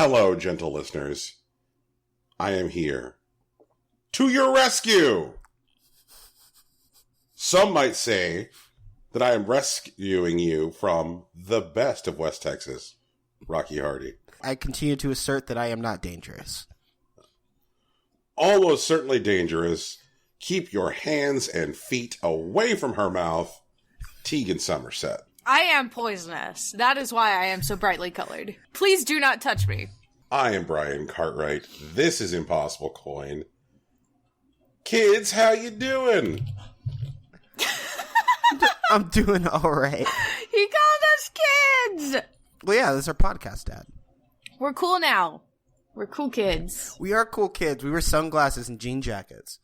Hello, gentle listeners. I am here to your rescue. Some might say that I am rescuing you from the best of West Texas, Rocky Hardy. I continue to assert that I am not dangerous. Almost certainly dangerous. Keep your hands and feet away from her mouth, Tegan Somerset. I am poisonous. That is why I am so brightly colored. Please do not touch me. I am Brian Cartwright. This is Impossible Coin. Kids, how you doing? I'm doing all right. He called us kids! Well, yeah, this is our podcast, Dad. We're cool now. We're cool kids. We are cool kids. We wear sunglasses and jean jackets.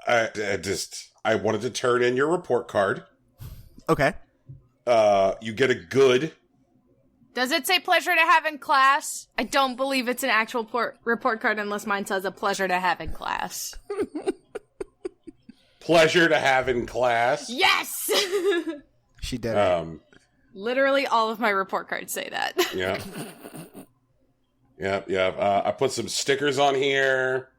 I wanted to turn in your report card. Okay. You get a good. Does it say pleasure to have in class? I don't believe it's an actual report card unless mine says a pleasure to have in class. Pleasure to have in class? Yes! She did it. Literally all of my report cards say that. Yeah. Yeah. I put some stickers on here.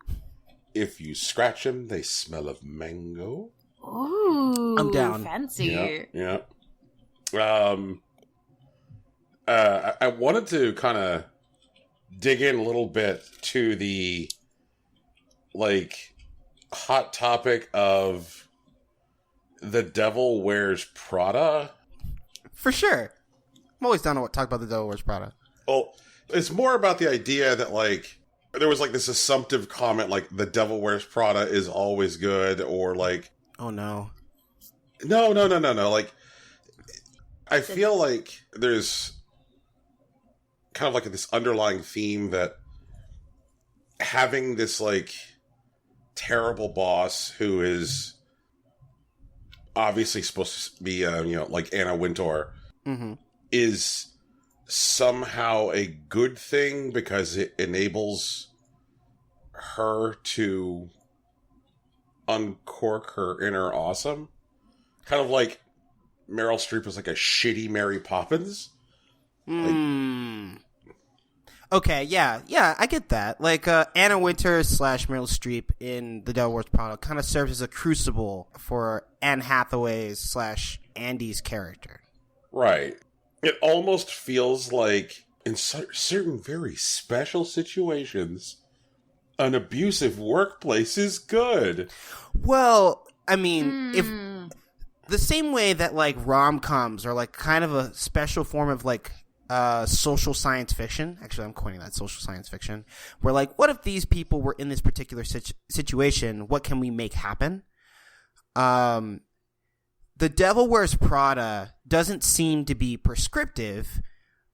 If you scratch them, they smell of mango. Ooh. I'm down. Fancy. Yeah. I wanted to kind of dig in a little bit to the, hot topic of The Devil Wears Prada. For sure. I'm always down to talk about The Devil Wears Prada. Well, it's more about the idea that, there was, this assumptive comment, The Devil Wears Prada is always good, or, Oh, no. No. I feel like there's kind of this underlying theme that having this, terrible boss who is obviously supposed to be, Anna Wintour, mm-hmm. is somehow a good thing because it enables her to uncork her inner awesome. Kind of like Meryl Streep was a shitty Mary Poppins. Okay, yeah, I get that. Anna Wintour / Meryl Streep in The Devil Wears Prada kind of serves as a crucible for Anne Hathaway's / Andy's character. Right. It almost feels like, in certain very special situations, an abusive workplace is good. Well, I mean, if the same way that rom-coms are kind of a special form of social science fiction. Actually, I'm coining that, social science fiction. Where what if these people were in this particular situation? What can we make happen? The Devil Wears Prada doesn't seem to be prescriptive,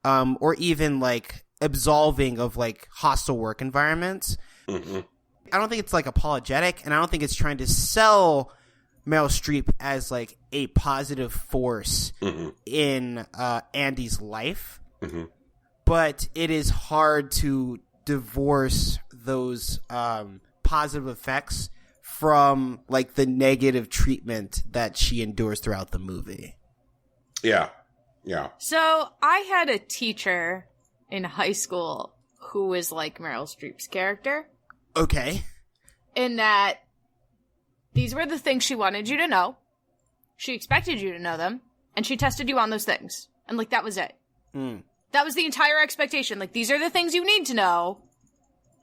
or even absolving of hostile work environments. Mm-hmm. I don't think it's apologetic, and I don't think it's trying to sell Meryl Streep as a positive force in Andy's life. Mm-hmm. But it is hard to divorce those positive effects from the negative treatment that she endures throughout the movie. Yeah. So I had a teacher in high school who was like Meryl Streep's character. Okay. In that these were the things she wanted you to know. She expected you to know them. And she tested you on those things. And that was it. That was the entire expectation. These are the things you need to know.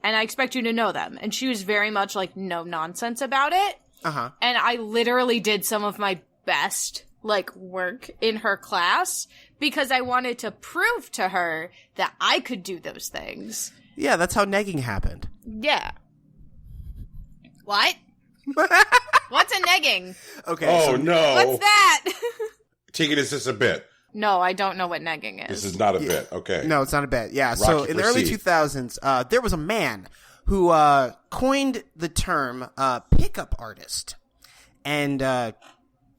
And I expect you to know them. And she was very much no nonsense about it. Uh-huh. And I literally did some of my best work in her class because I wanted to prove to her that I could do those things. Yeah, that's how negging happened. Yeah. What? What's a negging? Okay. Oh, no. What's that? Tegan, is this a bit? No, I don't know what negging is. This is not a bit. Okay. No, it's not a bit. Yeah. Rocky, So in the early proceed. 2000s, there was a man who coined the term pickup artist and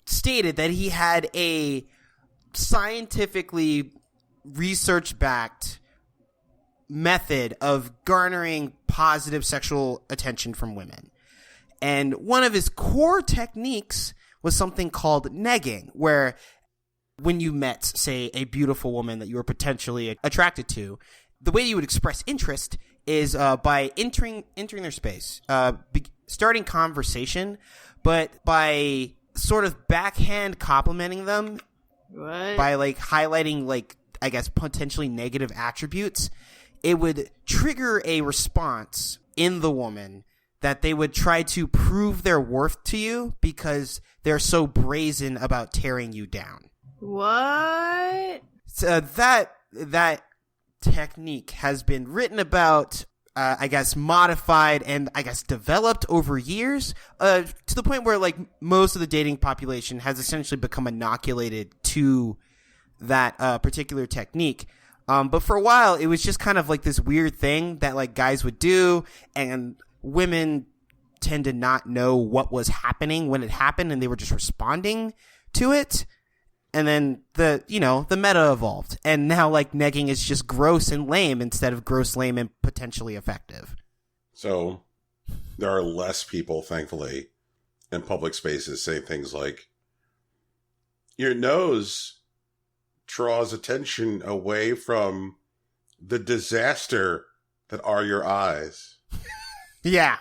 stated that he had a scientifically research-backed method of garnering positive sexual attention from women. And one of his core techniques was something called negging, where when you met, say, a beautiful woman that you were potentially attracted to, the way you would express interest is by entering their space, starting conversation, but by sort of backhand complimenting them. What? By like highlighting like, I guess, potentially negative attributes, it would trigger a response in the woman that they would try to prove their worth to you because they're so brazen about tearing you down. What? So that technique has been written about, I guess, modified and I guess developed over years, to the point where like most of the dating population has essentially become inoculated to that particular technique. But for a while, it was just kind of like this weird thing that like guys would do, and women tend to not know what was happening when it happened, and they were just responding to it. And then the meta evolved, and now like negging is just gross and lame instead of gross, lame, and potentially effective. So there are less people, thankfully, in public spaces saying things like, "Your nose draws attention away from the disaster that are your eyes." Yeah.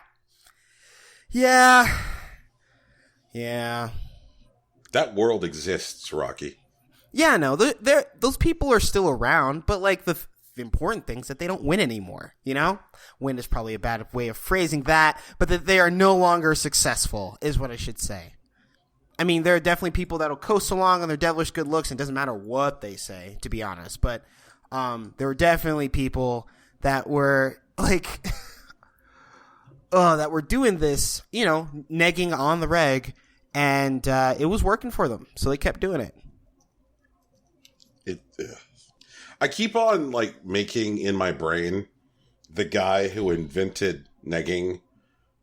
That world exists, Rocky. Yeah, no, those people are still around, but like the important things that they don't win anymore, you know? Win is probably a bad way of phrasing that, but that they are no longer successful is what I should say. I mean, there are definitely people that'll coast along on their devilish good looks, and it doesn't matter what they say, to be honest, but there were definitely people that were like that were doing this, you know, negging on the reg, and it was working for them, so they kept doing it. I keep on like making in my brain the guy who invented negging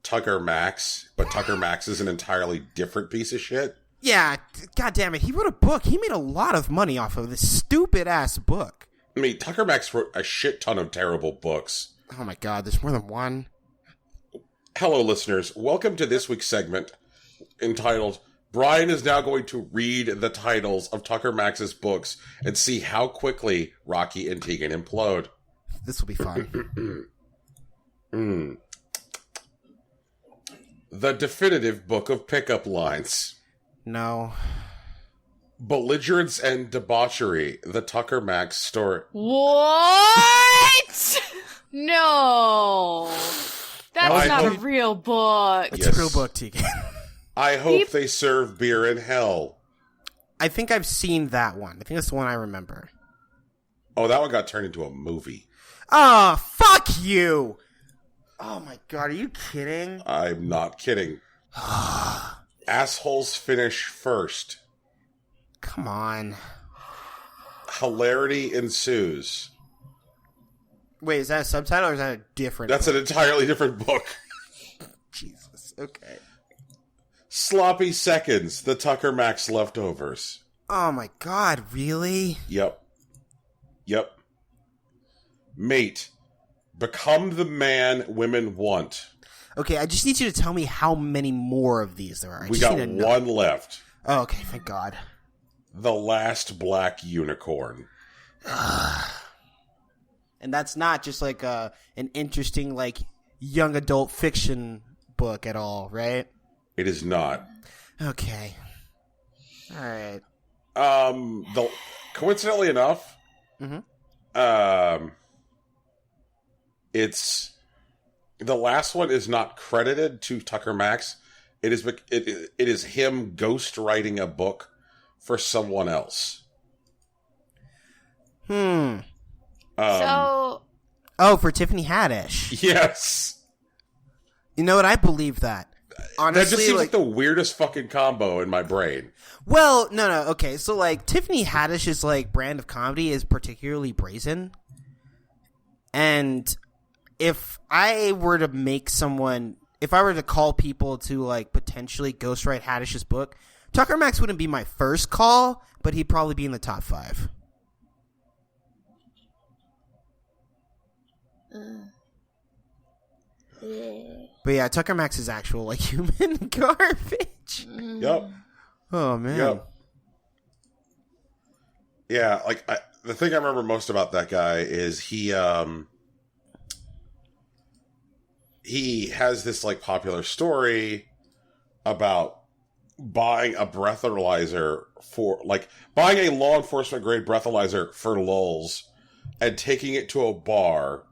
Tucker Max, but Tucker Max is an entirely different piece of shit. Yeah, god damn it, he wrote a book. He made a lot of money off of this stupid ass book. I mean, Tucker Max wrote a shit ton of terrible books. Oh my god, there's more than one. Hello, listeners. Welcome to this week's segment entitled, Brian is now going to read the titles of Tucker Max's books and see how quickly Rocky and Tegan implode. This will be fun. The Definitive Book of Pickup Lines. No. Belligerence and Debauchery, the Tucker Max story. What? No. That's not a real book. It's a real book, Tegan. I hope they serve beer in hell. I think I've seen that one. I think that's the one I remember. Oh, that one got turned into a movie. Oh, fuck you! Oh my god, are you kidding? I'm not kidding. Assholes finish first. Come on. Hilarity ensues. Wait, is that a subtitle or is that a different That's book? an entirely different book. Jesus, okay. Sloppy Seconds, the Tucker Max leftovers. Oh my god, really? Yep. Mate, become the man women want. Okay, I just need you to tell me how many more of these there are. We got one left. Oh, okay, thank god. The Last Black Unicorn. And that's not just like an interesting like young adult fiction book at all, right? It is not. Okay. All right. Coincidentally enough, it's the last one is not credited to Tucker Max. It is him ghostwriting a book for someone else. So, for Tiffany Haddish. Yes. You know what? I believe that. Honestly, that just seems like the weirdest fucking combo in my brain. Well, no. Okay, so like Tiffany Haddish's like brand of comedy is particularly brazen, and if I were to call people to like potentially ghostwrite Haddish's book, Tucker Max wouldn't be my first call, but he'd probably be in the top 5. But yeah, Tucker Max is actual like human garbage. Yep. Oh man. Yep. Yeah, like the thing I remember most about that guy is he has this like popular story about buying a breathalyzer for like buying a law enforcement grade breathalyzer for lulz and taking it to a bar.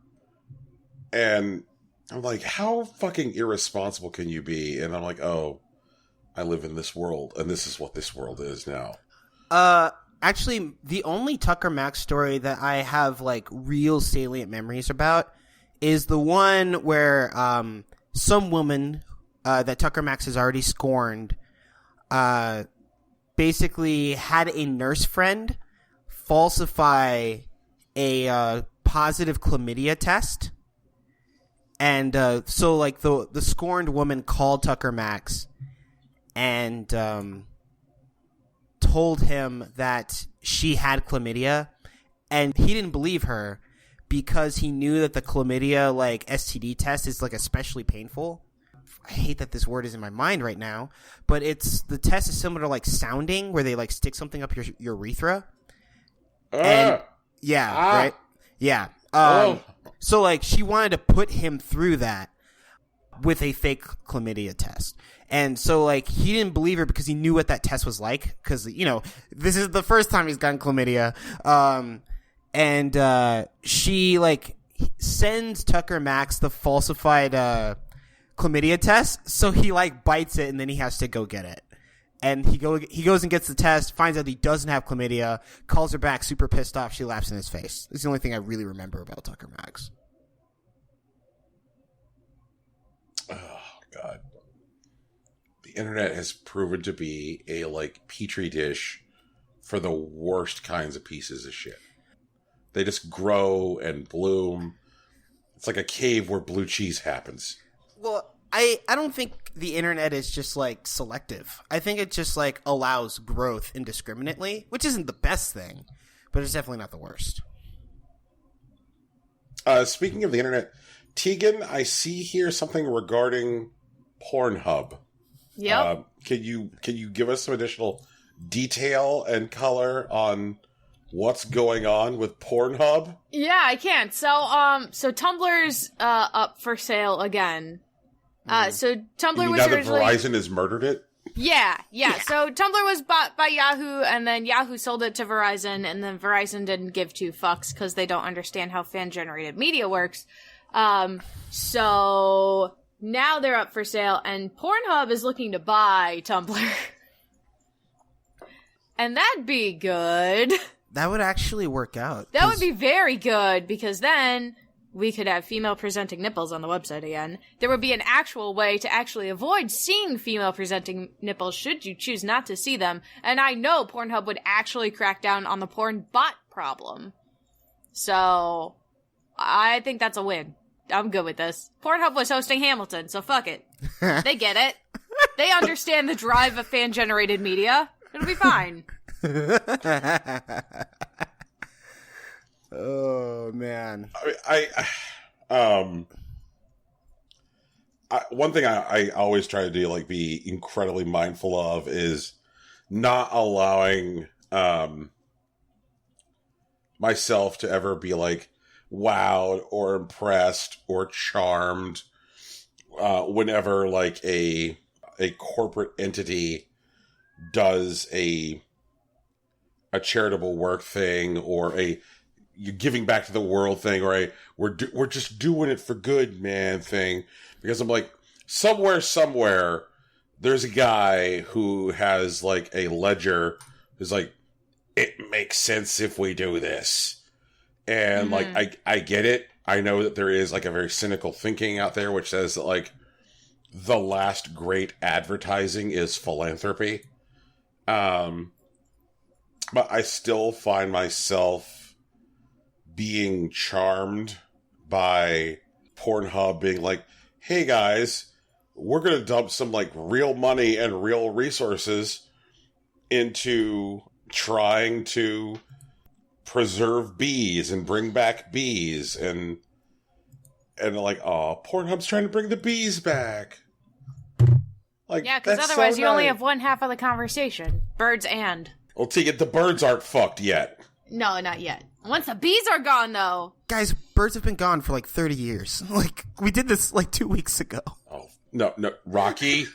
And I'm like, how fucking irresponsible can you be? And I'm like, oh, I live in this world, and this is what this world is now. Actually, the only Tucker Max story that I have like real salient memories about is the one where some woman that Tucker Max has already scorned basically had a nurse friend falsify a positive chlamydia test. And so like the scorned woman called Tucker Max and told him that she had chlamydia, and he didn't believe her because he knew that the chlamydia like STD test is like especially painful. I hate that this word is in my mind right now, but the test is similar to like sounding, where they like stick something up your urethra. And right? Yeah. So like she wanted to put him through that with a fake chlamydia test. And so like he didn't believe her because he knew what that test was like, because you know this is the first time he's gotten chlamydia. And she like sends Tucker Max the falsified chlamydia test, so he like bites it and then he has to go get it. And he goes and gets the test, finds out he doesn't have chlamydia, calls her back, super pissed off. She laughs in his face. It's the only thing I really remember about Tucker Max. Oh God. The internet has proven to be a like petri dish for the worst kinds of pieces of shit. They just grow and bloom. It's like a cave where blue cheese happens. Well, I don't think the internet is just like selective. I think it just like allows growth indiscriminately, which isn't the best thing, but it's definitely not the worst. Speaking of the internet, Tegan, I see here something regarding Pornhub. Yep. Can you give us some additional detail and color on what's going on with Pornhub? Yeah, I can. So Tumblr's up for sale again. So Tumblr was originally... Verizon has murdered it? Yeah. So Tumblr was bought by Yahoo, and then Yahoo sold it to Verizon, and then Verizon didn't give two fucks because they don't understand how fan-generated media works. So now they're up for sale, and Pornhub is looking to buy Tumblr. And that'd be good. That would actually work out. That would be very good, because then we could have female-presenting nipples on the website again. There would be an actual way to actually avoid seeing female-presenting nipples should you choose not to see them. And I know Pornhub would actually crack down on the porn bot problem. So, I think that's a win. I'm good with this. Pornhub was hosting Hamilton, so fuck it. They get it. They understand the drive of fan-generated media. It'll be fine. Oh man! One thing I always try to do, like, be incredibly mindful of, is not allowing myself to ever be like wowed or impressed or charmed whenever like a corporate entity does a charitable work thing, or you're giving back to the world thing, or we're just doing it for good, man thing. Because I'm like, somewhere, there's a guy who has like a ledger who's like, it makes sense if we do this. And like, I get it. I know that there is like a very cynical thinking out there which says that like the last great advertising is philanthropy. But I still find myself being charmed by Pornhub being like, hey guys, we're going to dump some like real money and real resources into trying to preserve bees and bring back bees, and like, oh, Pornhub's trying to bring the bees back. Like, yeah, because otherwise you only have one half of the conversation. Birds and. Well, Tegan, the birds aren't fucked yet. No, not yet. Once the bees are gone, though. Guys, birds have been gone for like 30 years. Like, we did this like 2 weeks ago. Oh, no, Rocky.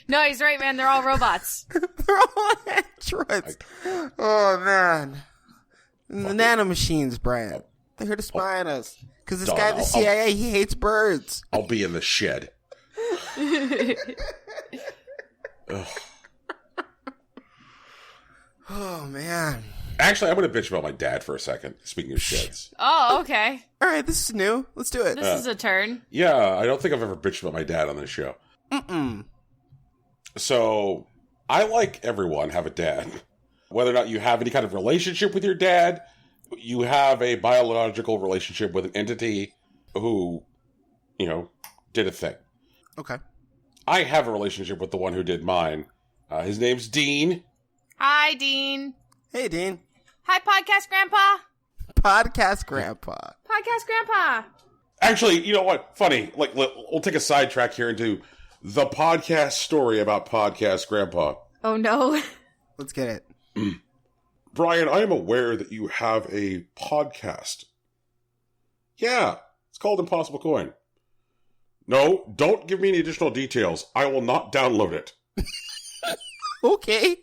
No, he's right, man. They're all robots. They're all androids. Oh, man. The nanomachines, Brian. They're here to spy on us. Because this guy, the CIA, he hates birds. I'll be in the shed. Oh, man. Actually, I'm going to bitch about my dad for a second, speaking of sheds. Oh, okay. All right, this is new. Let's do it. This is a turn. Yeah, I don't think I've ever bitched about my dad on this show. So, I, like everyone, have a dad. Whether or not you have any kind of relationship with your dad, you have a biological relationship with an entity who, did a thing. Okay. I have a relationship with the one who did mine. His name's Dean. Hi, Dean. Hey, Dean. Hi, Podcast Grandpa. Podcast Grandpa. Podcast Grandpa. Actually, you know what? Funny. Like, we'll take a sidetrack here into the podcast story about Podcast Grandpa. Oh, no. Let's get it. Brian, I am aware that you have a podcast. Yeah, it's called Impossible Coin. No, don't give me any additional details. I will not download it. Okay.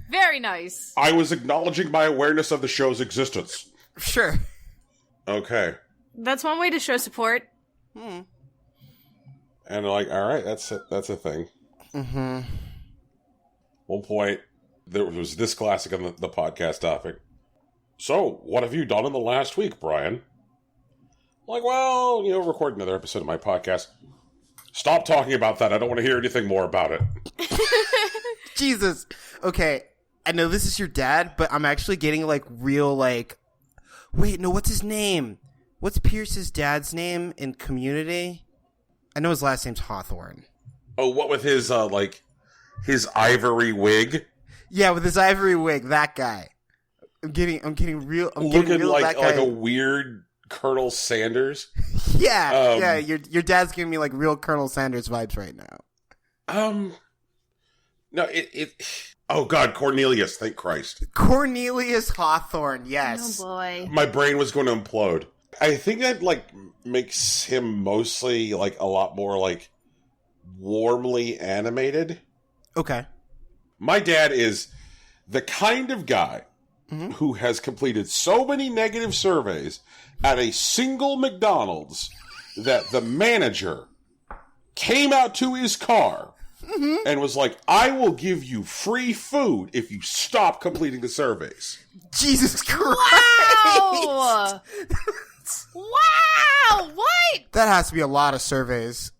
Very nice. I was acknowledging my awareness of the show's existence. Sure. Okay. That's one way to show support. And like, all right, that's a thing. Mm-hmm. One point, there was this classic on the podcast topic. So, what have you done in the last week, Brian? Like, well, record another episode of my podcast. Stop talking about that. I don't want to hear anything more about it. Jesus. Okay, I know this is your dad, but I'm actually getting, real, Wait, no, what's his name? What's Pierce's dad's name in Community? I know his last name's Hawthorne. Oh, what with his, his ivory wig? Yeah, with his ivory wig, that guy. I'm getting real. Looking like a weird Colonel Sanders. Yeah, your dad's giving me real Colonel Sanders vibes right now. No, oh God, Cornelius, thank Christ. Cornelius Hawthorne, yes. Oh boy. My brain was going to implode. I think that makes him mostly a lot more warmly animated. Okay. My dad is the kind of guy who has completed so many negative surveys at a single McDonald's that the manager came out to his car and was like, I will give you free food if you stop completing the surveys. Jesus Christ. Wow! Wow! What? That has to be a lot of surveys.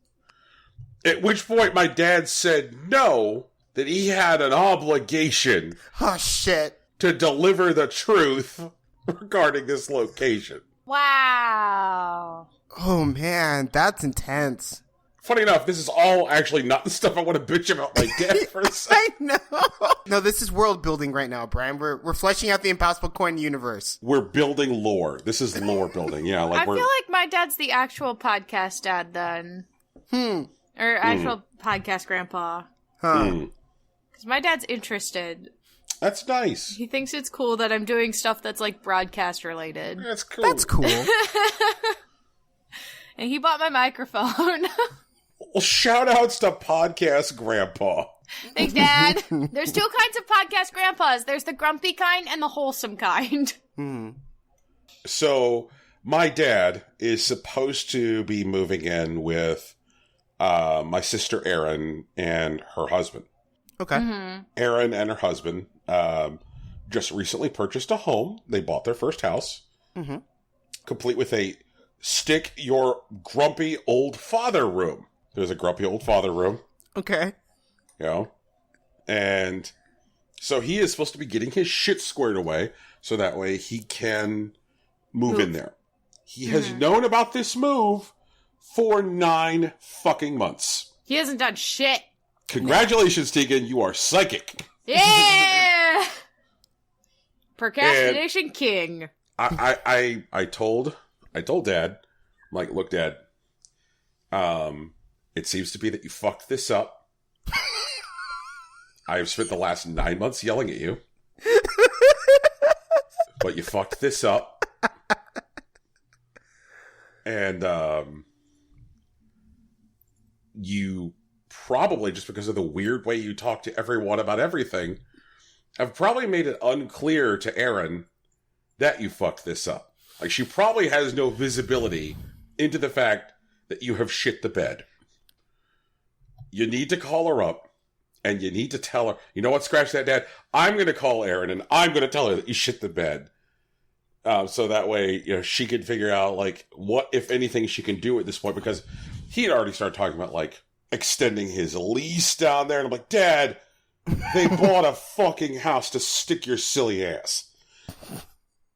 At which point my dad said no, that he had an obligation Oh, shit. to deliver the truth regarding this location. Wow. Oh, man, that's intense. Funny enough, this is all actually not the stuff I want to bitch about my dad for a second. I know. No, this is world building right now, Brian. We're fleshing out the Impossible Coin universe. We're building lore. This is lore building. Yeah, I feel like my dad's the actual podcast dad then. Or actual podcast grandpa. Because my dad's interested. That's nice. He thinks it's cool that I'm doing stuff that's broadcast related. That's cool. That's cool. And he bought my microphone. Well, shout outs to Podcast Grandpa. Thanks, Dad. There's two kinds of podcast grandpas. There's the grumpy kind and the wholesome kind. So, my dad is supposed to be moving in with my sister Erin and her husband. Okay. Erin and her husband just recently purchased a home. They bought their first house, complete with a stick your grumpy old father room. There's a grumpy old father room. Okay. And so he is supposed to be getting his shit squared away so that way he can move in there. He has known about this move for 9 fucking months. He hasn't done shit. Congratulations, Tegan. You are psychic. Yeah! Procrastination king. I told Dad, I'm like, look, Dad, it seems to be that you fucked this up. I've spent the last 9 months yelling at you. But you fucked this up. And you probably, just because of the weird way you talk to everyone about everything, have probably made it unclear to Erin that you fucked this up. Like, she probably has no visibility into the fact that you have shit the bed. You need to call her up, and you need to tell her, you know what, scratch that, Dad. I'm going to call Erin, and I'm going to tell her that you shit the bed. So that way, you know, she can figure out, like, what, if anything, she can do at this point. Because he had already started talking about, like, extending his lease down there. And I'm like, Dad, they bought a fucking house to stick your silly ass.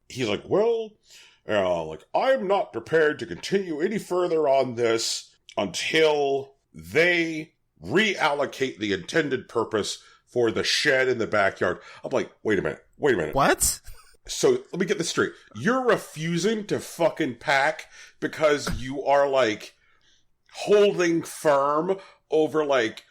He's like, well, like, I'm not prepared to continue any further on this until they reallocate the intended purpose for the shed in the backyard. I'm like, wait a minute. What? So let me get this straight. You're refusing to fucking pack because you are, like, holding firm over, like,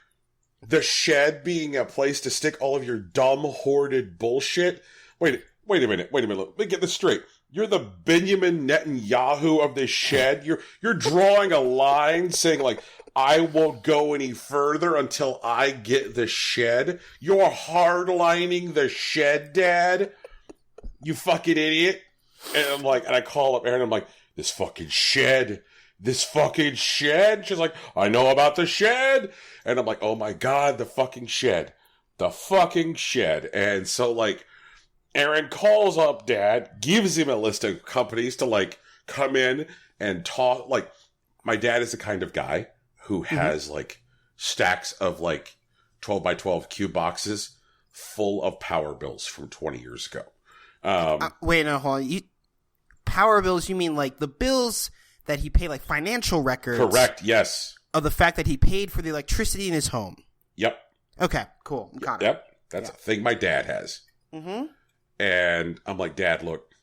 the shed being a place to stick all of your dumb, hoarded bullshit? Wait a minute. Let me get this straight. You're the Benjamin Netanyahu of this shed. You're drawing a line saying, like, I won't go any further until I get the shed. You're hardlining the shed, Dad. You fucking idiot. And I'm like, and I call up Erin, I'm like, this fucking shed. She's like, I know about the shed. And I'm like, oh my God, the fucking shed. And so, like, Erin calls up Dad, gives him a list of companies to, like, come in and talk. Like, my dad is the kind of guy who has, like, stacks of, like, 12 by 12 cube boxes full of power bills from 20 years ago. Wait, no, hold on. Power bills, you mean, like, the bills that he paid, like, financial records? Correct, yes. Of the fact that he paid for the electricity in his home? Yep. Okay, cool. Got it. Yep. That's a thing my dad has. Mm-hmm. And I'm like, Dad, look,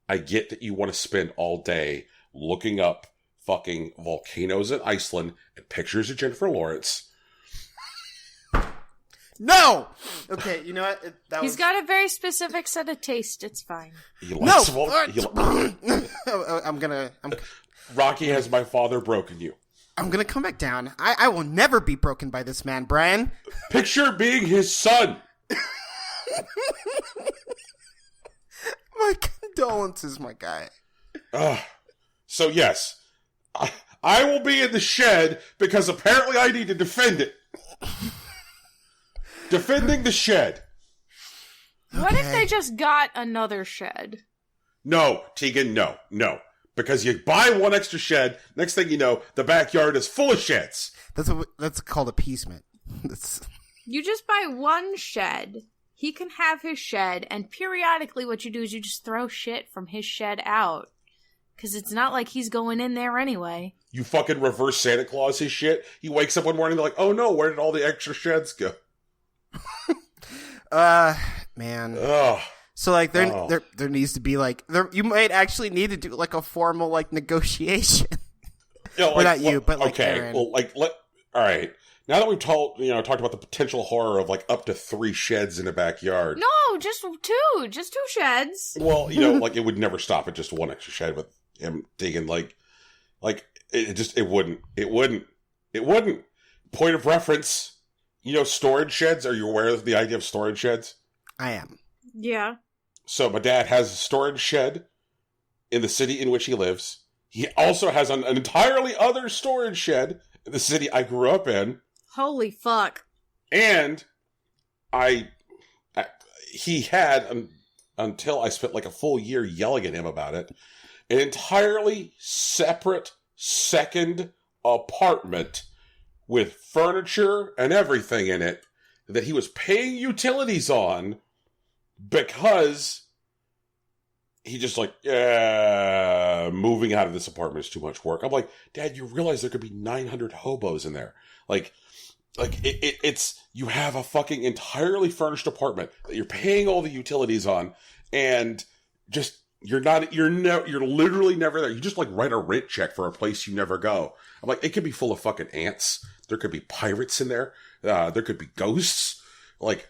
I get that you want to spend all day looking up fucking volcanoes in Iceland and pictures of Jennifer Lawrence. No! Okay, you know what? He's got a very specific set of taste. It's fine. Rocky, has my father broken you? I'm gonna come back down. I will never be broken by this man, Brian. Picture being his son. My condolences, my guy. So yes, I will be in the shed because apparently I need to defend it. Defending the shed. What if they just got another shed? No, Tegan, no. Because you buy one extra shed, next thing you know, the backyard is full of sheds. That's called appeasement. You just buy one shed. He can have his shed, and periodically what you do is you just throw shit from his shed out. Because it's not like he's going in there anyway. You fucking reverse Santa Claus his shit. He wakes up one morning, they're like, oh no, where did all the extra sheds go? Man. Ugh. So, like, there needs to be, like, you might actually need to do, like, a formal, like, negotiation. Well, not you, but, like, okay. Erin. Well, like, all right. Now that we've talked about the potential horror of, like, up to 3 sheds in a backyard. No, just 2. Just 2 sheds. Well, like, it would never stop at just one extra shed with him digging, like, it wouldn't. Point of reference, storage sheds. Are you aware of the idea of storage sheds? I am. Yeah. So my dad has a storage shed in the city in which he lives. He also has an entirely other storage shed in the city I grew up in. Holy fuck. And he had, until I spent like a full year yelling at him about it, an entirely separate second apartment with furniture and everything in it that he was paying utilities on because he just moving out of this apartment is too much work. I'm like, Dad, you realize there could be 900 hobos in there. It's you have a fucking entirely furnished apartment that you're paying all the utilities on, and just you're literally never there. You just write a rent check for a place you never go. I'm like, it could be full of fucking ants. There could be pirates in there. There could be ghosts. Like,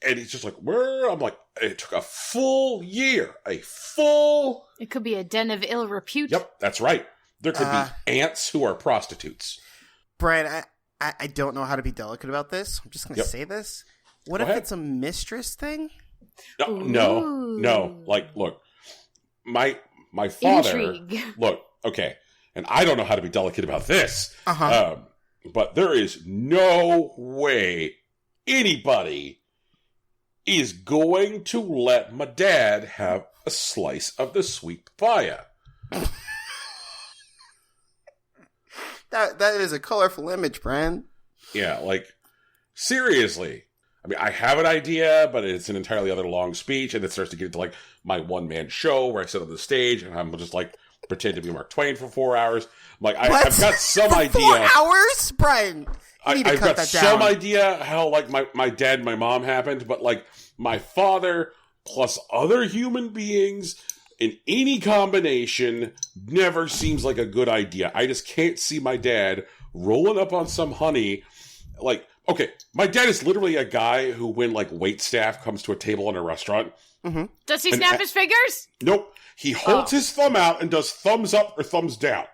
and he's just like, where? I'm like, it took a full year. It could be a den of ill repute. Yep, that's right. There could be ants who are prostitutes. Brian, I don't know how to be delicate about this. I'm just going to say this. What if it's a mistress thing? No. Like, look, my father. Intrigue. Look, okay, and I don't know how to be delicate about this. But there is no way anybody is going to let my dad have a slice of the sweet papaya. That is a colorful image, Brian. Yeah, like, seriously. I mean, I have an idea, but it's an entirely other long speech, and it starts to get into, like, my one-man show where I sit on the stage, and I'm just, like, pretend to be Mark Twain for 4 hours. I'm like, I've got some idea. 4 hours? Brian, you need to cut that down. I've got some idea how, like, my dad and my mom happened, but, like, my father plus other human beings in any combination never seems like a good idea. I just can't see my dad rolling up on some honey. Like, okay, my dad is literally a guy who, when, like, waitstaff comes to a table in a restaurant... Mm-hmm. Does he snap his fingers? Nope. He holds his thumb out and does thumbs up or thumbs down.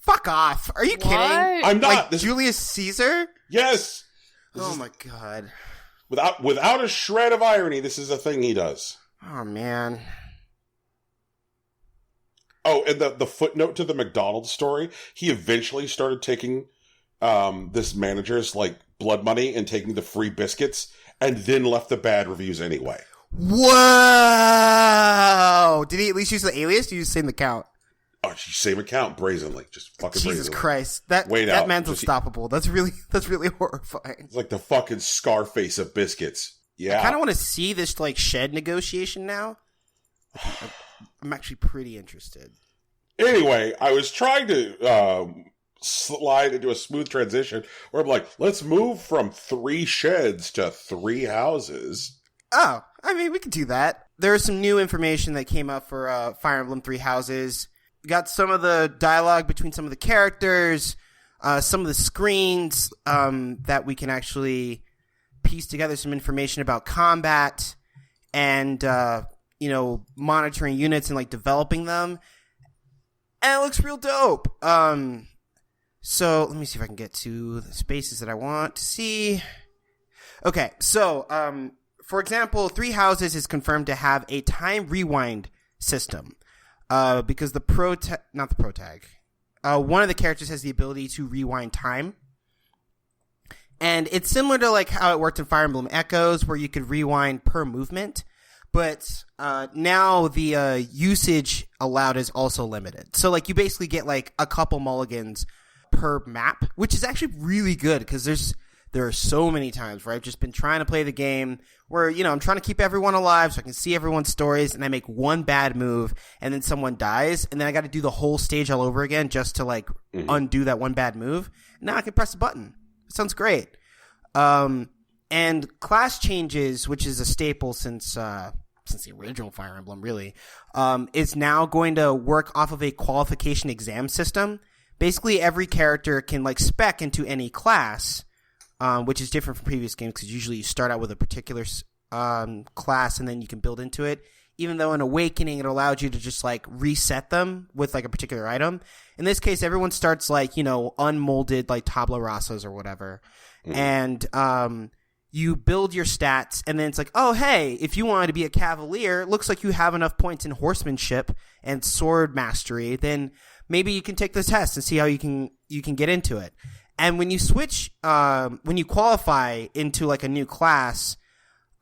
Fuck off. Are you kidding? I'm not. Like Julius Caesar? Yes. My God. Without a shred of irony, this is a thing he does. Oh, man. Oh, and the footnote to the McDonald's story, he eventually started taking this manager's, like, blood money and taking the free biscuits, and then left the bad reviews anyway. Whoa! Did he at least use the alias? Or did you use the same account? Oh, same account, brazenly. Just fucking Jesus brazenly. Christ. That man's unstoppable. That's really horrifying. It's like the fucking Scarface of biscuits. Yeah. I kind of want to see this, like, shed negotiation now. I'm actually pretty interested. Anyway, I was trying to slide into a smooth transition where I'm like, let's move from 3 sheds to 3 houses. Oh, I mean, we could do that. There's some new information that came up for Fire Emblem 3 Houses. We got some of the dialogue between some of the characters, some of the screens that we can actually piece together some information about combat and, monitoring units and, like, developing them. And it looks real dope. So let me see if I can get to the spaces that I want to see. Okay, so, for example, 3 Houses is confirmed to have a time rewind system. Because one of the characters has the ability to rewind time. And it's similar to, like, how it worked in Fire Emblem Echoes, where you could rewind per movement. But now the usage allowed is also limited. So, like, you basically get, like, a couple mulligans per map, which is actually really good because there are so many times where I've just been trying to play the game where, I'm trying to keep everyone alive so I can see everyone's stories, and I make one bad move and then someone dies, and then I got to do the whole stage all over again just to, like, undo that one bad move. Now I can press a button. It sounds great. And class changes, which is a staple since the original Fire Emblem, really, is now going to work off of a qualification exam system. Basically, every character can, like, spec into any class, which is different from previous games because usually you start out with a particular class and then you can build into it. Even though in Awakening it allowed you to just, like, reset them with, like, a particular item. In this case, everyone starts, like, unmolded, like, tabla rasas or whatever. And you build your stats, and then it's like, oh, hey, if you wanted to be a cavalier, it looks like you have enough points in horsemanship and sword mastery, then maybe you can take the test and see how you can get into it. And when you switch, when you qualify into, like, a new class,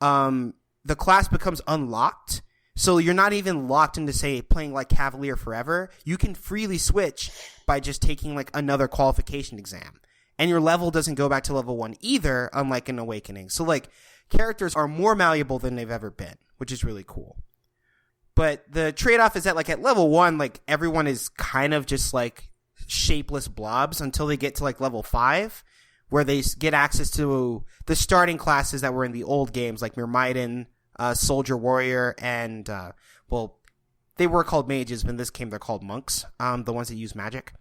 the class becomes unlocked. So you're not even locked into, say, playing, like, Cavalier forever. You can freely switch by just taking, like, another qualification exam. And your level doesn't go back to level 1 either, unlike in Awakening. So, like, characters are more malleable than they've ever been, which is really cool. But the trade-off is that, like, at level 1, like, everyone is kind of just, like, shapeless blobs until they get to, like, level 5, where they get access to the starting classes that were in the old games, like Myrmidon, Soldier Warrior, and, they were called mages, but in this game they're called monks, the ones that use magic.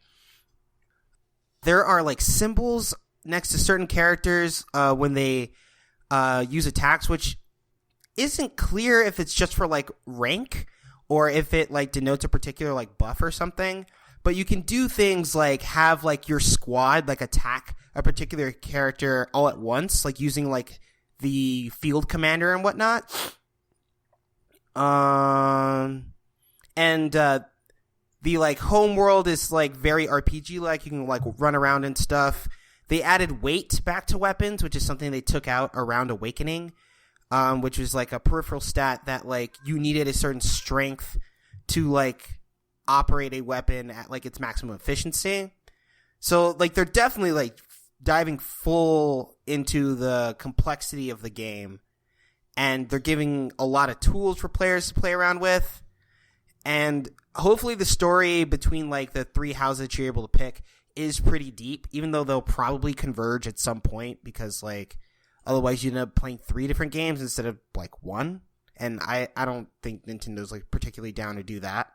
There are, like, symbols next to certain characters when they use attacks, which isn't clear if it's just for like rank or if it like denotes a particular like buff or something. But you can do things like have like your squad like attack a particular character all at once, like using like the field commander and whatnot. The like home world is like very RPG like. You can like run around and stuff. They added weight back to weapons, which is something they took out around Awakening, which was like a peripheral stat that like you needed a certain strength to like operate a weapon at like its maximum efficiency. So like they're definitely like diving full into the complexity of the game, and they're giving a lot of tools for players to play around with. And hopefully the story between like the three houses that you're able to pick is pretty deep, even though they'll probably converge at some point, because like otherwise you end up playing 3 different games instead of like 1. And I don't think Nintendo's like particularly down to do that.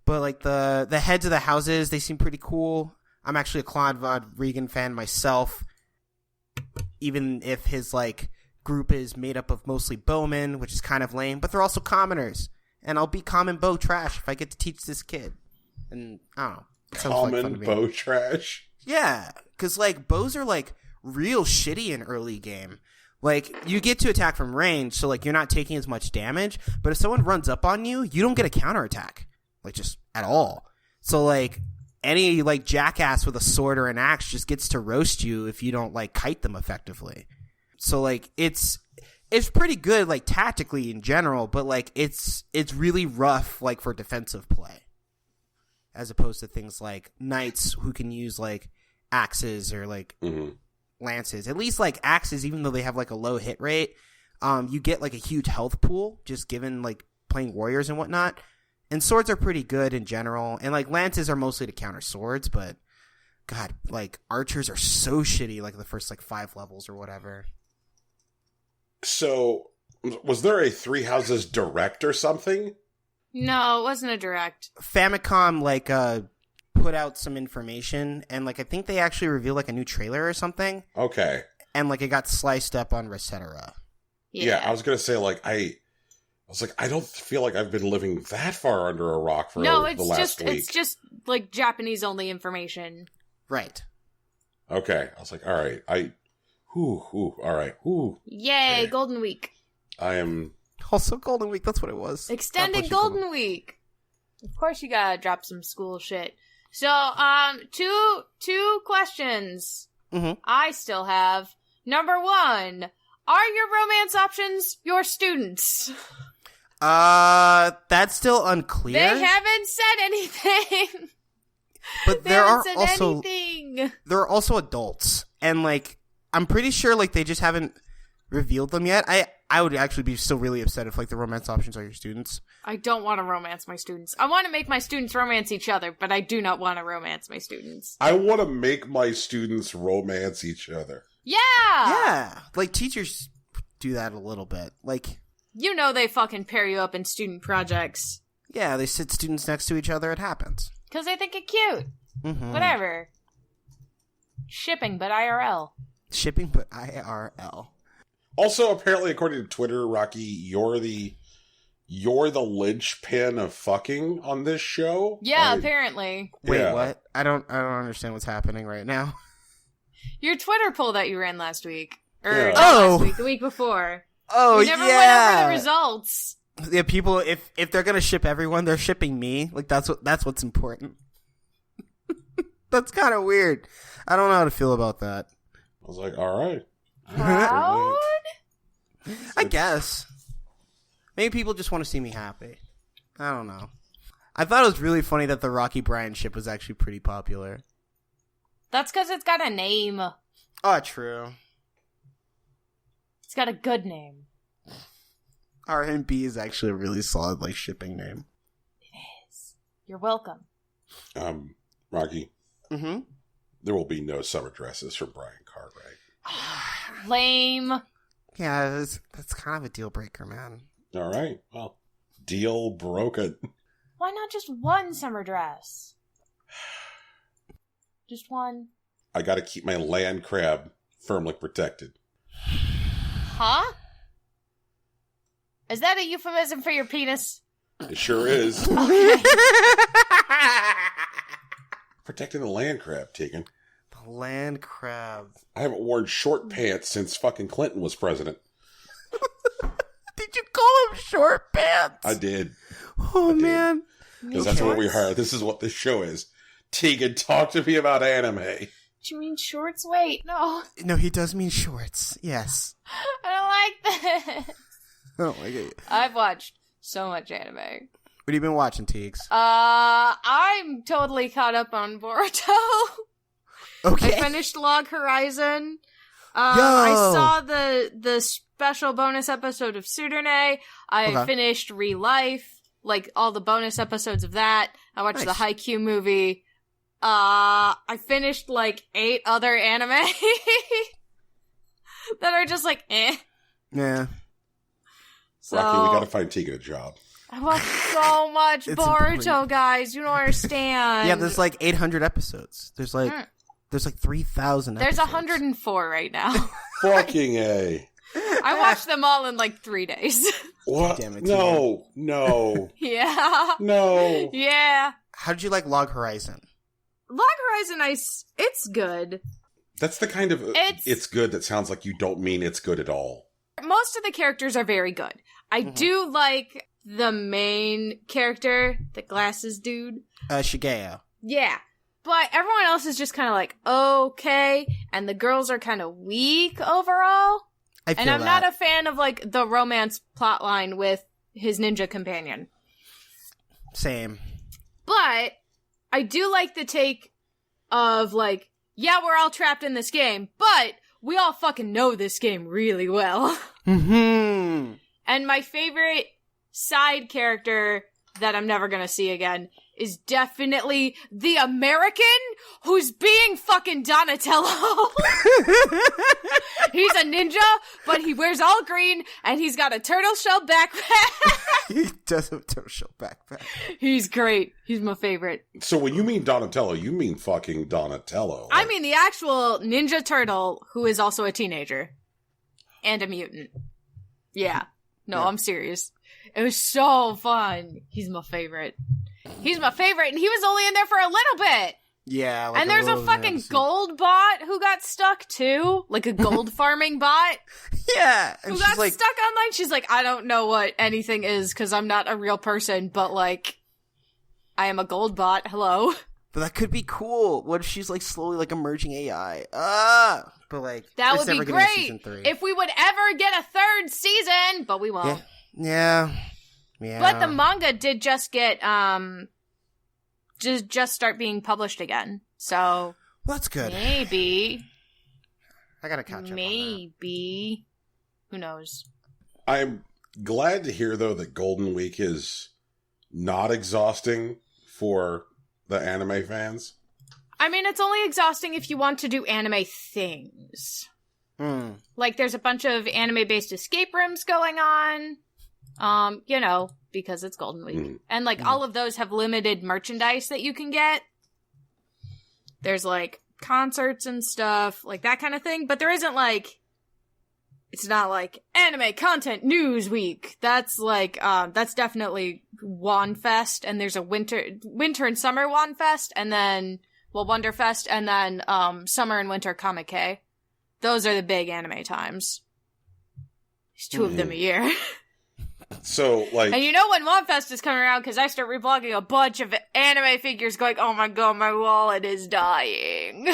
But like the heads of the houses, they seem pretty cool. I'm actually a Claude Von Regan fan myself, even if his like group is made up of mostly bowmen, which is kind of lame, but they're also commoners. And I'll be common bow trash if I get to teach this kid. And I don't know. Common like bow trash? Yeah, because like bows are like real shitty in early game. Like you get to attack from range, so like you're not taking as much damage. But if someone runs up on you, you don't get a counterattack, like just at all. So like any like jackass with a sword or an axe just gets to roast you if you don't like kite them effectively. So like it's pretty good like tactically in general, but like it's really rough like for defensive play, as opposed to things like knights who can use like axes or like lances. At least like axes, even though they have like a low hit rate, you get like a huge health pool just given like playing warriors and whatnot. And swords are pretty good in general, and like lances are mostly to counter swords, but god, like archers are so shitty like the first like 5 levels or whatever. So, was there a Three Houses direct or something? No, it wasn't a direct. Famicom, like, put out some information, and, like, I think they actually revealed, like, a new trailer or something. Okay. And, like, it got sliced up on Resetera. Yeah, I was gonna say, like, I don't feel like I've been living that far under a rock for the last week. It's just, like, Japanese-only information. Right. Okay. I was like, all right, all right. Yay, okay. Golden Week. I am... Also Golden Week, that's what it was. Extended Golden Week. Of course you gotta drop some school shit. So, two questions I still have. Number 1, are your romance options your students? That's still unclear. They haven't said anything. But there are also adults, and like I'm pretty sure like they just haven't revealed them yet. I would actually be still really upset if like the romance options are your students. I don't want to romance my students. I want to make my students romance each other, but I do not want to romance my students. I want to make my students romance each other. Yeah! Yeah. Like teachers do that a little bit. Like, you know they fucking pair you up in student projects. Yeah, they sit students next to each other. It happens. Because they think it cute. Whatever. Shipping, but IRL. Shipping, but IRL. Also, apparently, according to Twitter, Rocky, you're the linchpin of fucking on this show. Yeah, apparently. Wait, what? I don't understand what's happening right now. Your Twitter poll that you ran last week. Yeah. Last week, the week before. Oh, you never went over the results. Yeah, people, if they're gonna ship everyone, they're shipping me. Like that's what's important. That's kind of weird. I don't know how to feel about that. I was like, all right. Proud? I guess. Maybe people just want to see me happy. I don't know. I thought it was really funny that the Rocky Bryan ship was actually pretty popular. That's because it's got a name. Oh, true. It's got a good name. RMB is actually a really solid, like, shipping name. It is. You're welcome. Rocky. Mm-hmm. There will be no summer dresses for Brian Cartwright. Lame. Yeah, that's kind of a deal breaker, man. All right. Well, deal broken. Why not just one summer dress? Just one. I got to keep my land crab firmly protected. Huh? Is that a euphemism for your penis? It sure is. Okay. Protecting the land crab, Tegan. The land crab. I haven't worn short pants since fucking Clinton was president. Did you call them short pants? I did. Oh, man. Because that's what we heard. This is what this show is. Tegan, talk to me about anime. Do you mean shorts? Wait, no. No, he does mean shorts. Yes. I don't like this. Oh, my God. I've watched so much anime. What have you been watching, Teagues? I'm totally caught up on Boruto. Okay. I finished Log Horizon. I saw the special bonus episode of Suderne. I finished Re Life, like all the bonus episodes of that. I watched the Haikyuu movie. I finished like 8 other anime that are just like eh. Yeah. So, Rocky, we gotta find Tegan a job. I watched so much Boruto, important. guys. You don't understand. Yeah, there's like 800 episodes. There's like 3,000 episodes. There's 104 right now. Fucking A. I watched them all in like 3 days. What? Damn it, No. Yeah. No. Yeah. How did you like Log Horizon? Log Horizon, it's good. That's the kind of it's good that sounds like you don't mean it's good at all. Most of the characters are very good. I do like the main character, the glasses dude. Shigeo. Yeah. But everyone else is just kind of like, okay. And the girls are kind of weak overall. I feel and I'm that. not a fan of, like, the romance plotline with his ninja companion. Same. But I do like the take of, like, yeah, we're all trapped in this game, but we all fucking know this game really well. Mm-hmm. And my favorite side character that I'm never gonna see again is definitely the American who's being fucking Donatello. He's a ninja, but he wears all green, and he's got a turtle shell backpack. He does have a turtle shell backpack. He's great. He's my favorite. So when you mean Donatello, you mean fucking Donatello. I mean the actual Ninja Turtle, who is also a teenager. And a mutant. Yeah. No, I'm serious. It was so fun. He's my favorite. He's my favorite, and he was only in there for a little bit. Yeah. Like and there's a fucking gold bot who got stuck, too. Like a gold farming bot. Yeah. And Who she's got like, stuck online. She's like, I don't know what anything is, because I'm not a real person, but, like, I am a gold bot. Hello. but that could be cool. What if she's like slowly like emerging AI? But like That it's would be never gonna be great season 3. if we would ever get a 3rd season, but we won't. Yeah. But the manga did just get, just start being published again. So. Well, that's good. Maybe. I gotta catch up. Maybe. Who knows? I'm glad to hear, though, that Golden Week is not exhausting for the anime fans. I mean, it's only exhausting if you want to do anime things. Like, there's a bunch of anime-based escape rooms going on. You know, because it's Golden Week. And, like, all of those have limited merchandise that you can get. There's, like, concerts and stuff, like that kind of thing. But there isn't, like, it's not like Anime Content News Week. That's, like, that's definitely Wanfest. And there's a winter and summer Wanfest. And then, well, Wonderfest. And then, summer and winter Comic-Con. Those are the big anime times. There's 2 of them a year. So, like... And you know when Wanfest is coming around, because I start reblogging a bunch of anime figures going, oh my god, my wallet is dying.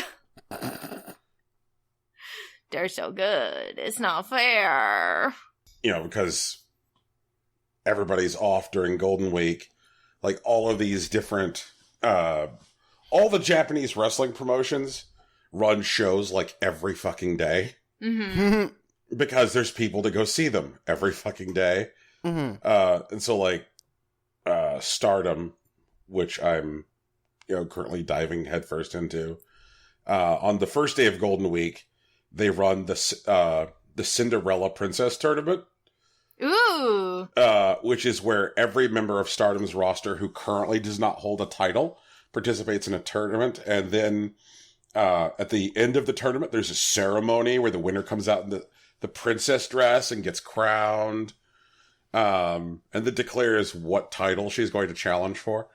They're so good. It's not fair. You know, because everybody's off during Golden Week. Like, all of these different... all the Japanese wrestling promotions run shows, like, every fucking day. Because there's people to go see them every fucking day. And so, like, Stardom, which I'm, currently diving headfirst into, on the first day of Golden Week, they run the Cinderella Princess Tournament. Ooh. Which is where every member of Stardom's roster who currently does not hold a title participates in a tournament, and then at the end of the tournament, there's a ceremony where the winner comes out in the the princess dress and gets crowned. And then declares what title she's going to challenge for.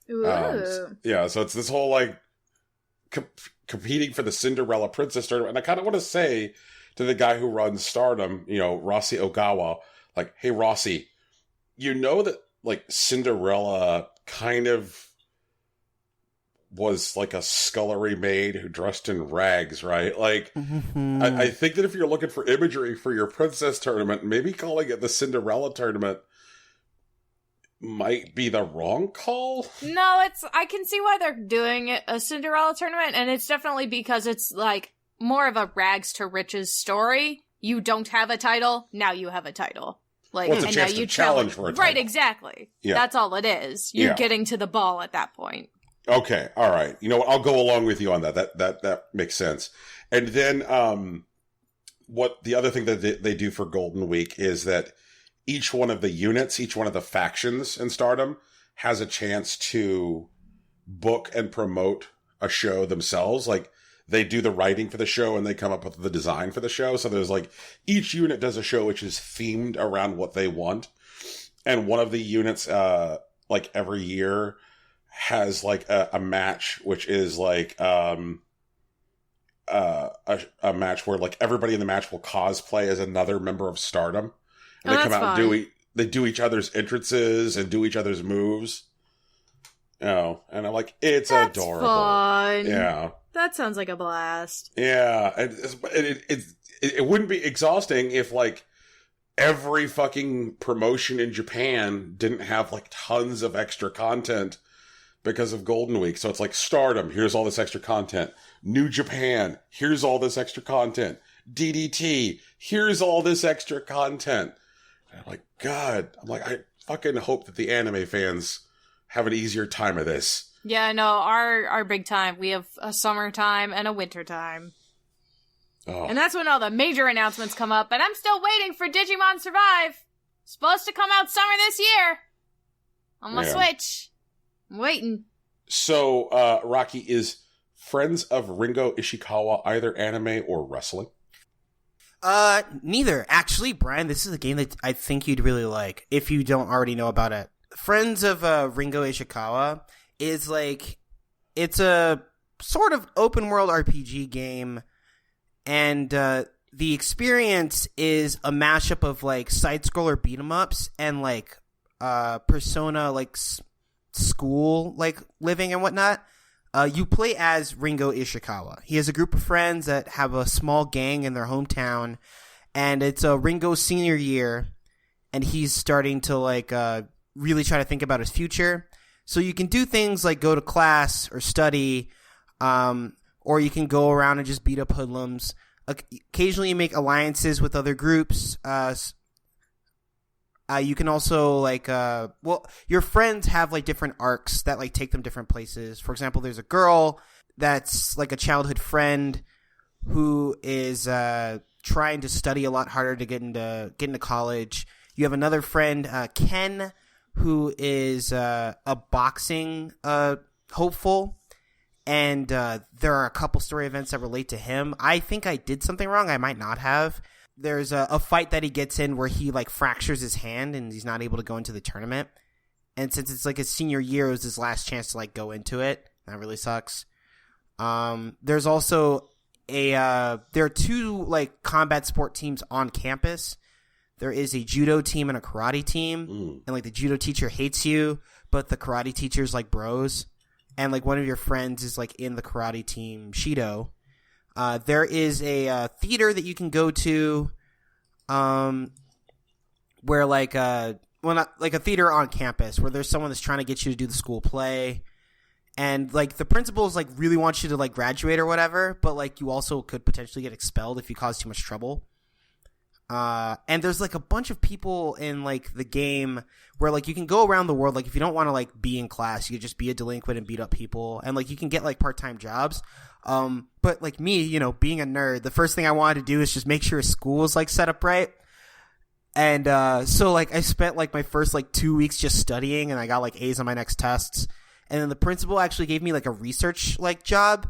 So it's this whole, like, competing for the Cinderella Princess tournament. And I kind of want to say to the guy who runs Stardom, Rossi Ogawa, like, hey, Rossi, you know that, like, Cinderella kind of was like a scullery maid who dressed in rags, right? Like, I think that if you're looking for imagery for your princess tournament, maybe calling it the Cinderella tournament might be the wrong call. No, I can see why they're doing it a Cinderella tournament, and it's definitely because it's like more of a rags to riches story. You don't have a title, now you have a title. Like, it's a chance to challenge for a title. Right, exactly. Yeah. That's all it is. You're getting to the ball at that point. Okay, all right. You know what? I'll go along with you on that. That makes sense. And then, what the other thing that they do for Golden Week is that each one of the units, each one of the factions in Stardom has a chance to book and promote a show themselves. Like, they do the writing for the show and they come up with the design for the show. So there's, like, each unit does a show which is themed around what they want. And one of the units, like, every year has, like, a match which is like a match where, like, everybody in the match will cosplay as another member of Stardom, and they come out and they do each other's entrances and do each other's moves. And I'm like, that's adorable. Fun. Yeah, that sounds like a blast. Yeah, it wouldn't be exhausting if, like, every fucking promotion in Japan didn't have, like, tons of extra content because of Golden Week. So it's like Stardom, here's all this extra content. New Japan, here's all this extra content. DDT, here's all this extra content. And I'm like, God, I fucking hope that the anime fans have an easier time of this. Yeah, no, our big time. We have a summertime and a wintertime. Oh. And that's when all the major announcements come up, and I'm still waiting for Digimon Survive. Supposed to come out summer this year. On my Switch. I'm waiting. So, Rocky, is Friends of Ringo Ishikawa either anime or wrestling? Neither. Actually, Brian, this is a game that I think you'd really like, if you don't already know about it. Friends of Ringo Ishikawa is, like, it's a sort of open world RPG game, and the experience is a mashup of, like, side-scroller beat-em-ups and, like, Persona, like, school, like, living and whatnot. You play as Ringo Ishikawa. He has a group of friends that have a small gang in their hometown, and it's Ringo's senior year, and he's starting to, like, really try to think about his future. So you can do things like go to class or study, or you can go around and just beat up hoodlums. Occasionally you make alliances with other groups. You can also, like, your friends have, like, different arcs that, like, take them different places. For example, there's a girl that's, like, a childhood friend who is trying to study a lot harder to get into college. You have another friend, Ken, who is a boxing hopeful, and there are a couple story events that relate to him. I think I did something wrong. I might not have. There's a fight that he gets in where he, like, fractures his hand and he's not able to go into the tournament. And since it's, like, his senior year, it was his last chance to, like, go into it. That really sucks. There's also there are two, like, combat sport teams on campus. There is a judo team and a karate team. And, like, the judo teacher hates you, but the karate teacher's, like, bros. And, like, one of your friends is, like, in the karate team, Shido. There is a theater that you can go to, where, like, not like a theater on campus where there's someone that's trying to get you to do the school play, and, like, the principals, like, really want you to, like, graduate or whatever, but, like, you also could potentially get expelled if you cause too much trouble. And there's, like, a bunch of people in, like, the game where, like, you can go around the world. Like, if you don't want to, like, be in class, you could just be a delinquent and beat up people, and, like, you can get, like, part-time jobs. But, like, me, you know, being a nerd, the first thing I wanted to do is just make sure school is, like, set up right. And, so, like, I spent, like, my first, like, 2 weeks just studying, and I got, like, A's on my next tests. And then the principal actually gave me, like, a research, like, job,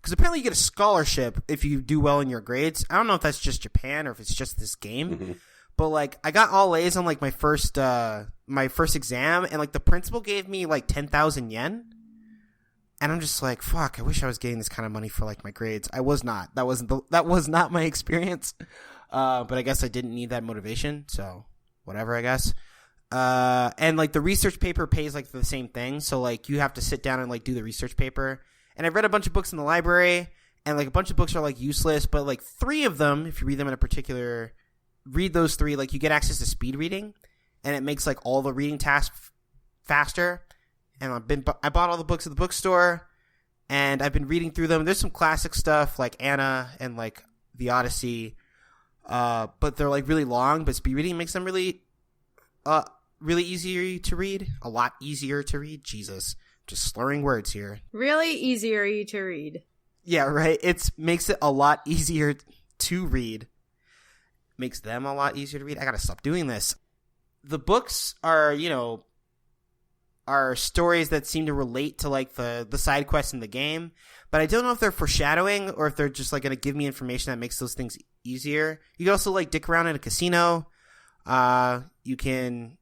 because apparently you get a scholarship if you do well in your grades. I don't know if that's just Japan or if it's just this game. Mm-hmm. But, like, I got all A's on, like, my first exam, and, like, the principal gave me, like, 10,000 yen. And I'm just like, fuck, I wish I was getting this kind of money for, like, my grades. I was not. That was not my experience. But I guess I didn't need that motivation, so whatever, I guess. And, like, the research paper pays, like, for the same thing. So, like, you have to sit down and, like, do the research paper. And I read a bunch of books in the library, and, like, a bunch of books are, like, useless. But, like, 3 of them, if you read them in a particular... read those 3, like, you get access to speed reading, and it makes, like, all the reading tasks faster. And I bought all the books at the bookstore, and I've been reading through them. There's some classic stuff, like Anna and, like, The Odyssey, but they're, like, really long, but speed reading makes them really easier to read. A lot easier to read. Jesus. Just slurring words here. Really easier to read. Yeah, right? It makes it a lot easier to read. Makes them a lot easier to read. I gotta stop doing this. The books are, are stories that seem to relate to, like, the side quests in the game, but I don't know if they're foreshadowing or if they're just, like, gonna give me information that makes those things easier. You can also, like, dick around in a casino. You can,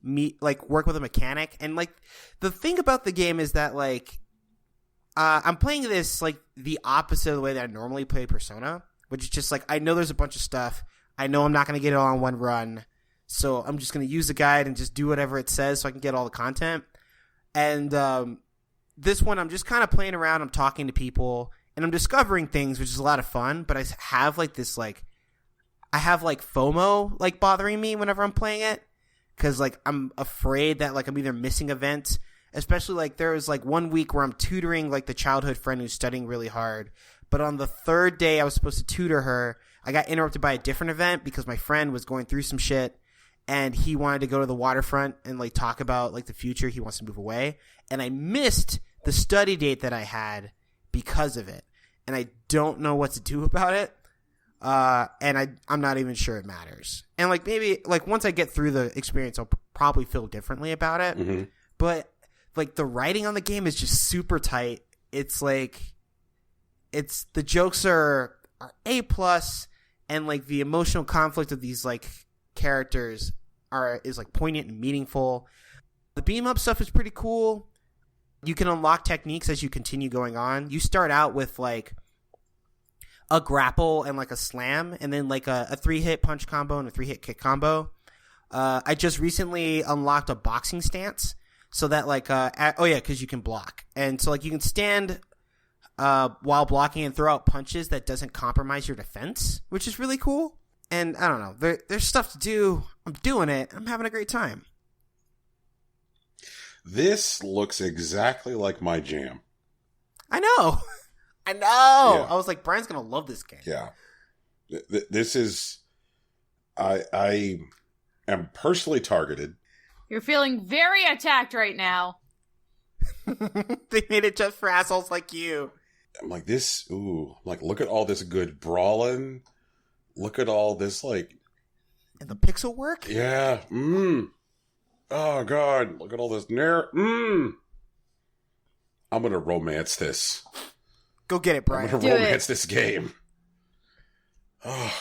work with a mechanic. And, like, the thing about the game is that, like, I'm playing this, like, the opposite of the way that I normally play Persona. Which is just like, I know there's a bunch of stuff. I know I'm not going to get it all on one run. So I'm just going to use the guide and just do whatever it says so I can get all the content. And this one, I'm just kind of playing around. I'm talking to people. And I'm discovering things, which is a lot of fun. But I have, like, this, like... I have, like, FOMO, like, bothering me whenever I'm playing it. Because, like, I'm afraid that, like, I'm either missing events. Especially, like, there was, like, 1 week where I'm tutoring, like, the childhood friend who's studying really hard. But on the 3rd day I was supposed to tutor her, I got interrupted by a different event because my friend was going through some shit and he wanted to go to the waterfront and, like, talk about, like, the future. He wants to move away. And I missed the study date that I had because of it. And I don't know what to do about it. And I'm not even sure it matters. And, like, maybe, like, once I get through the experience, I'll probably feel differently about it. Mm-hmm. But, like, the writing on the game is just super tight. It's, like... the jokes are A+, and, like, the emotional conflict of these, like, characters is, like, poignant and meaningful. The beam up stuff is pretty cool. You can unlock techniques as you continue going on. You start out with, like, a grapple and, like, a slam, and then, like, a 3-hit punch combo and a 3-hit kick combo. I just recently unlocked a boxing stance so that, like, because you can block. And so, like, you can stand while blocking and throw out punches that doesn't compromise your defense, which is really cool. And I don't know, there's stuff to do. I'm doing it. I'm having a great time. This looks exactly like my jam. I know. Yeah. I was like, Brian's gonna love this game. Yeah. This is... I am personally targeted. You're feeling very attacked right now. They made it just for assholes like you. I'm like, this, ooh, like, look at all this good brawling. Look at all this, like... And the pixel work? Yeah, Oh, God, look at all this I'm gonna romance this. Go get it, Brian. I'm gonna romance this game. Oh,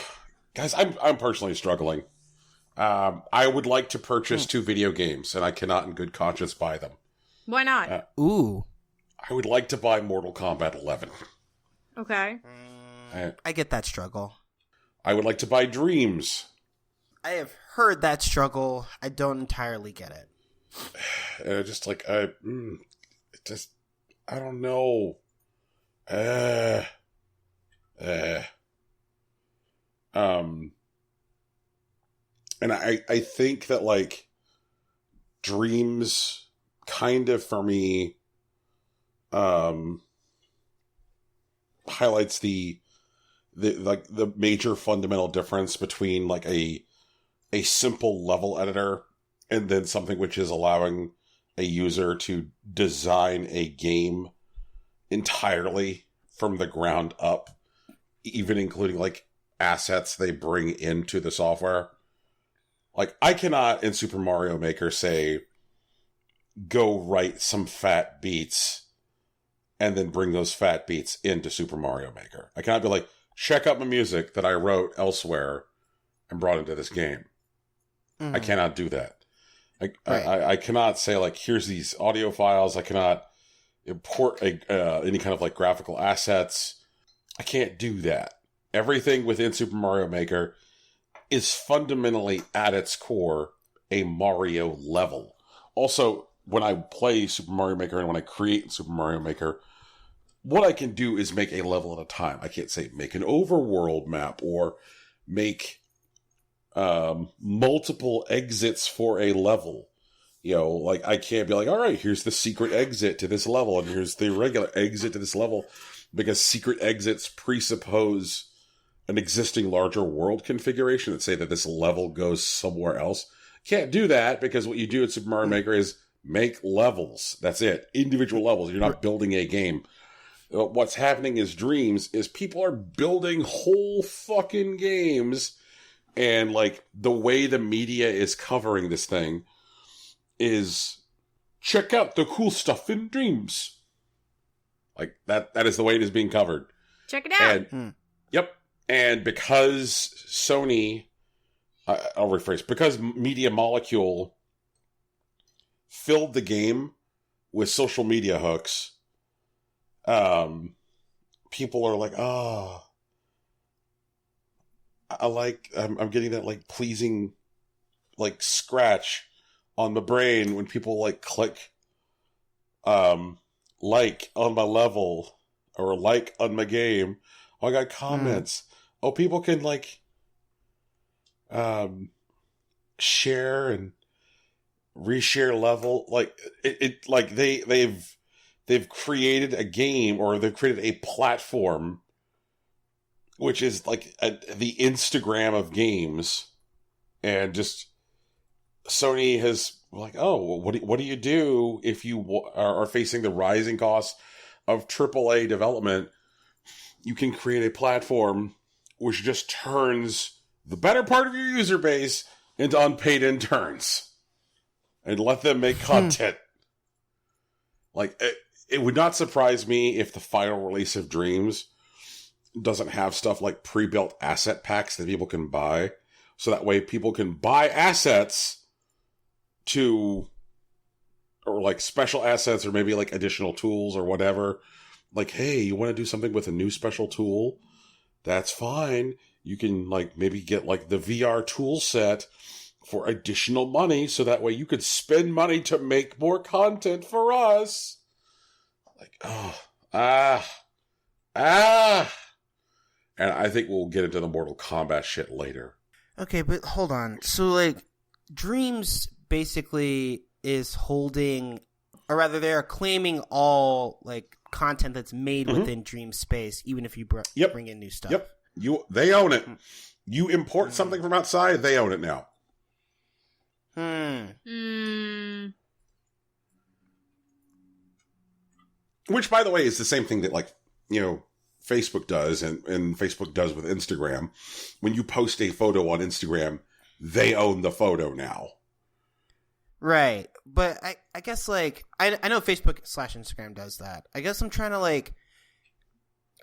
guys, I'm personally struggling. I would like to purchase 2 video games, and I cannot in good conscience buy them. Why not? Ooh. I would like to buy Mortal Kombat 11. Okay. I get that struggle. I would like to buy Dreams. I have heard that struggle. I don't entirely get it. Just like, I don't know. And I think that, like, Dreams kind of, for me, highlights the major fundamental difference between, like, a simple level editor and then something which is allowing a user to design a game entirely from the ground up, even including, like, assets they bring into the software. Like, I cannot in Super Mario Maker say, go write some fat beats and then bring those fat beats into Super Mario Maker. I cannot be like, check out my music that I wrote elsewhere and brought into this game. Mm-hmm. I cannot do that. I cannot say, like, here's these audio files. I cannot import any kind of, like, graphical assets. I can't do that. Everything within Super Mario Maker is fundamentally, at its core, a Mario level. Also, when I play Super Mario Maker and when I create Super Mario Maker, what I can do is make a level at a time. I can't say make an overworld map or make multiple exits for a level. You know, like, I can't be like, all right, here's the secret exit to this level and here's the regular exit to this level, because secret exits presuppose an existing larger world configuration that say that this level goes somewhere else. Can't do that, because what you do at Super Mario Maker is make levels. That's it. Individual levels. You're not building a game. What's happening is Dreams is people are building whole fucking games, and, like, the way the media is covering this thing is, check out the cool stuff in Dreams. Like, that is the way it is being covered. Check it out. And, Yep. And because Sony, I'll rephrase, because Media Molecule filled the game with social media hooks, people are like, I'm getting that, like, pleasing, like, scratch on the brain when people, like, click, like on my level or like on my game. Oh, I got comments. Oh, people can, like, share and reshare level. Like, like they've created a game, or they've created a platform which is like the Instagram of games, and just Sony has, like, oh, what do you do if you are facing the rising costs of AAA development? You can create a platform which just turns the better part of your user base into unpaid interns and let them make content. Like, it would not surprise me if the final release of Dreams doesn't have stuff like pre-built asset packs that people can buy. So that way people can buy assets or like special assets, or maybe like additional tools or whatever. Like, hey, you want to do something with a new special tool? That's fine. You can, like, maybe get, like, the VR tool set for additional money, so that way you could spend money to make more content for us. Like, and I think we'll get into the Mortal Kombat shit later. Okay, but hold on. So, like, Dreams basically is holding, or rather, they are claiming all, like, content that's made within Dream space, even if you bring in new stuff. Yep. They own it. You import something from outside, they own it now. Which, by the way, is the same thing that, like, you know, Facebook does, and Facebook does with Instagram. When you post a photo on Instagram, they own the photo now. Right. But I guess, like, I know Facebook/Instagram does that. I guess I'm trying to, like,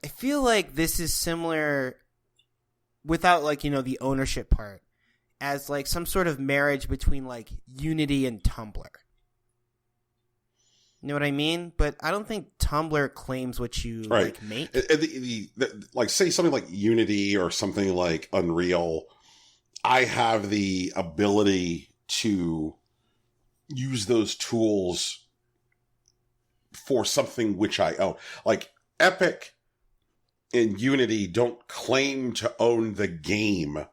I feel like this is similar without, like, you know, the ownership part, as, like, some sort of marriage between, like, Unity and Tumblr. You know what I mean? But I don't think Tumblr claims what you, like, make. Like, say something like Unity or something like Unreal, I have the ability to use those tools for something which I own. Like, Epic and Unity don't claim to own the game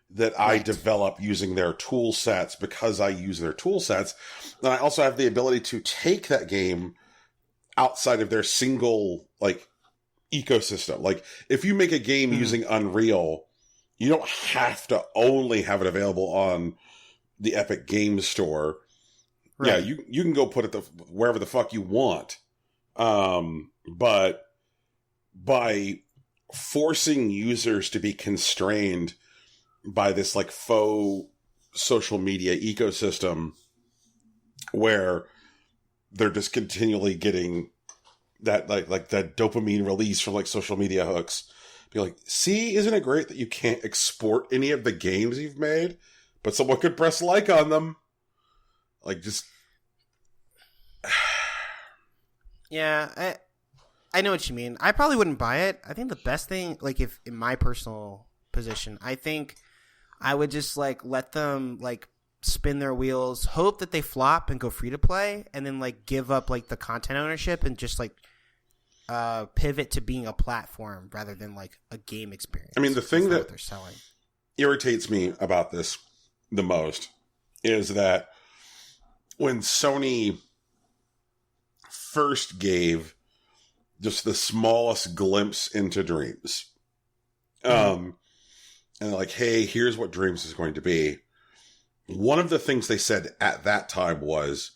that I develop using their tool sets because I use their tool sets. And I also have the ability to take that game outside of their single, like, ecosystem. Like, if you make a game using Unreal, you don't have to only have it available on the Epic Games Store. Right. Yeah, you can go put it wherever the fuck you want. But by forcing users to be constrained by this, like, faux social media ecosystem where they're just continually getting that like that dopamine release from like social media hooks. Be like, see, isn't it great that you can't export any of the games you've made, but someone could press like on them? Like, just yeah, I know what you mean. I probably wouldn't buy it. I think the best thing, like, if in my personal position, I think I would just like let them like spin their wheels, hope that they flop and go free to play, and then like give up like the content ownership and just like pivot to being a platform rather than like a game experience. I mean, the thing that they're selling irritates me about this the most is that when Sony first gave just the smallest glimpse into Dreams, and like, hey, here's what Dreams is going to be. One of the things they said at that time was,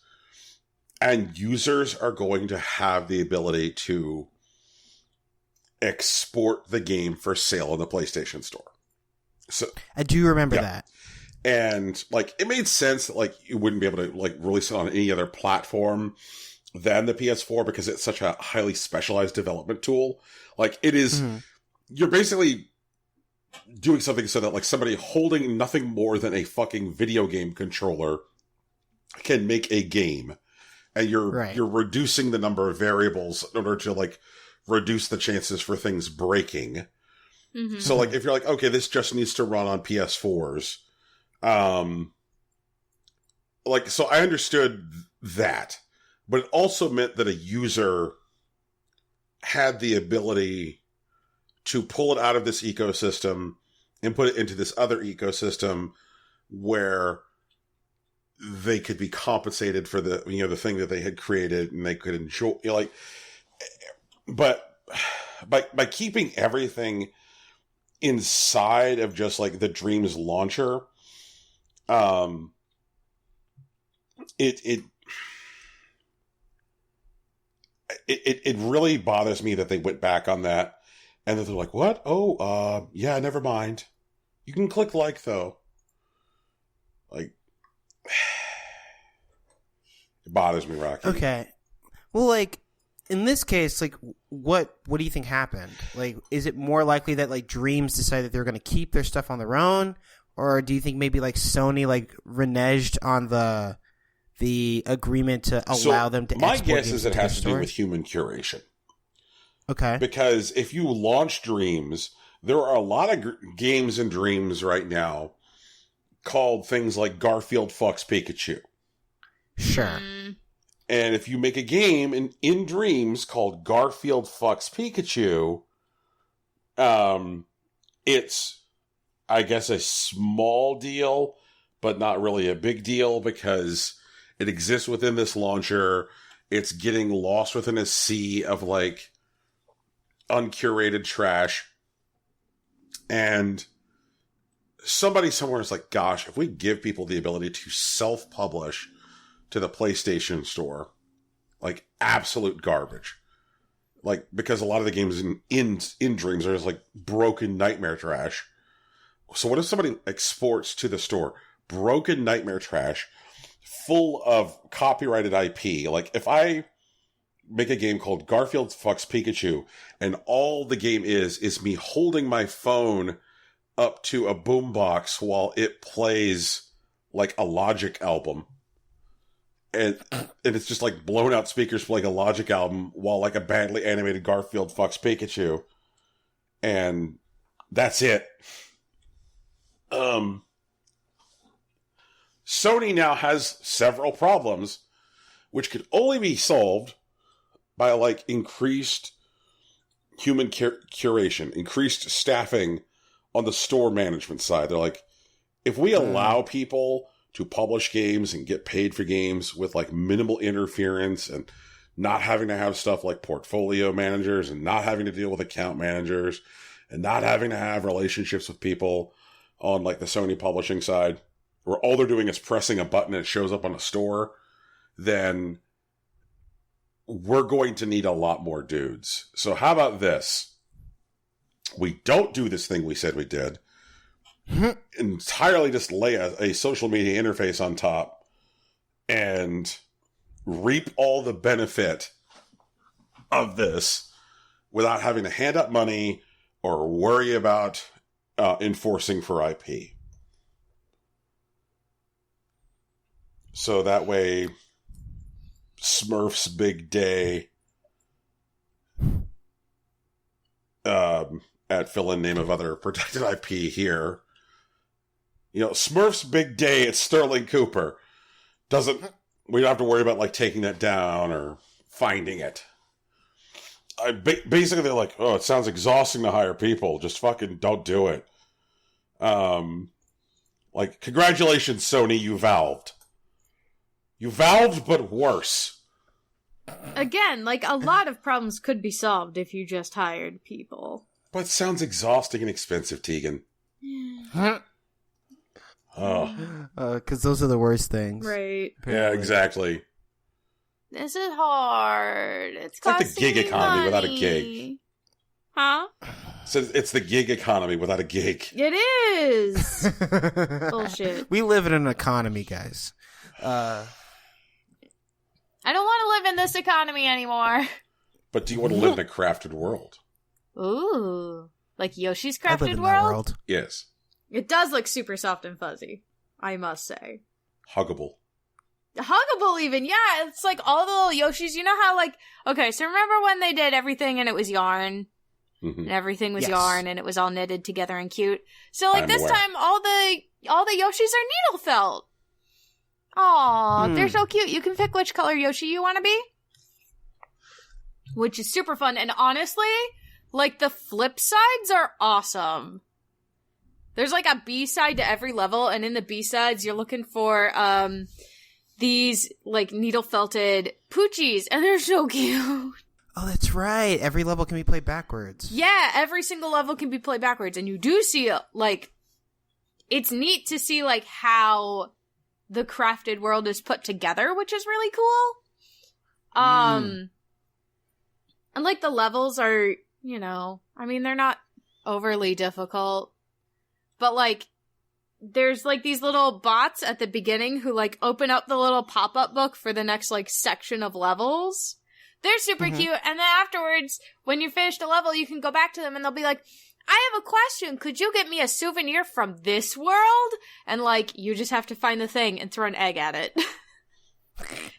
and users are going to have the ability to export the game for sale in the PlayStation Store. So I do remember that. And like, it made sense that like you wouldn't be able to like release it on any other platform than the PS4 because it's such a highly specialized development tool. Like, it is, you're basically doing something so that like somebody holding nothing more than a fucking video game controller can make a game. And you're reducing the number of variables in order to like reduce the chances for things breaking. So like, if you're like, okay, this just needs to run on PS4s. Like, so I understood that, but it also meant that a user had the ability to pull it out of this ecosystem and put it into this other ecosystem where they could be compensated for the, you know, the thing that they had created, and they could enjoy, you know, like, but by keeping everything inside of just like the Dreams launcher, it really bothers me that they went back on that, and that they're like, what? Oh, yeah, never mind. You can click like, though. Like, it bothers me, Rocky. Okay. Well, like, in this case, like, what do you think happened? Like, is it more likely that, like, Dreams decided that they're going to keep their stuff on their own? Or do you think maybe, like, Sony, like, reneged on the agreement to allow them to export? My guess is it has to do with human curation. Okay. Because if you launch Dreams, there are a lot of games in Dreams right now called things like Garfield Fucks Pikachu. Sure. And if you make a game in Dreams called Garfield Fucks Pikachu, it's, I guess, a small deal, but not really a big deal because it exists within this launcher. It's getting lost within a sea of, like, uncurated trash. And somebody somewhere is like, gosh, if we give people the ability to self-publish to the PlayStation Store, like, absolute garbage. Like, because a lot of the games in Dreams are just, like, broken nightmare trash. So what if somebody exports to the store broken nightmare trash full of copyrighted IP? Like, if I make a game called Garfield Fucks Pikachu, and all the game is me holding my phone up to a boombox while it plays, like, a Logic album, and it's just, like, blown out speakers playing a Logic album while, like, a badly animated Garfield Fucks Pikachu, and that's it. Sony now has several problems, which could only be solved by, like, increased human curation, increased staffing on the store management side. They're like, if we allow people to publish games and get paid for games with, like, minimal interference and not having to have stuff like portfolio managers and not having to deal with account managers and not having to have relationships with people on, like, the Sony publishing side, where all they're doing is pressing a button and it shows up on a store, then we're going to need a lot more dudes. So how about this? We don't do this thing we said we did. Entirely just lay a social media interface on top and reap all the benefit of this without having to hand up money or worry about enforcing for IP. So that way, Smurf's Big Day at fill-in name of other protected IP here. You know, Smurf's Big Day at Sterling Cooper. We don't have to worry about, like, taking that down or finding it. Basically, they're like, oh, it sounds exhausting to hire people. Just fucking don't do it. Like, congratulations, Sony, you valved. You valved, but worse. Again, like, a lot of problems could be solved if you just hired people. But it sounds exhausting and expensive, Tegan. Oh. Because those are the worst things. Right. Apparently. Yeah, exactly. This is hard. It's like the costing gig me economy money. without a gig. Huh? So it's the gig economy without a gig. It is. Bullshit. We live in an economy, guys. I don't want to live in this economy anymore. But do you want to live in a crafted world? Ooh. Like Yoshi's I live Crafted in that World? world. Yes. It does look super soft and fuzzy, I must say. Huggable. Huggable even, yeah. It's like all the little Yoshis. You know how, like, okay, so remember when they did everything and it was yarn? Mm-hmm. And everything was Yes. yarn and it was all knitted together and cute. So, like, I'm this aware. time, all the Yoshis are needle felt. Aw, they're so cute. You can pick which color Yoshi you want to be. Which is super fun. And honestly, like, the flip sides are awesome. There's, like, a B-side to every level, and in the B-sides, you're looking for, these, like, needle-felted poochies, and they're so cute. Oh, that's right. Every level can be played backwards. Yeah, every single level can be played backwards, and you do see, like, it's neat to see, like, how the crafted world is put together, which is really cool. And, like, the levels are, you know, I mean, they're not overly difficult, but, like, there's, like, these little bots at the beginning who, like, open up the little pop-up book for the next, like, section of levels. They're super cute, and then afterwards, when you finish the level, you can go back to them, and they'll be like, I have a question, could you get me a souvenir from this world? And, like, you just have to find the thing and throw an egg at it.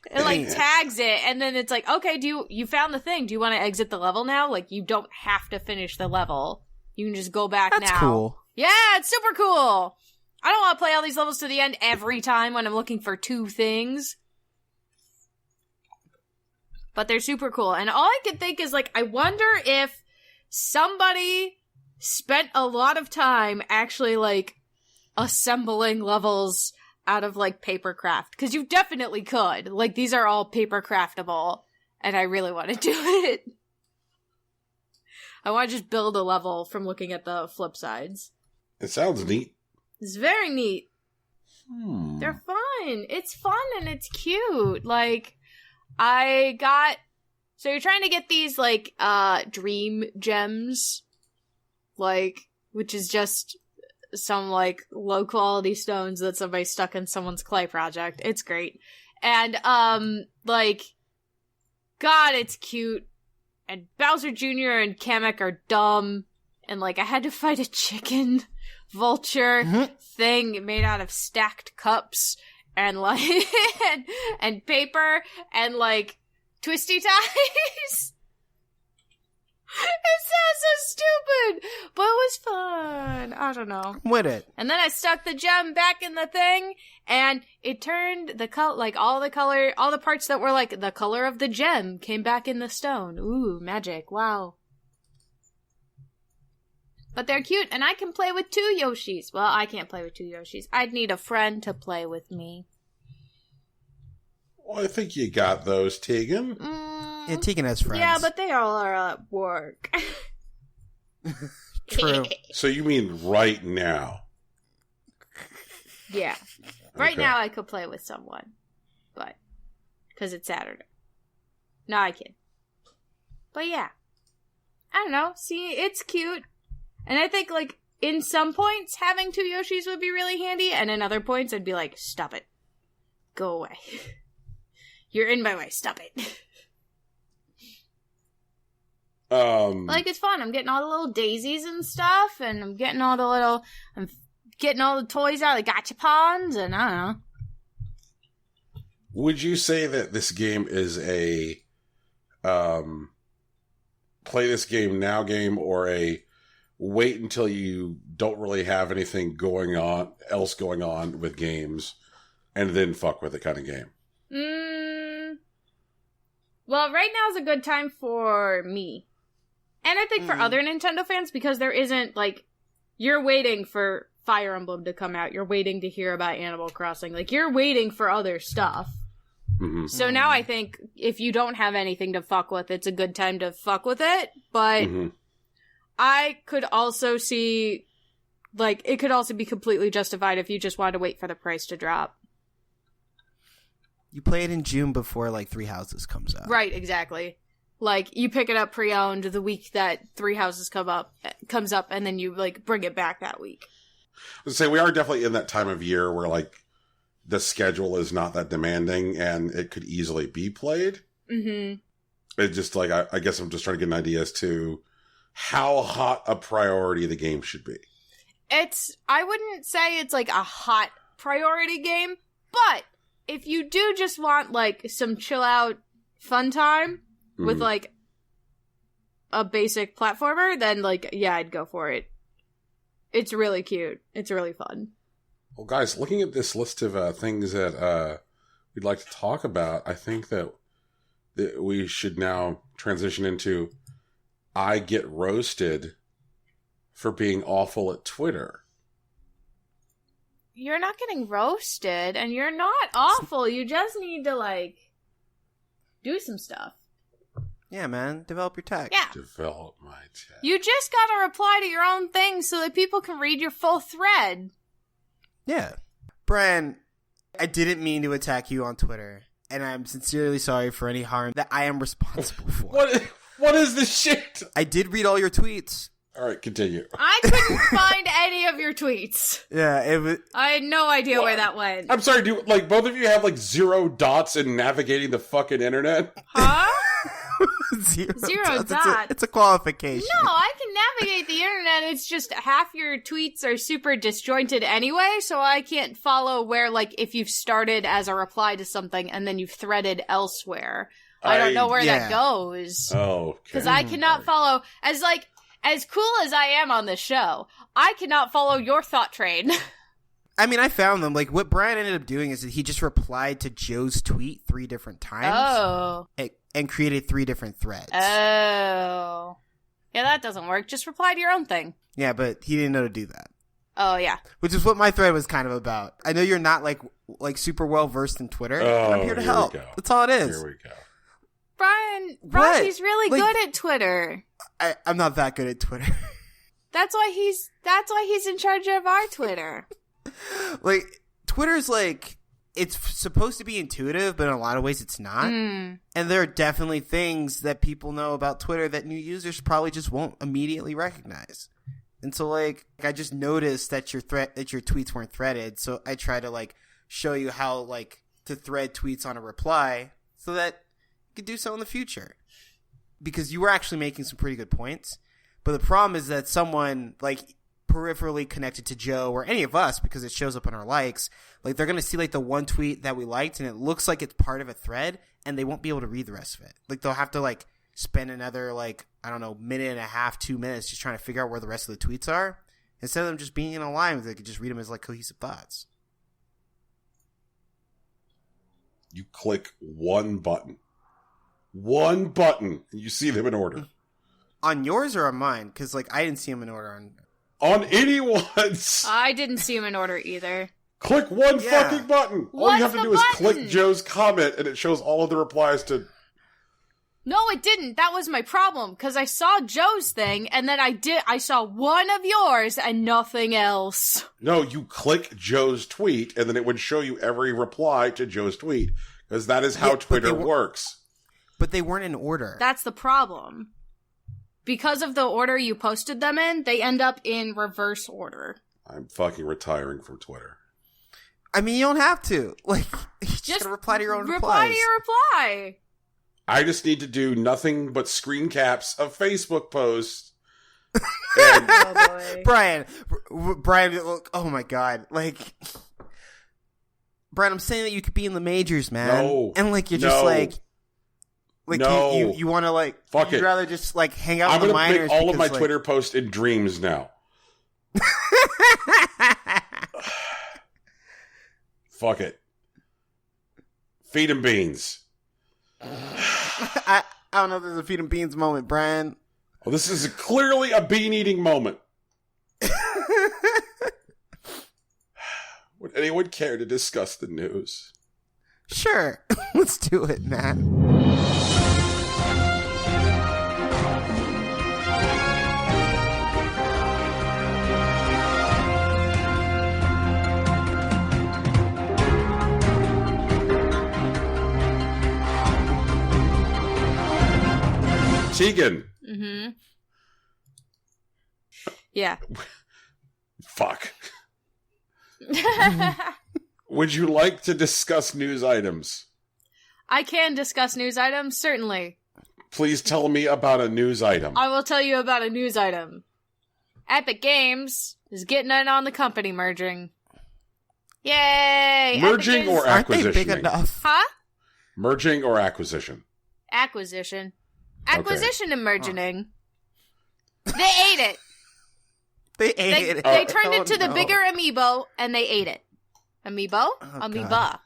It, like, tags it, and then it's like, okay, you found the thing, do you want to exit the level now? Like, you don't have to finish the level. You can just go back now. That's cool. Yeah, it's super cool! I don't want to play all these levels to the end every time when I'm looking for two things. But they're super cool. And all I can think is, like, I wonder if somebody spent a lot of time actually, like, assembling levels out of, like, paper craft. Because you definitely could. Like, these are all paper craftable. And I really want to do it. I want to just build a level from looking at the flip sides. It sounds neat. It's very neat. They're fun. It's fun and it's cute. Like, so you're trying to get these, like, dream gems, like, which is just some, like, low quality stones that somebody stuck in someone's clay project. It's great. And, like, God, it's cute. And Bowser Jr. and Kamek are dumb. And, like, I had to fight a chicken vulture thing made out of stacked cups and, like, and paper and, like, twisty ties. It sounds so stupid, but it was fun. I don't know. With it. And then I stuck the gem back in the thing, and it turned the color, like, all the parts that were, like, the color of the gem came back in the stone. Ooh, magic. Wow. But they're cute, and I can play with 2 Yoshis. Well, I can't play with 2 Yoshis. I'd need a friend to play with me. Well, I think you got those, Tegan. Yeah, Tegan has friends. Yeah, but they all are at work. True. So you mean right now? Yeah. Right Okay. now I could play with someone. But, because it's Saturday. No, I kid. But yeah. I don't know. See, it's cute. And I think, like, in some points, having 2 Yoshis would be really handy, and in other points, I'd be like, stop it. Go away. You're in my way. Stop it. Like, it's fun. I'm getting all the little daisies and stuff, and I'm getting all the toys out of the gachapons, and I don't know. Would you say that this game is a play this game now game, or a wait until you don't really have anything else going on with games and then fuck with it kind of game? Well, right now is a good time for me. And I think for other Nintendo fans, because there isn't, like, you're waiting for Fire Emblem to come out. You're waiting to hear about Animal Crossing. Like, you're waiting for other stuff. Mm-hmm. So now I think if you don't have anything to fuck with, it's a good time to fuck with it. But I could also see, like, it could also be completely justified if you just wanted to wait for the price to drop. You play it in June before, like, Three Houses comes out. Right, exactly. Like, you pick it up pre-owned the week that Three Houses comes up, and then you, like, bring it back that week. I would say we are definitely in that time of year where, like, the schedule is not that demanding, and it could easily be played. Mm-hmm. It's just, like, I guess I'm just trying to get an idea as to how hot a priority the game should be. I wouldn't say it's, like, a hot priority game, but if you do just want, like, some chill-out fun time with, like, a basic platformer, then, like, yeah, I'd go for it. It's really cute. It's really fun. Well, guys, looking at this list of things that we'd like to talk about, I think that we should now transition into I get roasted for being awful at Twitter. You're not getting roasted, and you're not awful. You just need to, like, do some stuff. Yeah, man. Develop your tech. Yeah. Develop my tech. You just gotta reply to your own thing so that people can read your full thread. Yeah. Brian, I didn't mean to attack you on Twitter, and I'm sincerely sorry for any harm that I am responsible for. What is this shit? I did read all your tweets. All right, continue. I couldn't find any of your tweets. Yeah, it was... I had no idea where that went. I'm sorry, like, both of you have, like, 0 dots in navigating the fucking internet? Huh? Zero dots. It's a qualification. No, I can navigate the internet. It's just half your tweets are super disjointed anyway, so I can't follow where, like, if you've started as a reply to something and then you've threaded elsewhere. I don't know where that goes. Oh, because I cannot follow, as cool as I am on this show, I cannot follow your thought train. I mean, I found them. Like, what Brian ended up doing is that he just replied to Joe's tweet 3 different times. Oh. And created 3 different threads. Oh. Yeah, that doesn't work. Just reply to your own thing. Yeah, but he didn't know to do that. Oh, yeah. Which is what my thread was kind of about. I know you're not, like super well-versed in Twitter. Oh, I'm here to help. That's all it is. Here we go. Brian, Rocky's really good at Twitter. I'm not that good at Twitter. That's why he's in charge of our Twitter. Like, Twitter's like, it's supposed to be intuitive, but in a lot of ways it's not. And there are definitely things that people know about Twitter that new users probably just won't immediately recognize. And so, like, I just noticed that your tweets weren't threaded, so I try to, like, show you how, like, to thread tweets on a reply so that you could do so in the future. Because you were actually making some pretty good points. But the problem is that someone, like, peripherally connected to Joe or any of us, because it shows up in our likes, like, they're going to see, like, the one tweet that we liked and it looks like it's part of a thread and they won't be able to read the rest of it. Like, they'll have to, like, spend another, like, I don't know, minute and a half, 2 minutes just trying to figure out where the rest of the tweets are. Instead of them just being in a line, they could just read them as, like, cohesive thoughts. You click one button. One button, and you see them in order. On yours or on mine? Because, like, I didn't see them in order on anyone's. I didn't see them in order either. Click one fucking button. All you have to do is click Joe's comment, and it shows all of the replies to... No, it didn't. That was my problem, because I saw Joe's thing, and then I saw one of yours and nothing else. No, you click Joe's tweet, and then it would show you every reply to Joe's tweet, because that is how Twitter works. But they weren't in order. That's the problem. Because of the order you posted them in, they end up in reverse order. I'm fucking retiring from Twitter. I mean, you don't have to. Like, you just gotta reply to your own replies. Reply to your reply. I just need to do nothing but screen caps of Facebook posts. And Oh boy. Brian, look, oh my god, like, Brian, I'm saying that you could be in the majors, man. No. And like, you're just like no. you want to like, Fuck you'd it. rather just like hang out I'm with the going to minors. make all of my because, like, Twitter posts in dreams now. Fuck it. Feed him beans. I don't know if there's a feed and beans moment, Brian. Well, this is clearly a bean-eating moment. Would anyone care to discuss the news? Sure. Let's do it, man. Tegan. Mm-hmm. Yeah. Fuck. Would you like to discuss news items? I can discuss news items, certainly. Please tell me about a news item. I will tell you about a news item. Epic Games is getting in on the company merging. Yay! Merging or Aren't they big acquisitioning? enough? Huh? Merging or acquisition? Acquisition. Okay. Acquisition and merging. They ate it. They ate it. They turned Oh, it to the no. bigger amiibo, and they ate it. Amiibo? Amoeba. God.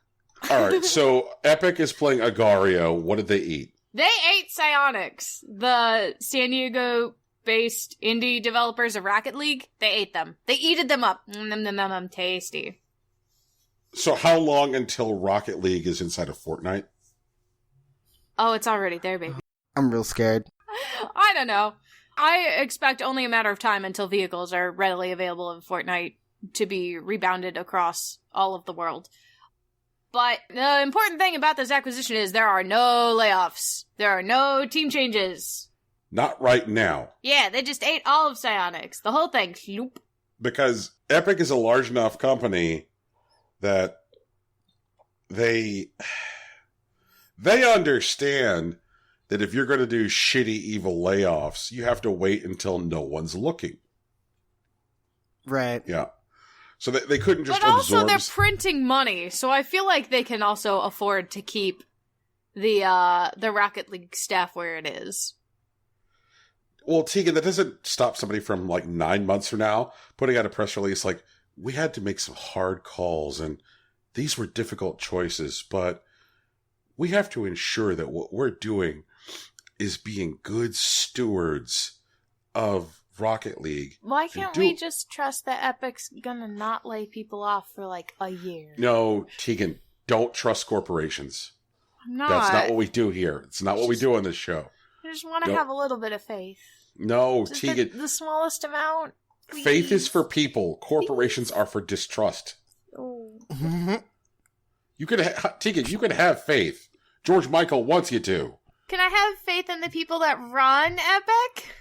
All right, so Epic is playing Agario. What did they eat? They ate Psyonix, the San Diego-based indie developers of Rocket League. They ate them. They eated them up. Tasty. So how long until Rocket League is inside of Fortnite? Oh, it's already there, baby. I'm real scared. I don't know. I expect only a matter of time until vehicles are readily available in Fortnite to be rebounded across all of the world. But the important thing about this acquisition is there are no layoffs. There are no team changes. Not right now. Yeah, they just ate all of Psyonix. The whole thing. Sloop. Because Epic is a large enough company that they understand that if you're going to do shitty, evil layoffs, you have to wait until no one's looking. Right. Yeah. So they couldn't just But also absorb... they're printing money, so I feel like they can also afford to keep the Rocket League staff where it is. Well, Tegan, that doesn't stop somebody from, 9 months from now putting out a press release like, we had to make some hard calls, and these were difficult choices, but we have to ensure that what we're doing is being good stewards of Rocket League. Why can't we just trust that Epic's gonna not lay people off for a year? No, Tegan, don't trust corporations. I'm not. That's not what we do here. It's not what we do on this show. I just want to Nope. have a little bit of faith. No, Just Tegan. the smallest amount. Faith is please. for people. Corporations are for distrust. Oh. You could, Tegan, you could have faith. George Michael wants you to. Can I have faith in the people that run Epic?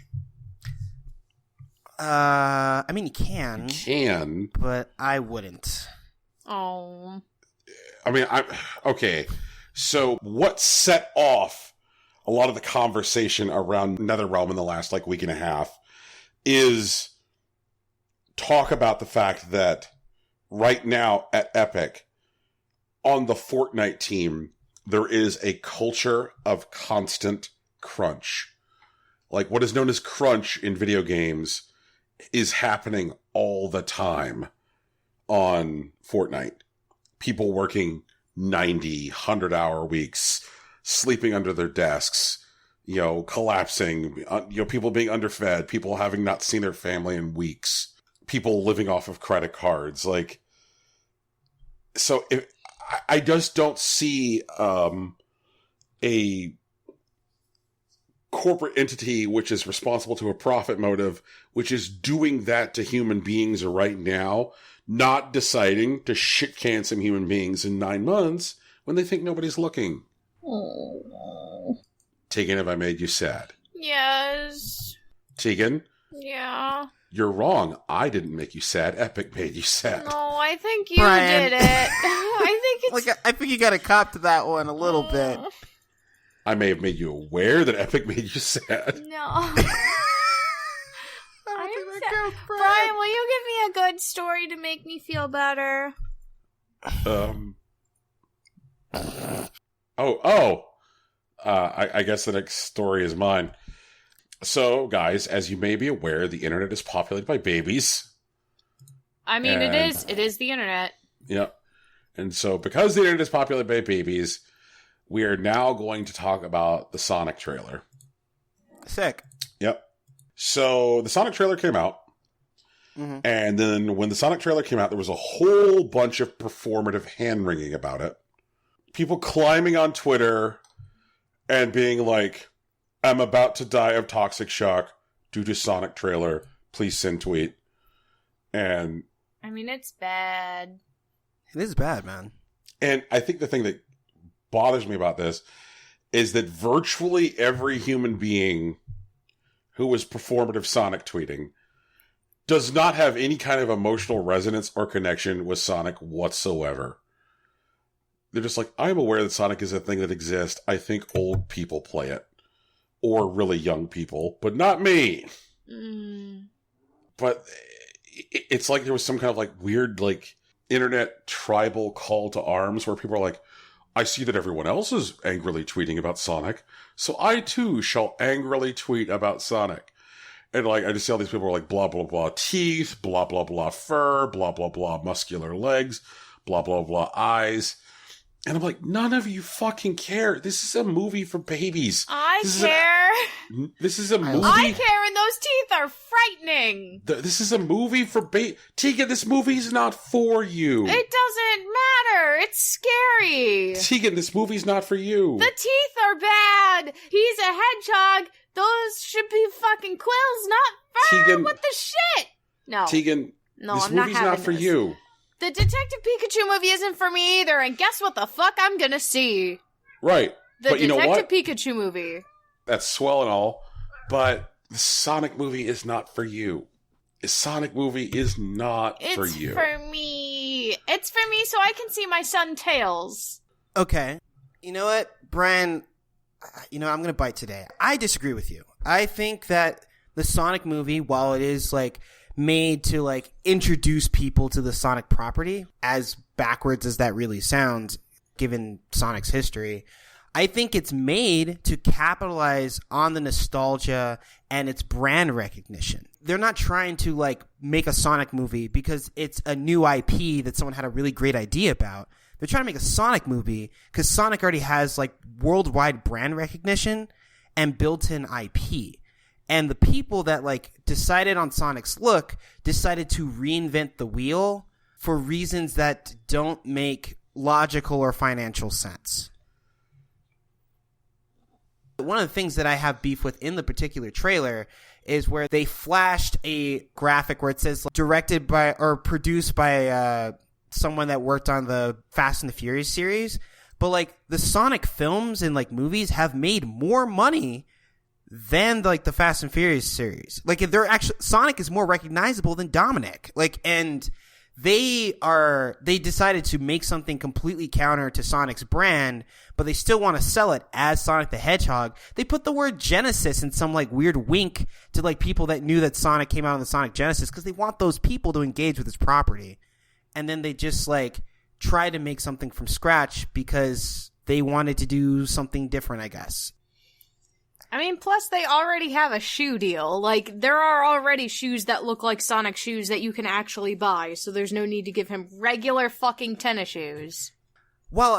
I mean, you can, but I wouldn't. Oh. I mean, okay. So what set off a lot of the conversation around NetherRealm in the last week and a half is talk about the fact that right now at Epic, on the Fortnite team, there is a culture of constant crunch. What is known as crunch in video games is happening all the time on Fortnite. People working 90, 100-hour weeks, sleeping under their desks, collapsing, people being underfed, people having not seen their family in weeks, people living off of credit cards. So I just don't see a corporate entity which is responsible to a profit motive, which is doing that to human beings right now, not deciding to shit can some human beings in 9 months when they think nobody's looking. Oh. Tegan, have I made you sad? Yes. Tegan? Yeah. You're wrong. I didn't make you sad. Epic made you sad. No, I think you Brian. did it. I think it's... I think you got to cop to that one a little bit. I may have made you aware that Epic made you sad. No. Brian, will you give me a good story to make me feel better? I guess the next story is mine. So, guys, as you may be aware, the internet is populated by babies. I mean, it is the internet. Yep. And so, because the internet is populated by babies, we are now going to talk about the Sonic trailer. Sick. Yep. So, the Sonic trailer came out. Mm-hmm. And then when the Sonic trailer came out, there was a whole bunch of performative hand-wringing about it. People climbing on Twitter and being like, I'm about to die of toxic shock due to Sonic trailer. Please send tweet. And I mean, it's bad. It is bad, man. And I think the thing that bothers me about this is that virtually every human being who was performative Sonic tweeting does not have any kind of emotional resonance or connection with Sonic whatsoever. They're just like, I'm aware that Sonic is a thing that exists. I think old people play it. Or really young people, but not me. Mm. But it's like there was some kind of like weird like internet tribal call to arms where people are like, I see that everyone else is angrily tweeting about Sonic, so I too shall angrily tweet about Sonic. And like I just see all these people are like blah blah blah teeth, blah blah blah fur, blah blah blah muscular legs, blah blah blah eyes. And I'm like, none of you fucking care. This is a movie for babies. I care. This is a movie. I care, and those teeth are frightening. This is a movie for Tegan, this movie's not for you. It doesn't matter. It's scary. Tegan, this movie's not for you. The teeth are bad. He's a hedgehog. Those should be fucking quills, not fur. Tegan, what the shit? No. Tegan, no, this I'm movie's not for you. The Detective Pikachu movie isn't for me either, and guess what the fuck I'm gonna see? Right. The but you know what? Detective Pikachu movie. That's swell and all, but the Sonic movie is not for you. The Sonic movie is not for you. It's for me. It's for me so I can see my son Tails. Okay. You know what, Brian? I'm gonna bite today. I disagree with you. I think that the Sonic movie, while it is like made to like introduce people to the Sonic property, as backwards as that really sounds given Sonic's history, I think it's made to capitalize on the nostalgia and its brand recognition. They're not trying to like make a Sonic movie because it's a new IP that someone had a really great idea about. They're trying to make a Sonic movie because Sonic already has like worldwide brand recognition and built-in IP. And the people that like decided on Sonic's look decided to reinvent the wheel for reasons that don't make logical or financial sense. One of the things that I have beef with in the particular trailer is where they flashed a graphic where it says directed by or produced by someone that worked on the Fast and the Furious series. But like the Sonic films and like movies have made more money than like the Fast and Furious series. Like if they're actually, Sonic is more recognizable than Dominic. Like, and they decided to make something completely counter to Sonic's brand, but they still want to sell it as Sonic the Hedgehog. They put the word Genesis in some like weird wink to like people that knew that Sonic came out on the Sonic Genesis because they want those people to engage with his property. And then they just like try to make something from scratch because they wanted to do something different, I guess. I mean, plus they already have a shoe deal. Like, there are already shoes that look like Sonic shoes that you can actually buy, so there's no need to give him regular fucking tennis shoes. Well,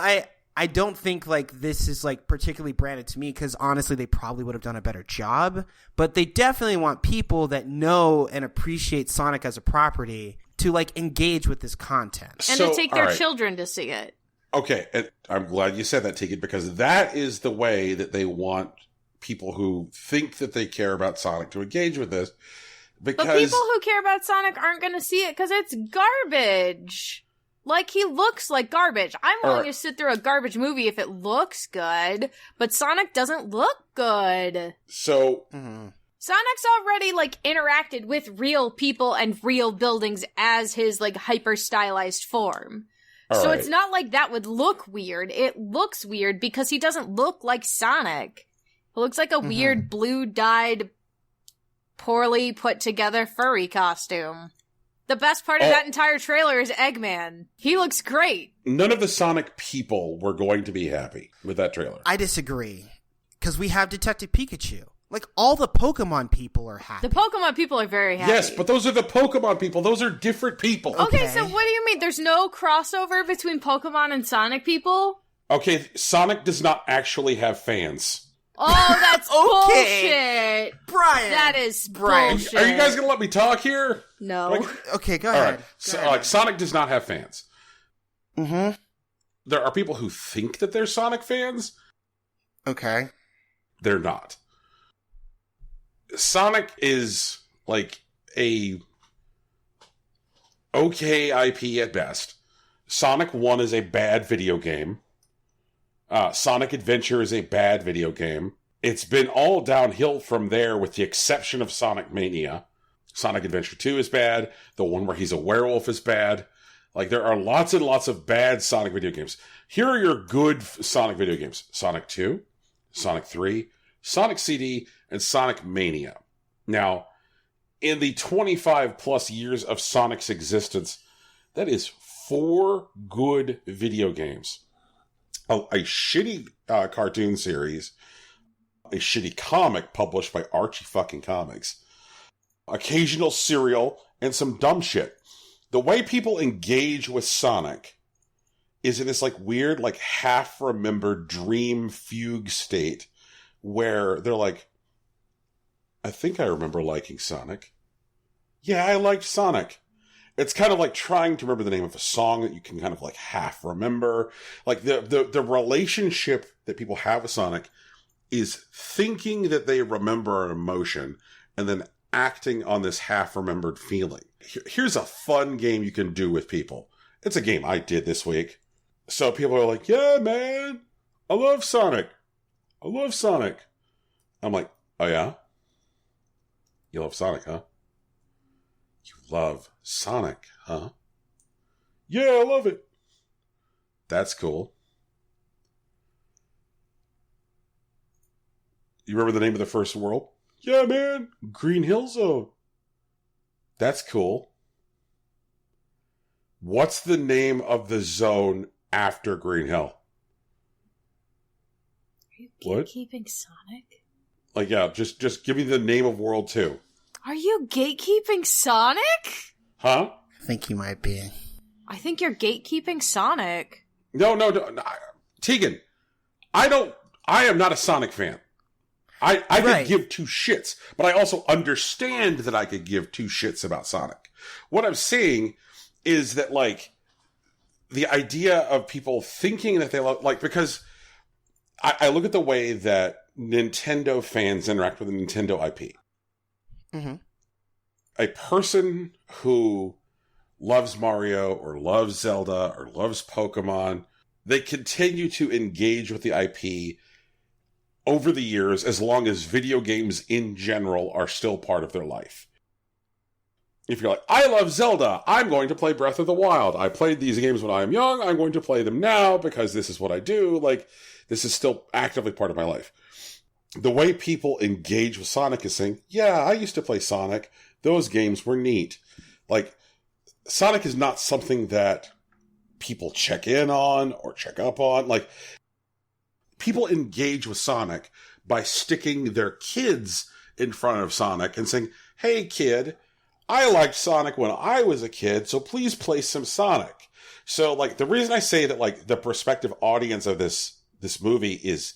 I don't think, like, this is, like, particularly branded to me, because honestly, they probably would have done a better job. But they definitely want people that know and appreciate Sonic as a property to, like, engage with this content. And to take their children to see it. Okay, and I'm glad you said that, Tegan, because that is the way that they want people who think that they care about Sonic to engage with this. Because but people who care about Sonic aren't going to see it because it's garbage. Like, he looks like garbage. I'm willing to sit through a garbage movie if it looks good, but Sonic doesn't look good. So, Sonic's already, like, interacted with real people and real buildings as his, like, hyper-stylized form. All so right. it's not like that would look weird. It looks weird because he doesn't look like Sonic. He looks like a weird blue-dyed, poorly put-together furry costume. The best part of that entire trailer is Eggman. He looks great. None of the Sonic people were going to be happy with that trailer. I disagree. Because we have Detective Pikachu. Like, all the Pokemon people are happy. The Pokemon people are very happy. Yes, but those are the Pokemon people. Those are different people. Okay, so what do you mean? There's no crossover between Pokemon and Sonic people? Okay, Sonic does not actually have fans. Oh, that's Okay. bullshit. Brian! That is Brian. bullshit. Are you guys going to let me talk here? No. Okay, go All ahead. right. So, Sonic does not have fans. Mm-hmm. There are people who think that they're Sonic fans. Okay. They're not. Sonic is like a okay IP at best. Sonic 1 is a bad video game. Sonic Adventure is a bad video game. It's been all downhill from there with the exception of Sonic Mania. Sonic Adventure 2 is bad. The one where he's a werewolf is bad. Like, there are lots and lots of bad Sonic video games. Here are your good Sonic video games. Sonic 2, Sonic 3, Sonic CD, and Sonic Mania. Now, in the 25 plus years of Sonic's existence, that is 4 good video games. A shitty cartoon series, a shitty comic published by Archie fucking Comics, occasional cereal, and some dumb shit. The way people engage with Sonic is in this like weird, like half-remembered dream fugue state where they're like, I think I remember liking Sonic. Yeah, I liked Sonic. It's kind of like trying to remember the name of a song that you can kind of like half remember. Like the relationship that people have with Sonic is thinking that they remember an emotion and then acting on this half remembered feeling. Here's a fun game you can do with people. It's a game I did this week. So people are like, yeah, man, I love Sonic. I love Sonic. I'm like, oh yeah? You love Sonic, huh? You love Sonic, huh? Yeah, I love it. That's cool. You remember the name of the first world? Yeah, man. Green Hill Zone. That's cool. What's the name of the zone after Green Hill? Are you What? gatekeeping Sonic? Like, yeah, just give me the name of World 2. Are you gatekeeping Sonic? Huh? I think you might be. I think you're gatekeeping Sonic. No. Tegan, I am not a Sonic fan. I Right. could give 2 shits, but I also understand that I could give 2 shits about Sonic. What I'm saying is that, like, the idea of people thinking that they love, like, because I look at the way that Nintendo fans interact with the Nintendo IP. Mm-hmm. A person who loves Mario or loves Zelda or loves Pokemon, they continue to engage with the IP over the years as long as video games in general are still part of their life. If you're like, I love Zelda, I'm going to play Breath of the Wild. I played these games when I am young, I'm going to play them now because this is what I do. Like, this is still actively part of my life. The way people engage with Sonic is saying, yeah, I used to play Sonic. Those games were neat. Like, Sonic is not something that people check in on or check up on. Like, people engage with Sonic by sticking their kids in front of Sonic and saying, hey, kid, I liked Sonic when I was a kid, so please play some Sonic. So, like, the reason I say that, like, the prospective audience of this movie is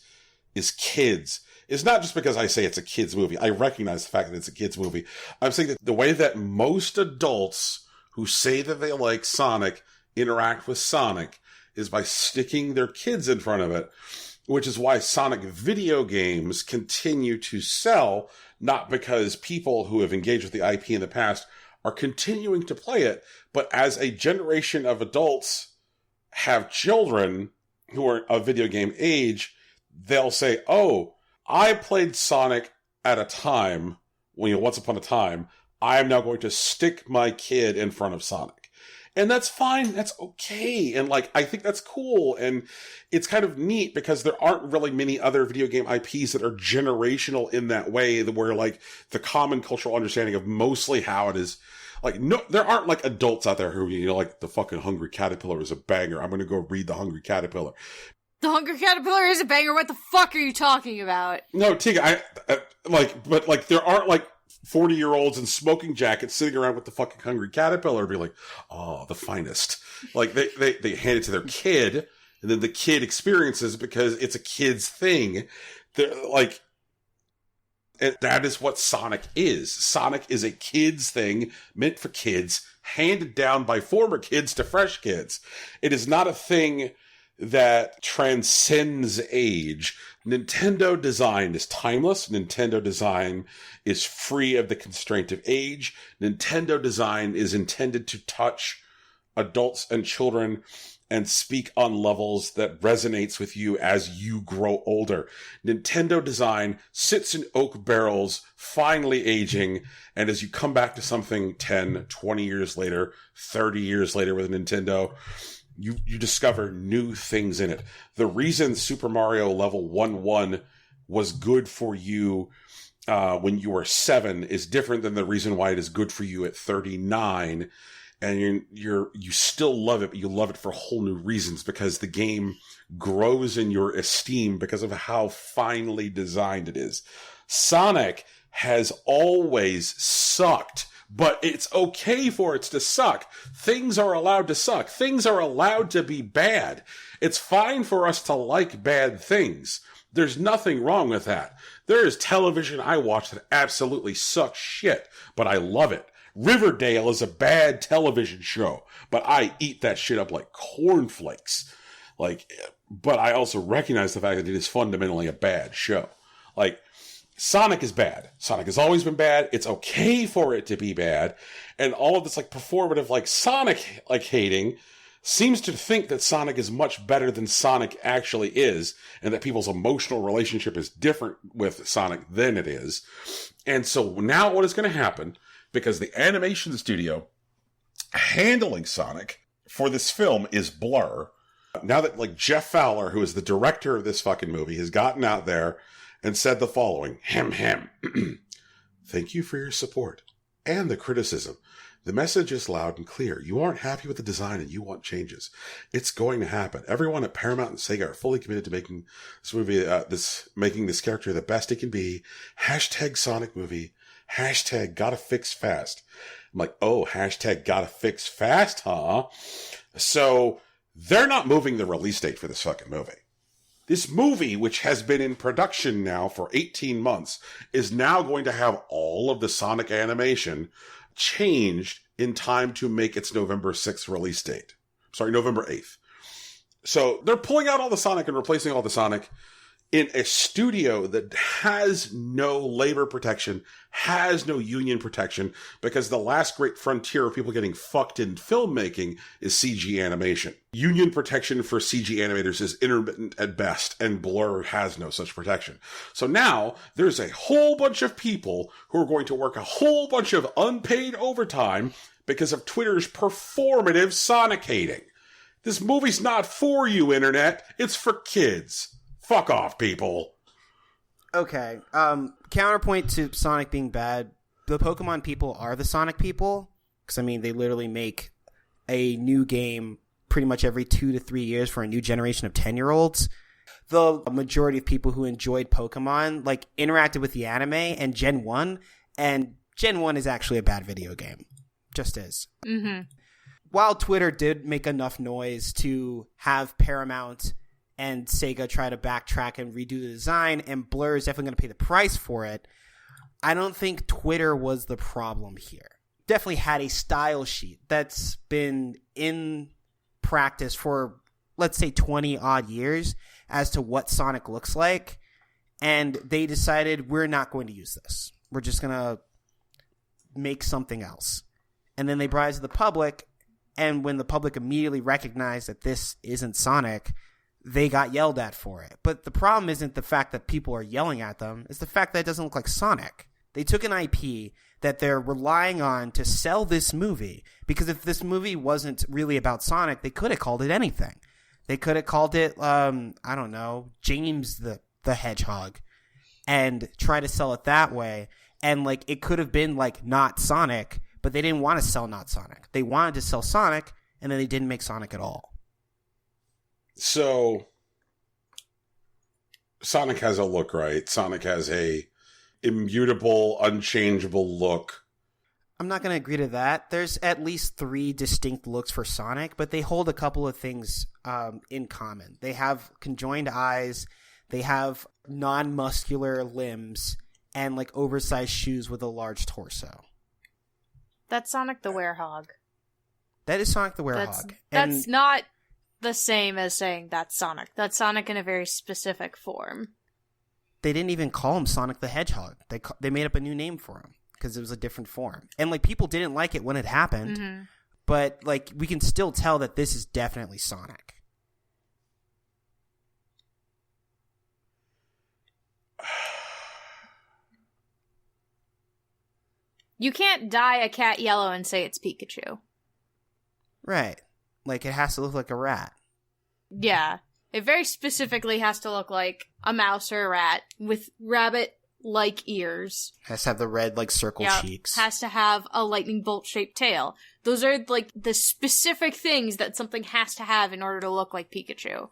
kids is not just because I say it's a kid's movie. I recognize the fact that it's a kid's movie. I'm saying that the way that most adults who say that they like Sonic interact with Sonic is by sticking their kids in front of it, which is why Sonic video games continue to sell, not because people who have engaged with the IP in the past are continuing to play it, but as a generation of adults have children who are of video game age, they'll say, oh, I played Sonic at a time, once upon a time, I am now going to stick my kid in front of Sonic. And that's fine. That's okay. And like, I think that's cool. And it's kind of neat because there aren't really many other video game IPs that are generational in that way, where like the common cultural understanding of mostly how it is. Like, no, there aren't like adults out there who, like the fucking Hungry Caterpillar is a banger. I'm going to go read the Hungry Caterpillar. The Hungry Caterpillar is a banger. What the fuck are you talking about? No, Tegan, but there aren't like 40-year-olds in smoking jackets sitting around with the fucking Hungry Caterpillar and be like, oh, the finest. Like, they hand it to their kid, and then the kid experiences it because it's a kid's thing. They're like, and that is what Sonic is. Sonic is a kid's thing, meant for kids, handed down by former kids to fresh kids. It is not a thing that transcends age. Nintendo design is timeless. Nintendo design is free of the constraint of age. Nintendo design is intended to touch adults and children and speak on levels that resonates with you as you grow older. Nintendo design sits in oak barrels, finally aging, and as you come back to something 10, 20 years later, 30 years later with Nintendo, you discover new things in it. The reason Super Mario Level 1-1 was good for you when you were 7 is different than the reason why it is good for you at 39. And you still love it, but you love it for whole new reasons because the game grows in your esteem because of how finely designed it is. Sonic has always sucked, but it's okay for it to suck. Things are allowed to suck. Things are allowed to be bad. It's fine for us to like bad things. There's nothing wrong with that. There is television I watch that absolutely sucks shit, but I love it. Riverdale is a bad television show, but I eat that shit up like cornflakes. But I also recognize the fact that it is fundamentally a bad show. Like, Sonic is bad. Sonic has always been bad. It's okay for it to be bad. And all of this performative Sonic hating seems to think that Sonic is much better than Sonic actually is, and that people's emotional relationship is different with Sonic than it is. And so now what is going to happen, because the animation studio handling Sonic for this film is Blur. Now that Jeff Fowler, who is the director of this fucking movie, has gotten out there and said the following, Thank you for your support and the criticism. The message is loud and clear. You aren't happy with the design and you want changes. It's going to happen. Everyone at Paramount and Sega are fully committed to making this movie, making this character the best it can be. # Sonic movie. # gotta fix fast. I'm like, oh, # gotta fix fast, huh? So they're not moving the release date for this fucking movie. This movie, which has been in production now for 18 months, is now going to have all of the Sonic animation changed in time to make its November 6th release date. Sorry, November 8th. So they're pulling out all the Sonic and replacing all the Sonic in a studio that has no labor protection, has no union protection, because the last great frontier of people getting fucked in filmmaking is CG animation. Union protection for CG animators is intermittent at best, and Blur has no such protection. So now, there's a whole bunch of people who are going to work a whole bunch of unpaid overtime because of Twitter's performative Sonic hating. This movie's not for you, Internet. It's for kids. Fuck off, people. Okay. Counterpoint to Sonic being bad, the Pokemon people are the Sonic people. Because, they literally make a new game pretty much every 2 to 3 years for a new generation of 10-year-olds. The majority of people who enjoyed Pokemon, interacted with the anime and Gen 1. And Gen 1 is actually a bad video game. Just is. Mm-hmm. While Twitter did make enough noise to have Paramount and Sega try to backtrack and redo the design, and Blur is definitely going to pay the price for it, I don't think Twitter was the problem here. Definitely had a style sheet that's been in practice for, let's say, 20-odd years as to what Sonic looks like, and they decided, we're not going to use this. We're just going to make something else. And then they brought it to the public, and when the public immediately recognized that this isn't Sonic, they got yelled at for it. But the problem isn't the fact that people are yelling at them. It's the fact that it doesn't look like Sonic. They took an IP that they're relying on to sell this movie. Because if this movie wasn't really about Sonic, they could have called it anything. They could have called it, I don't know, James the Hedgehog, and try to sell it that way. And, like, it could have been, like, not Sonic, but they didn't want to sell not Sonic. They wanted to sell Sonic, and then they didn't make Sonic at all. So, Sonic has a look, right? Sonic has a immutable, unchangeable look. I'm not going to agree to that. There's at least 3 distinct looks for Sonic, but they hold a couple of things in common. They have conjoined eyes, they have non-muscular limbs, and like oversized shoes with a large torso. That's Sonic the Werehog. That is Sonic the Werehog. That's not the same as saying that's Sonic. That's Sonic in a very specific form. They didn't even call him Sonic the Hedgehog. They made up a new name for him because it was a different form. And like people didn't like it when it happened, but like we can still tell that this is definitely Sonic. You can't dye a cat yellow and say it's Pikachu. Right. Like, it has to look like a rat. Yeah. It very specifically has to look like a mouse or a rat with rabbit-like ears. Has to have the red, like, circle cheeks. Has to have a lightning bolt-shaped tail. Those are, like, the specific things that something has to have in order to look like Pikachu.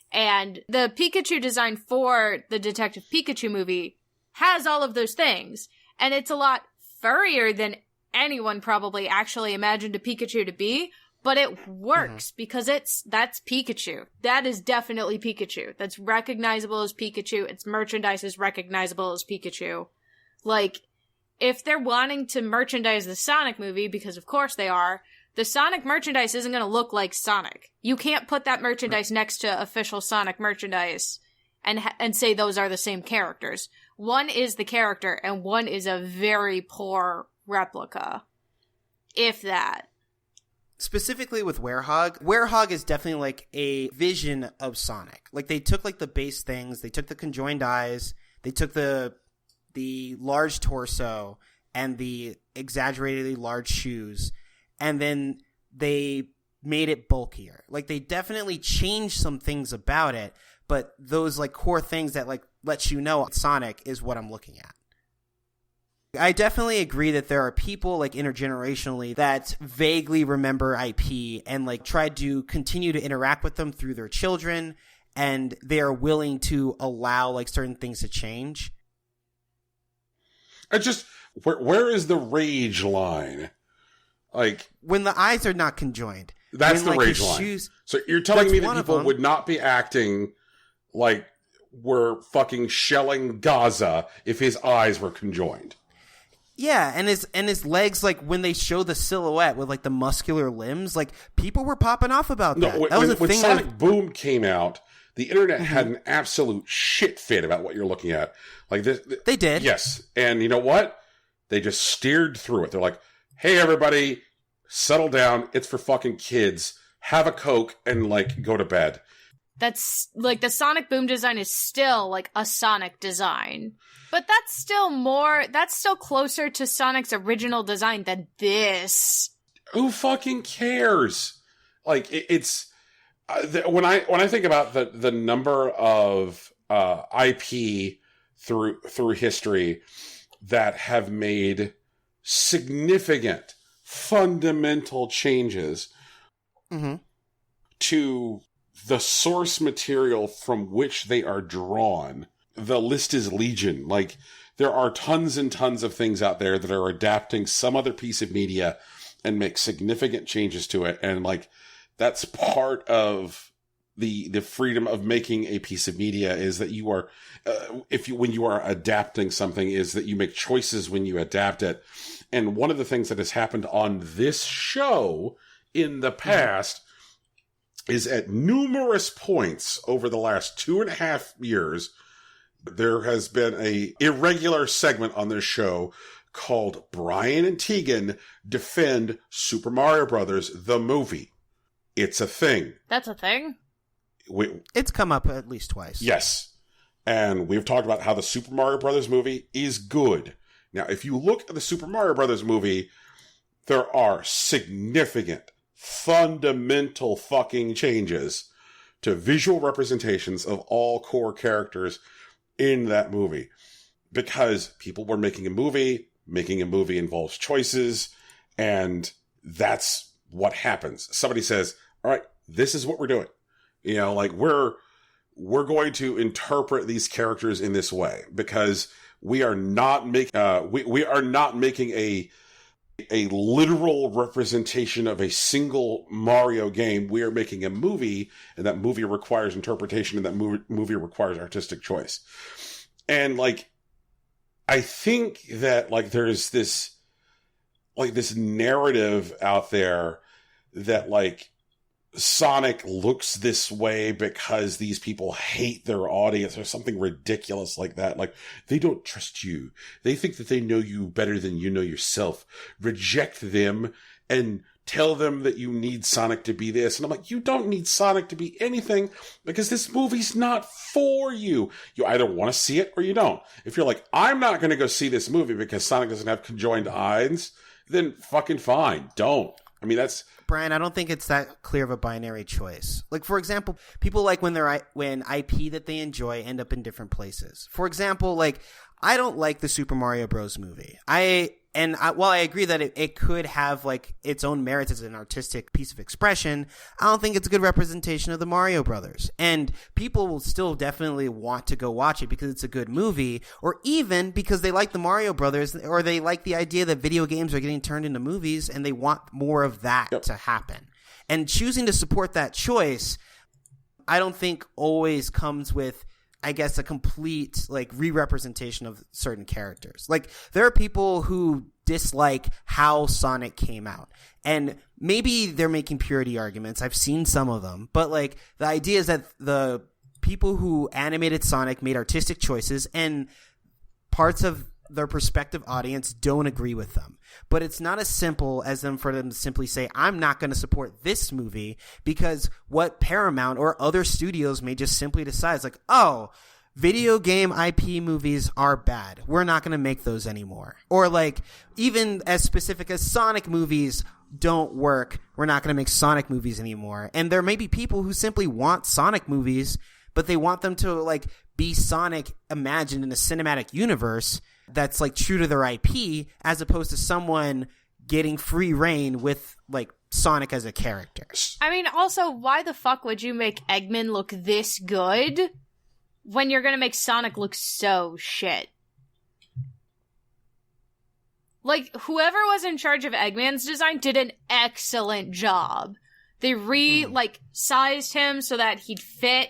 And the Pikachu design for the Detective Pikachu movie has all of those things. And it's a lot furrier than anyone probably actually imagined a Pikachu to be, but it works because that's Pikachu. That is definitely Pikachu. That's recognizable as Pikachu. Its merchandise is recognizable as Pikachu. Like, if they're wanting to merchandise the Sonic movie, because of course they are, the Sonic merchandise isn't going to look like Sonic. You can't put that merchandise next to official Sonic merchandise and say those are the same characters. One is the character, and one is a very poor replica. If that. Specifically with Werehog is definitely like a vision of Sonic. Like they took like the base things, they took the conjoined eyes, they took the large torso and the exaggeratedly large shoes, and then they made it bulkier. Like they definitely changed some things about it, but those like core things that like lets you know Sonic is what I'm looking at. I definitely agree that there are people like intergenerationally that vaguely remember IP and like try to continue to interact with them through their children, and they are willing to allow like certain things to change. I just where is the rage line? Like when the eyes are not conjoined. That's when, the like, rage line. Shoes, so you're telling me that people would not be acting like we're fucking shelling Gaza if his eyes were conjoined. Yeah, and his legs, like when they show the silhouette with like the muscular limbs, like people were popping off about that. That was a thing. When Sonic Boom came out, the internet had an absolute shit fit about what you're looking at. Like this, they did, yes. And you know what? They just steered through it. They're like, "Hey, everybody, settle down. It's for fucking kids. Have a Coke and like go to bed." That's like the Sonic Boom design is still like a Sonic design. But that's still closer to Sonic's original design than this. Who fucking cares? Like it's when I think about the number of IP through history that have made significant fundamental changes to the source material from which they are drawn. The list is legion. Like, there are tons and tons of things out there that are adapting some other piece of media and make significant changes to it. And, like, that's part of the freedom of making a piece of media is that you are, when you are adapting something, is that you make choices when you adapt it. And one of the things that has happened on this show in the past is at numerous points over the last 2.5 years, there has been a irregular segment on this show called Brian and Tegan Defend Super Mario Brothers, the movie. It's a thing. That's a thing? It's come up at least twice. Yes. And we've talked about how the Super Mario Brothers movie is good. Now, if you look at the Super Mario Brothers movie, there are significant, fundamental fucking changes to visual representations of all core characters in that movie. Because people were making a movie involves choices, and that's what happens. Somebody says, all right, this is what we're doing. You know, like, we're going to interpret these characters in this way, because we are not making a literal representation of a single Mario game. We are making a movie, and that movie requires interpretation, and that movie requires artistic choice. And, like, I think that, like, there's this narrative out there that, like, Sonic looks this way because these people hate their audience or something ridiculous like that. Like, they don't trust you. They think that they know you better than you know yourself. Reject them and tell them that you need Sonic to be this. And I'm like, you don't need Sonic to be anything, because this movie's not for you. You either want to see it or you don't. If you're like, I'm not going to go see this movie because Sonic doesn't have conjoined eyes, then fucking fine. Don't. I mean, that's... Brian, I don't think it's that clear of a binary choice. Like, for example, people like when IP that they enjoy end up in different places. For example, like, I don't like the Super Mario Bros. Movie. While I agree that it could have, like, its own merits as an artistic piece of expression, I don't think it's a good representation of the Mario Brothers. And people will still definitely want to go watch it because it's a good movie, or even because they like the Mario Brothers, or they like the idea that video games are getting turned into movies and they want more of that to happen. And choosing to support that choice, I don't think always comes with, I guess, a complete, like, re-representation of certain characters. Like, there are people who dislike how Sonic came out. And maybe they're making purity arguments. I've seen some of them. But, like, the idea is that the people who animated Sonic made artistic choices, and parts of their prospective audience don't agree with them. But it's not as simple as for them to simply say, I'm not going to support this movie, because what Paramount or other studios may just simply decide is like, oh, video game IP movies are bad. We're not going to make those anymore. Or, like, even as specific as Sonic movies don't work, we're not going to make Sonic movies anymore. And there may be people who simply want Sonic movies, but they want them to, like, be Sonic imagined in a cinematic universe that's, like, true to their IP, as opposed to someone getting free reign with, like, Sonic as a character. I mean, also, why the fuck would you make Eggman look this good when you're gonna make Sonic look so shit? Like, whoever was in charge of Eggman's design did an excellent job. They sized him so that he'd fit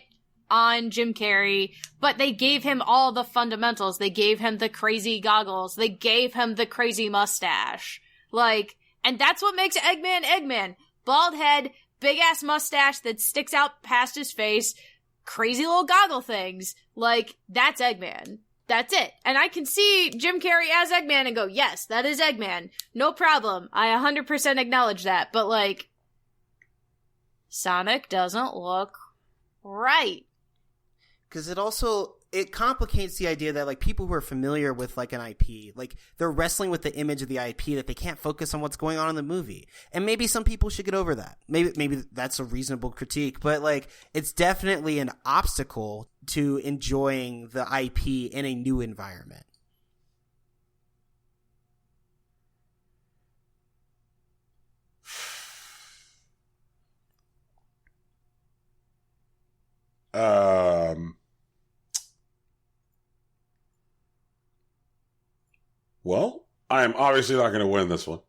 on Jim Carrey, but they gave him all the fundamentals. They gave him the crazy goggles. They gave him the crazy mustache. Like, and that's what makes Eggman Eggman. Bald head, big ass mustache that sticks out past his face, crazy little goggle things. Like, that's Eggman. That's it. And I can see Jim Carrey as Eggman and go, yes, that is Eggman. No problem. I 100% acknowledge that. But, like, Sonic doesn't look right. Because it complicates the idea that, like, people who are familiar with, like, an IP, like, they're wrestling with the image of the IP that they can't focus on what's going on in the movie. And maybe some people should get over that. Maybe that's a reasonable critique, but, like, it's definitely an obstacle to enjoying the IP in a new environment. Well, I am obviously not going to win this one.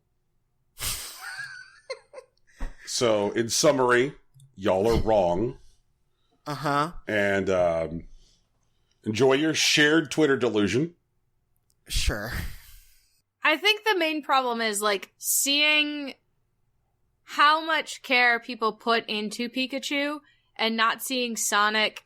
So, in summary, y'all are wrong. Uh-huh. And enjoy your shared Twitter delusion. Sure. I think the main problem is, like, seeing how much care people put into Pikachu and not seeing Sonic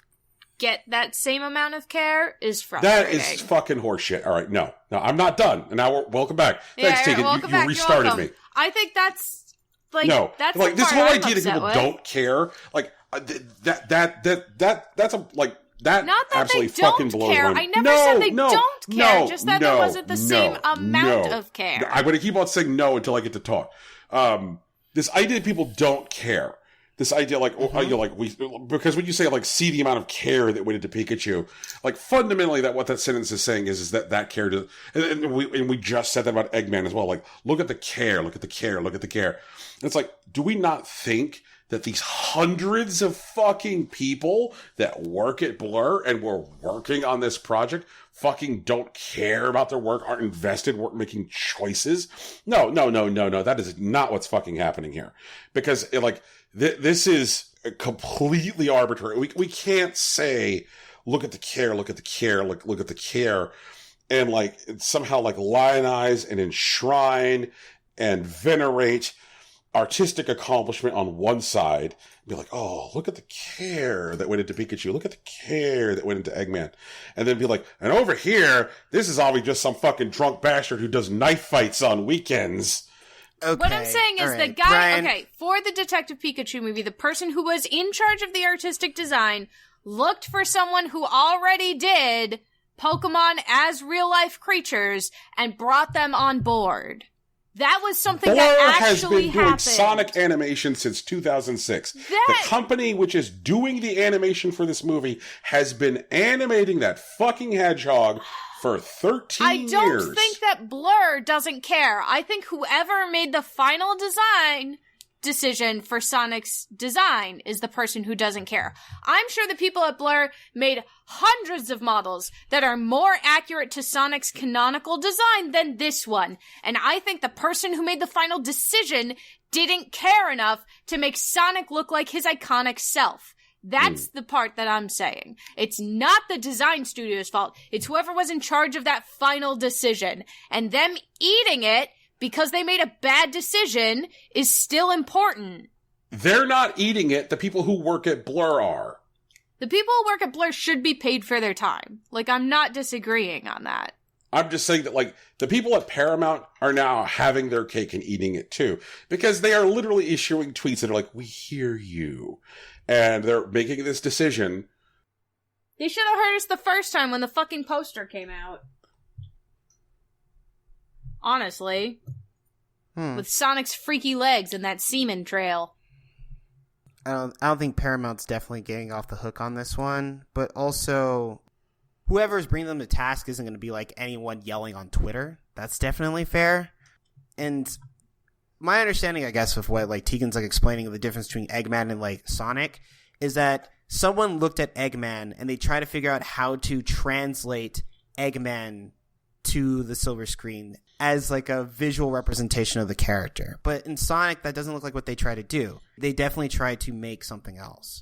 get that same amount of care is frustrating. That is fucking horseshit. All right, no, I'm not done. And now welcome back. Thanks, Tegan. You restarted me. I think that's like that's like the this part whole I'm idea that people don't care. Like that's a like Not that absolutely they don't fucking blows care. my I never said they don't care. Just that there wasn't the same amount of care. I'm going to keep on saying no until I get to talk. This idea that people don't care. This idea, like, because when you say, like, see the amount of care that went into Pikachu, like, fundamentally, what that sentence is saying is that care does, and we just said that about Eggman as well. Like, look at the care, look at the care, look at the care. And it's like, do we not think that these hundreds of fucking people that work at Blur and were working on this project fucking don't care about their work, aren't invested, weren't making choices? No. That is not what's fucking happening here. Because, this is completely arbitrary. We can't say, look at the care, look at the care, look at the care, and, like, somehow, like, lionize and enshrine and venerate artistic accomplishment on one side, be like, oh, look at the care that went into Pikachu, look at the care that went into Eggman, and then be like, and over here, this is always just some fucking drunk bastard who does knife fights on weekends. Okay. What I'm saying is the guy, for the Detective Pikachu movie, the person who was in charge of the artistic design looked for someone who already did Pokemon as real-life creatures and brought them on board. That was something that actually happened. Blur has been doing Sonic animation since 2006. The company which is doing the animation for this movie has been animating that fucking hedgehog for 13 years. I don't think that Blur doesn't care. I think whoever made the final design decision for Sonic's design is the person who doesn't care. I'm sure the people at Blur made hundreds of models that are more accurate to Sonic's canonical design than this one. And I think the person who made the final decision didn't care enough to make Sonic look like his iconic self. That's the part that I'm saying. It's not the design studio's fault. It's whoever was in charge of that final decision. And them eating it because they made a bad decision is still important. They're not eating it. The people who work at Blur are. The people who work at Blur should be paid for their time. Like, I'm not disagreeing on that. I'm just saying that, like, the people at Paramount are now having their cake and eating it too. Because they are literally issuing tweets that are like, we hear you. And they're making this decision. They should have heard us the first time when the fucking poster came out. Honestly. With Sonic's freaky legs and that semen trail. I don't think Paramount's definitely getting off the hook on this one. But also, whoever's bringing them to task isn't going to be like anyone yelling on Twitter. That's definitely fair. And my understanding, I guess, of what like Tegan's like explaining the difference between Eggman and like Sonic is that someone looked at Eggman and they try to figure out how to translate Eggman to the silver screen as like a visual representation of the character. But in Sonic, that doesn't look like what they try to do. They definitely try to make something else.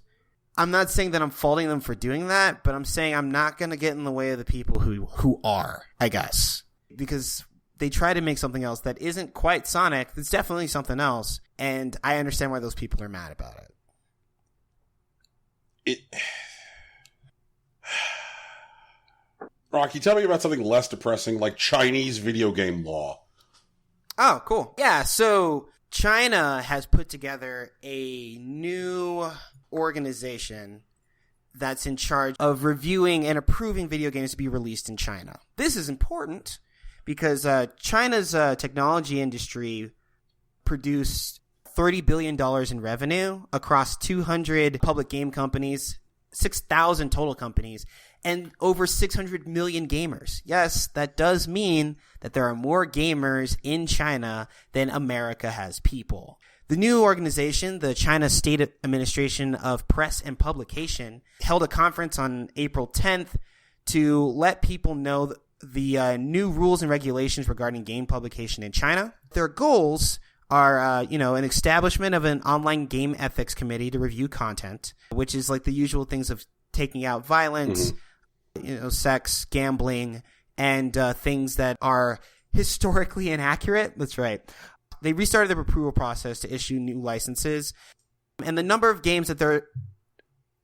I'm not saying that I'm faulting them for doing that, but I'm saying I'm not going to get in the way of the people who are, I guess. Because they try to make something else that isn't quite Sonic. It's definitely something else. And I understand why those people are mad about it. Rocky, tell me about something less depressing, like Chinese video game law. Oh, cool. Yeah, so China has put together a new organization that's in charge of reviewing and approving video games to be released in China. This is important because China's technology industry produced $30 billion in revenue across 200 public game companies, 6,000 total companies, and over 600 million gamers. Yes, that does mean that there are more gamers in China than America has people. The new organization, the China State Administration of Press and Publication, held a conference on April 10th to let people know the new rules and regulations regarding game publication in China. Their goals are, an establishment of an online game ethics committee to review content, which is like the usual things of taking out violence, sex, gambling, and things that are historically inaccurate. That's right. They restarted the approval process to issue new licenses, and the number of games that they're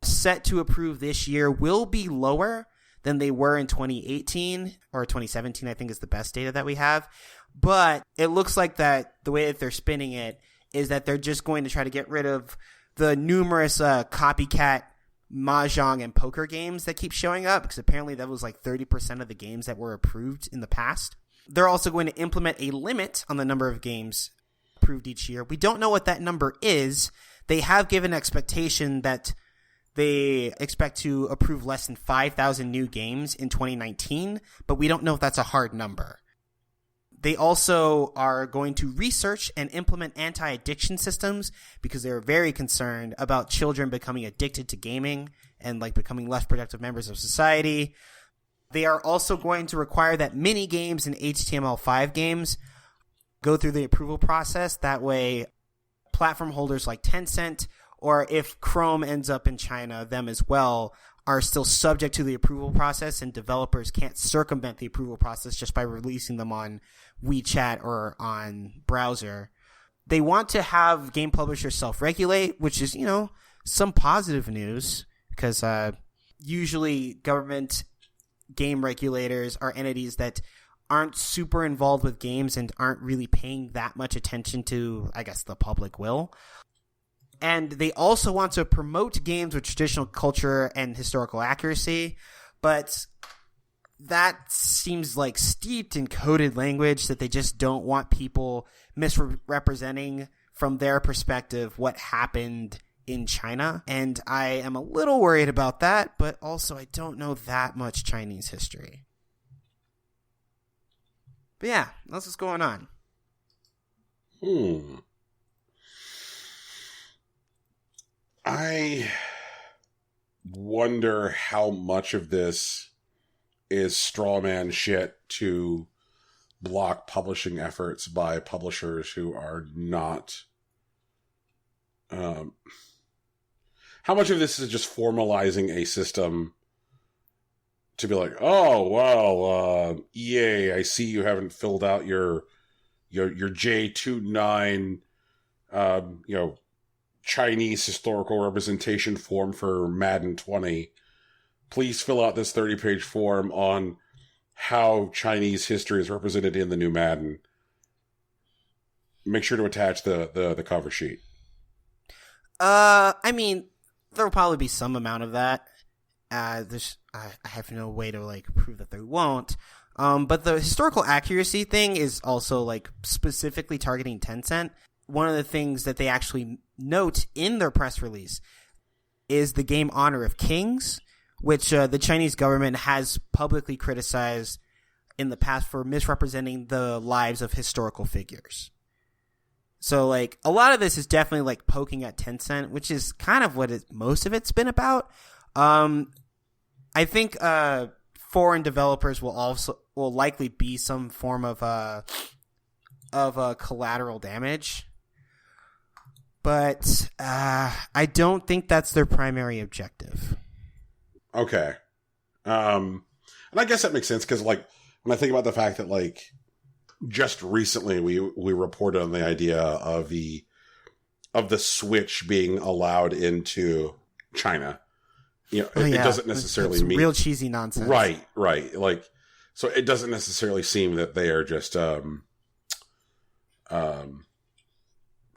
set to approve this year will be lower than they were in 2018 or 2017, I think is the best data that we have. But it looks like that the way that they're spinning it is that they're just going to try to get rid of the numerous copycat mahjong and poker games that keep showing up, because apparently that was like 30% of the games that were approved in the past. They're also going to implement a limit on the number of games approved each year. We don't know what that number is. They have given expectation that they expect to approve less than 5,000 new games in 2019, but we don't know if that's a hard number. They also are going to research and implement anti-addiction systems because they're very concerned about children becoming addicted to gaming and like becoming less productive members of society. They are also going to require that mini games and HTML5 games go through the approval process. That way, platform holders like Tencent, or if Chrome ends up in China, them as well, are still subject to the approval process, and developers can't circumvent the approval process just by releasing them on WeChat or on browser. They want to have game publishers self-regulate, which is, some positive news, because usually government game regulators are entities that aren't super involved with games and aren't really paying that much attention to, I guess, the public will. And they also want to promote games with traditional culture and historical accuracy, but that seems like steeped in coded language that they just don't want people misrepresenting from their perspective what happened in China. And I am a little worried about that, but also I don't know that much Chinese history. But yeah, that's what's going on. I wonder how much of this is strawman shit to block publishing efforts by publishers who are not. How much of this is just formalizing a system to be like, oh, well, EA, I see you haven't filled out your J29, Chinese historical representation form for Madden 20. Please fill out this 30-page form on how Chinese history is represented in the new Madden. Make sure to attach the cover sheet. I mean, there will probably be some amount of that. I have no way to prove that there won't. But the historical accuracy thing is also specifically targeting Tencent. One of the things that they actually note in their press release is the game Honor of Kings, which the Chinese government has publicly criticized in the past for misrepresenting the lives of historical figures. So, a lot of this is definitely, poking at Tencent, which is kind of what most of it's been about. I think foreign developers will likely be some form of collateral damage. But I don't think that's their primary objective. Okay. And I guess that makes sense because, when I think about the fact that, just recently we reported on the idea of the Switch being allowed into China. It doesn't necessarily it's mean real cheesy nonsense. Right. So it doesn't necessarily seem that they are just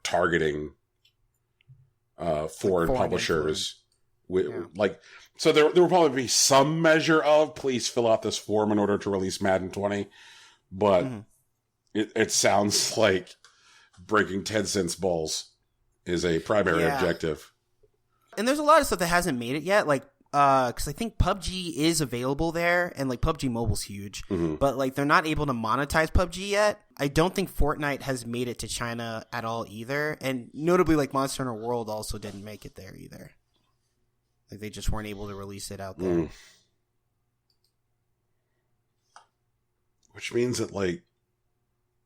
targeting foreign publishers. So there will probably be some measure of please fill out this form in order to release Madden 20, but it sounds like breaking Tencent's balls is a primary objective. And there's a lot of stuff that hasn't made it yet, because I think PUBG is available there, and PUBG Mobile's huge, but they're not able to monetize PUBG yet. I don't think Fortnite has made it to China at all either, and notably Monster Hunter World also didn't make it there either. They just weren't able to release it out there. Which means that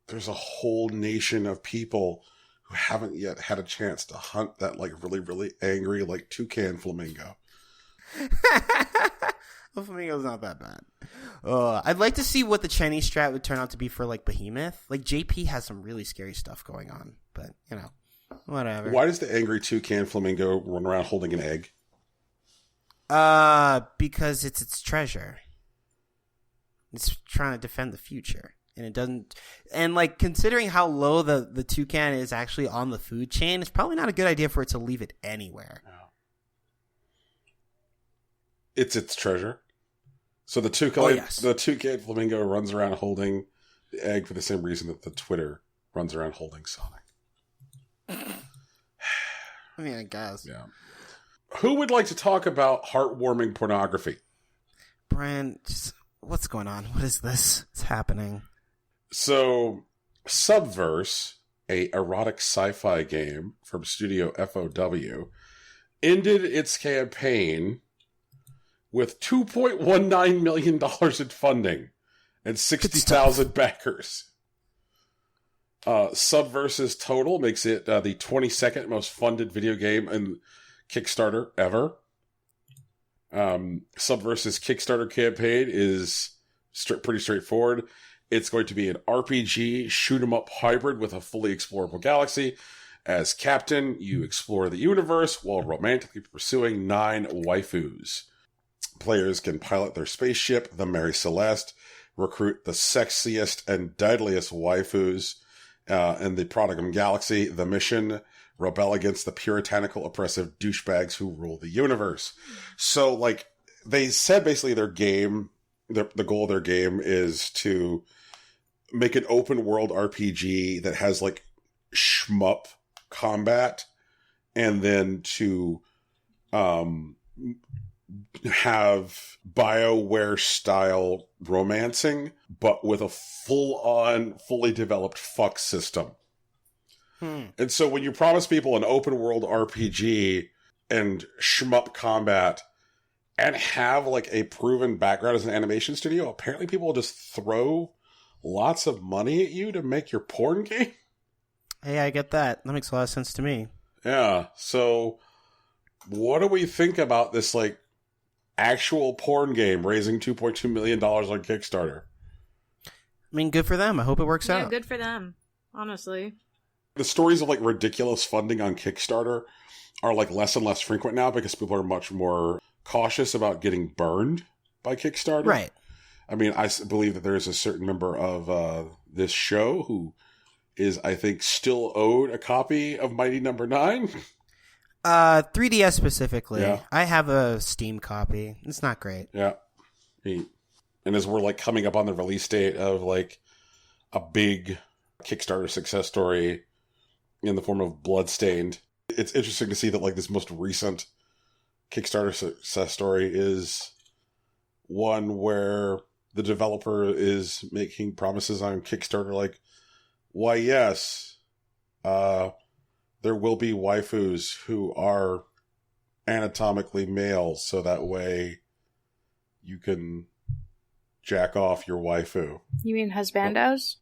there's a whole nation of people who haven't yet had a chance to hunt that really, really angry toucan flamingo. The flamingo's not that bad. I'd like to see what the Chinese strat would turn out to be for Behemoth. JP has some really scary stuff going on, but whatever. Why does the angry toucan flamingo run around holding an egg? Because it's its treasure. It's trying to defend the future. And it doesn't, and considering how low the toucan is actually on the food chain, it's probably not a good idea for it to leave it anywhere. It's its treasure. So the toucan flamingo runs around holding the egg for the same reason that the Twitter runs around holding Sonic. I mean, I guess. Yeah. Who would like to talk about heartwarming pornography? Brian, what's going on? What is this? It's happening. So, Subverse, a erotic sci-fi game from Studio FOW, ended its campaign with $2.19 million in funding and 60,000 backers. Subverse's total makes it the 22nd most funded video game in Kickstarter ever. Subverse's Kickstarter campaign is pretty straightforward. It's going to be an RPG shoot-'em-up hybrid with a fully explorable galaxy. As captain, you explore the universe while romantically pursuing 9 waifus. Players can pilot their spaceship, the Mary Celeste, recruit the sexiest and deadliest waifus in the Prodigum Galaxy, the mission, rebel against the puritanical, oppressive douchebags who rule the universe. So, like, they said basically their game, the goal of their game is to make an open world RPG that has, like, shmup combat, and then to have BioWare style romancing, but with a full-on, fully developed fuck system. And so when you promise people an open world RPG and shmup combat and have like a proven background as an animation studio, apparently people will just throw lots of money at you to make your porn game. Hey, I get that. That makes a lot of sense to me. Yeah. So what do we think about this like actual porn game raising $2.2 million on Kickstarter? I mean, good for them. I hope it works out. Yeah, good for them. Honestly. The stories of like ridiculous funding on Kickstarter are like less and less frequent now because people are much more cautious about getting burned by Kickstarter. Right. I mean, I believe that there is a certain member of this show who is, I think, still owed a copy of Mighty Number 9. 3DS specifically. Yeah. I have a Steam copy. It's not great. Yeah. And as we're like coming up on the release date of like a big Kickstarter success story in the form of Bloodstained, it's interesting to see that like this most recent Kickstarter success story is one where the developer is making promises on Kickstarter like, why yes, there will be waifus who are anatomically male, so that way you can jack off your waifu. You mean husbandos?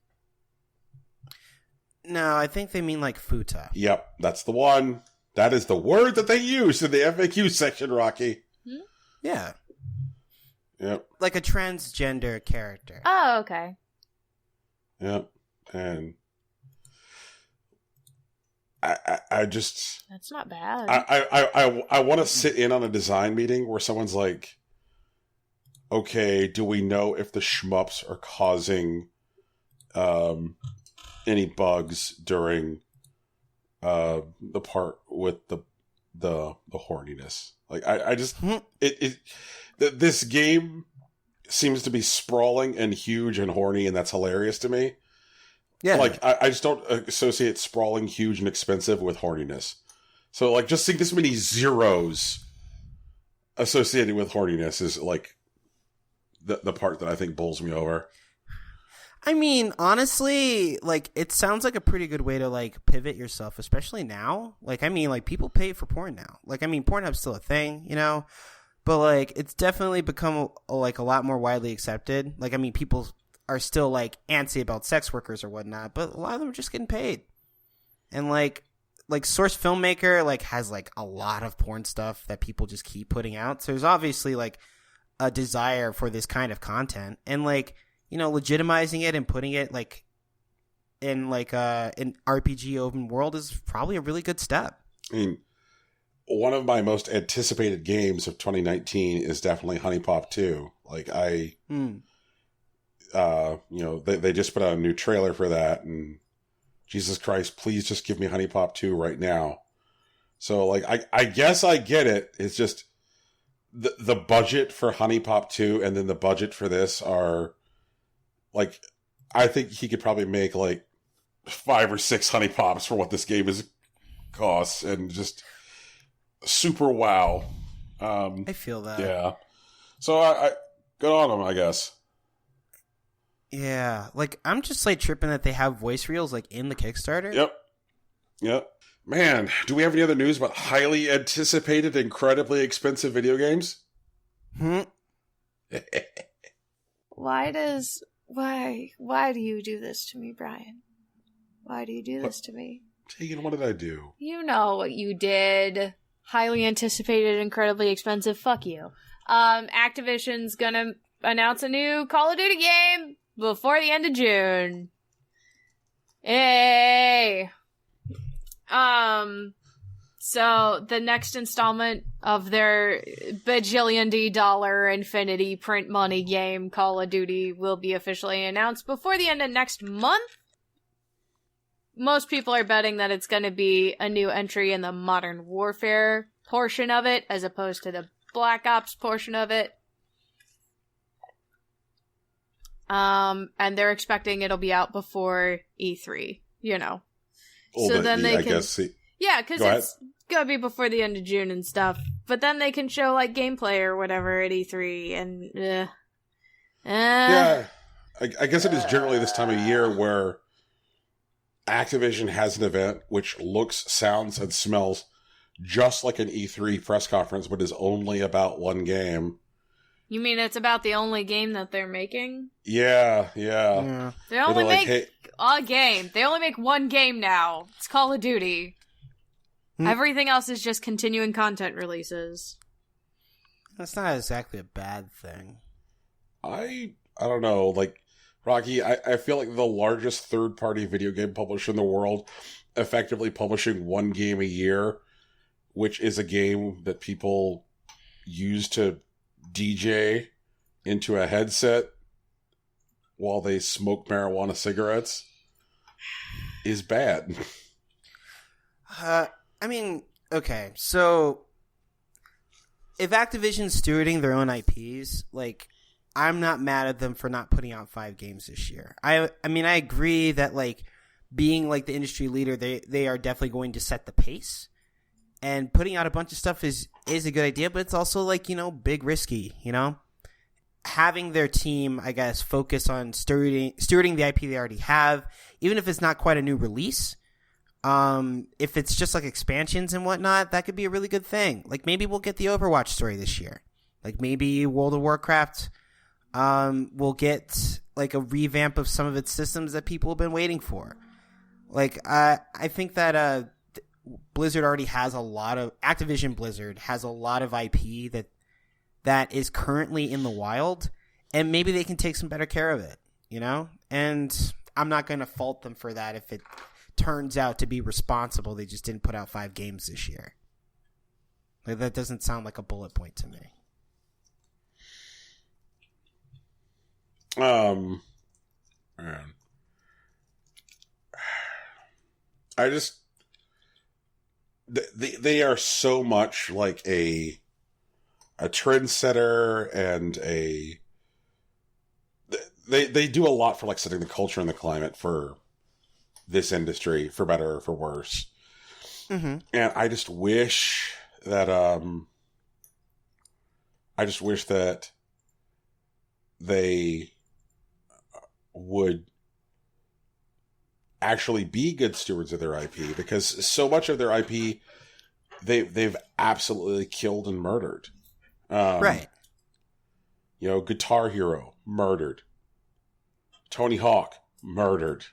No, I think they mean like futa. Yep, that's the one. That is the word that they use in the FAQ section, Rocky. Yeah. Yep. Like a transgender character. Oh, okay. Yep. And I just... That's not bad. I want to sit in on a design meeting where someone's like, okay, do we know if the shmups are causing any bugs during the part with the horniness? Like, I just... This game seems to be sprawling and huge and horny, and that's hilarious to me. Yeah. Like, I just don't associate sprawling, huge, and expensive with horniness. So, like, just seeing this many zeros associated with horniness is, like, the part that I think bowls me over. I mean, honestly, like, it sounds like a pretty good way to, like, pivot yourself, especially now. Like, I mean, like, people pay for porn now. Like, I mean, Pornhub's still a thing, you know? But, like, it's definitely become, like, a lot more widely accepted. Like, I mean, people are still, like, antsy about sex workers or whatnot, but a lot of them are just getting paid. And, like Source Filmmaker, like, has, like, a lot of porn stuff that people just keep putting out. So there's obviously, like, a desire for this kind of content. And, like, you know, legitimizing it and putting it, like, in, like, an RPG open world is probably a really good step. I mean, one of my most anticipated games of 2019 is definitely Honey Pop 2. Like, you know, they just put out a new trailer for that, and Jesus Christ, please just give me Honey Pop 2 right now. So, like, I guess I get it. It's just the budget for Honey Pop 2 and then the budget for this are like, I think he could probably make like 5 or 6 Honey Pops for what this game costs, and just super wow. I feel that. Yeah. So I good on him, I guess. Yeah, like I'm just like tripping that they have voice reels like in the Kickstarter. Yep. Man, do we have any other news about highly anticipated, incredibly expensive video games? Why do you do this to me, Brian? Why do you do this to me? Tegan, what did I do? You know what you did. Highly anticipated, incredibly expensive. Fuck you. Activision's gonna announce a new Call of Duty game before the end of June. Hey. So the next installment of their bajillion infinity print money game, Call of Duty, will be officially announced before the end of next month. Most people are betting that it's going to be a new entry in the Modern Warfare portion of it, as opposed to the Black Ops portion of it. And they're expecting it'll be out before E3, you know. So then they can... Yeah, because it's going to be before the end of June and stuff. But then they can show, like, gameplay or whatever at E3, and... Yeah, I guess it is generally this time of year where Activision has an event which looks, sounds, and smells just like an E3 press conference, but is only about one game. You mean it's about the only game that they're making? Yeah. They only make a game. They only make one game now. It's Call of Duty. Everything else is just continuing content releases. That's not exactly a bad thing. I don't know, like, Rocky, I feel like the largest third-party video game publisher in the world effectively publishing one game a year, which is a game that people use to DJ into a headset while they smoke marijuana cigarettes, is bad. I mean, okay, so if Activision's stewarding their own IPs, like, I'm not mad at them for not putting out 5 games this year. I mean, I agree that, like, being, like, the industry leader, they are definitely going to set the pace. And putting out a bunch of stuff is a good idea, but it's also, like, you know, big risky, you know? Having their team, I guess, focus on stewarding the IP they already have, even if it's not quite a new release. If it's just, like, expansions and whatnot, that could be a really good thing. Like, maybe we'll get the Overwatch story this year. Like, maybe World of Warcraft... we'll get like a revamp of some of its systems that people have been waiting for. Like, I think that Blizzard already has Activision Blizzard has a lot of IP that is currently in the wild, and maybe they can take some better care of it, you know? And I'm not going to fault them for that if it turns out to be responsible. They just didn't put out 5 games this year. Like, that doesn't sound like a bullet point to me. Man. I just they are so much like a trendsetter, and they do a lot for like setting the culture and the climate for this industry, for better or for worse. Mm-hmm. And I just wish that they would actually be good stewards of their IP, because so much of their IP they've absolutely killed and murdered. Right. You know, Guitar Hero, murdered. Tony Hawk, murdered.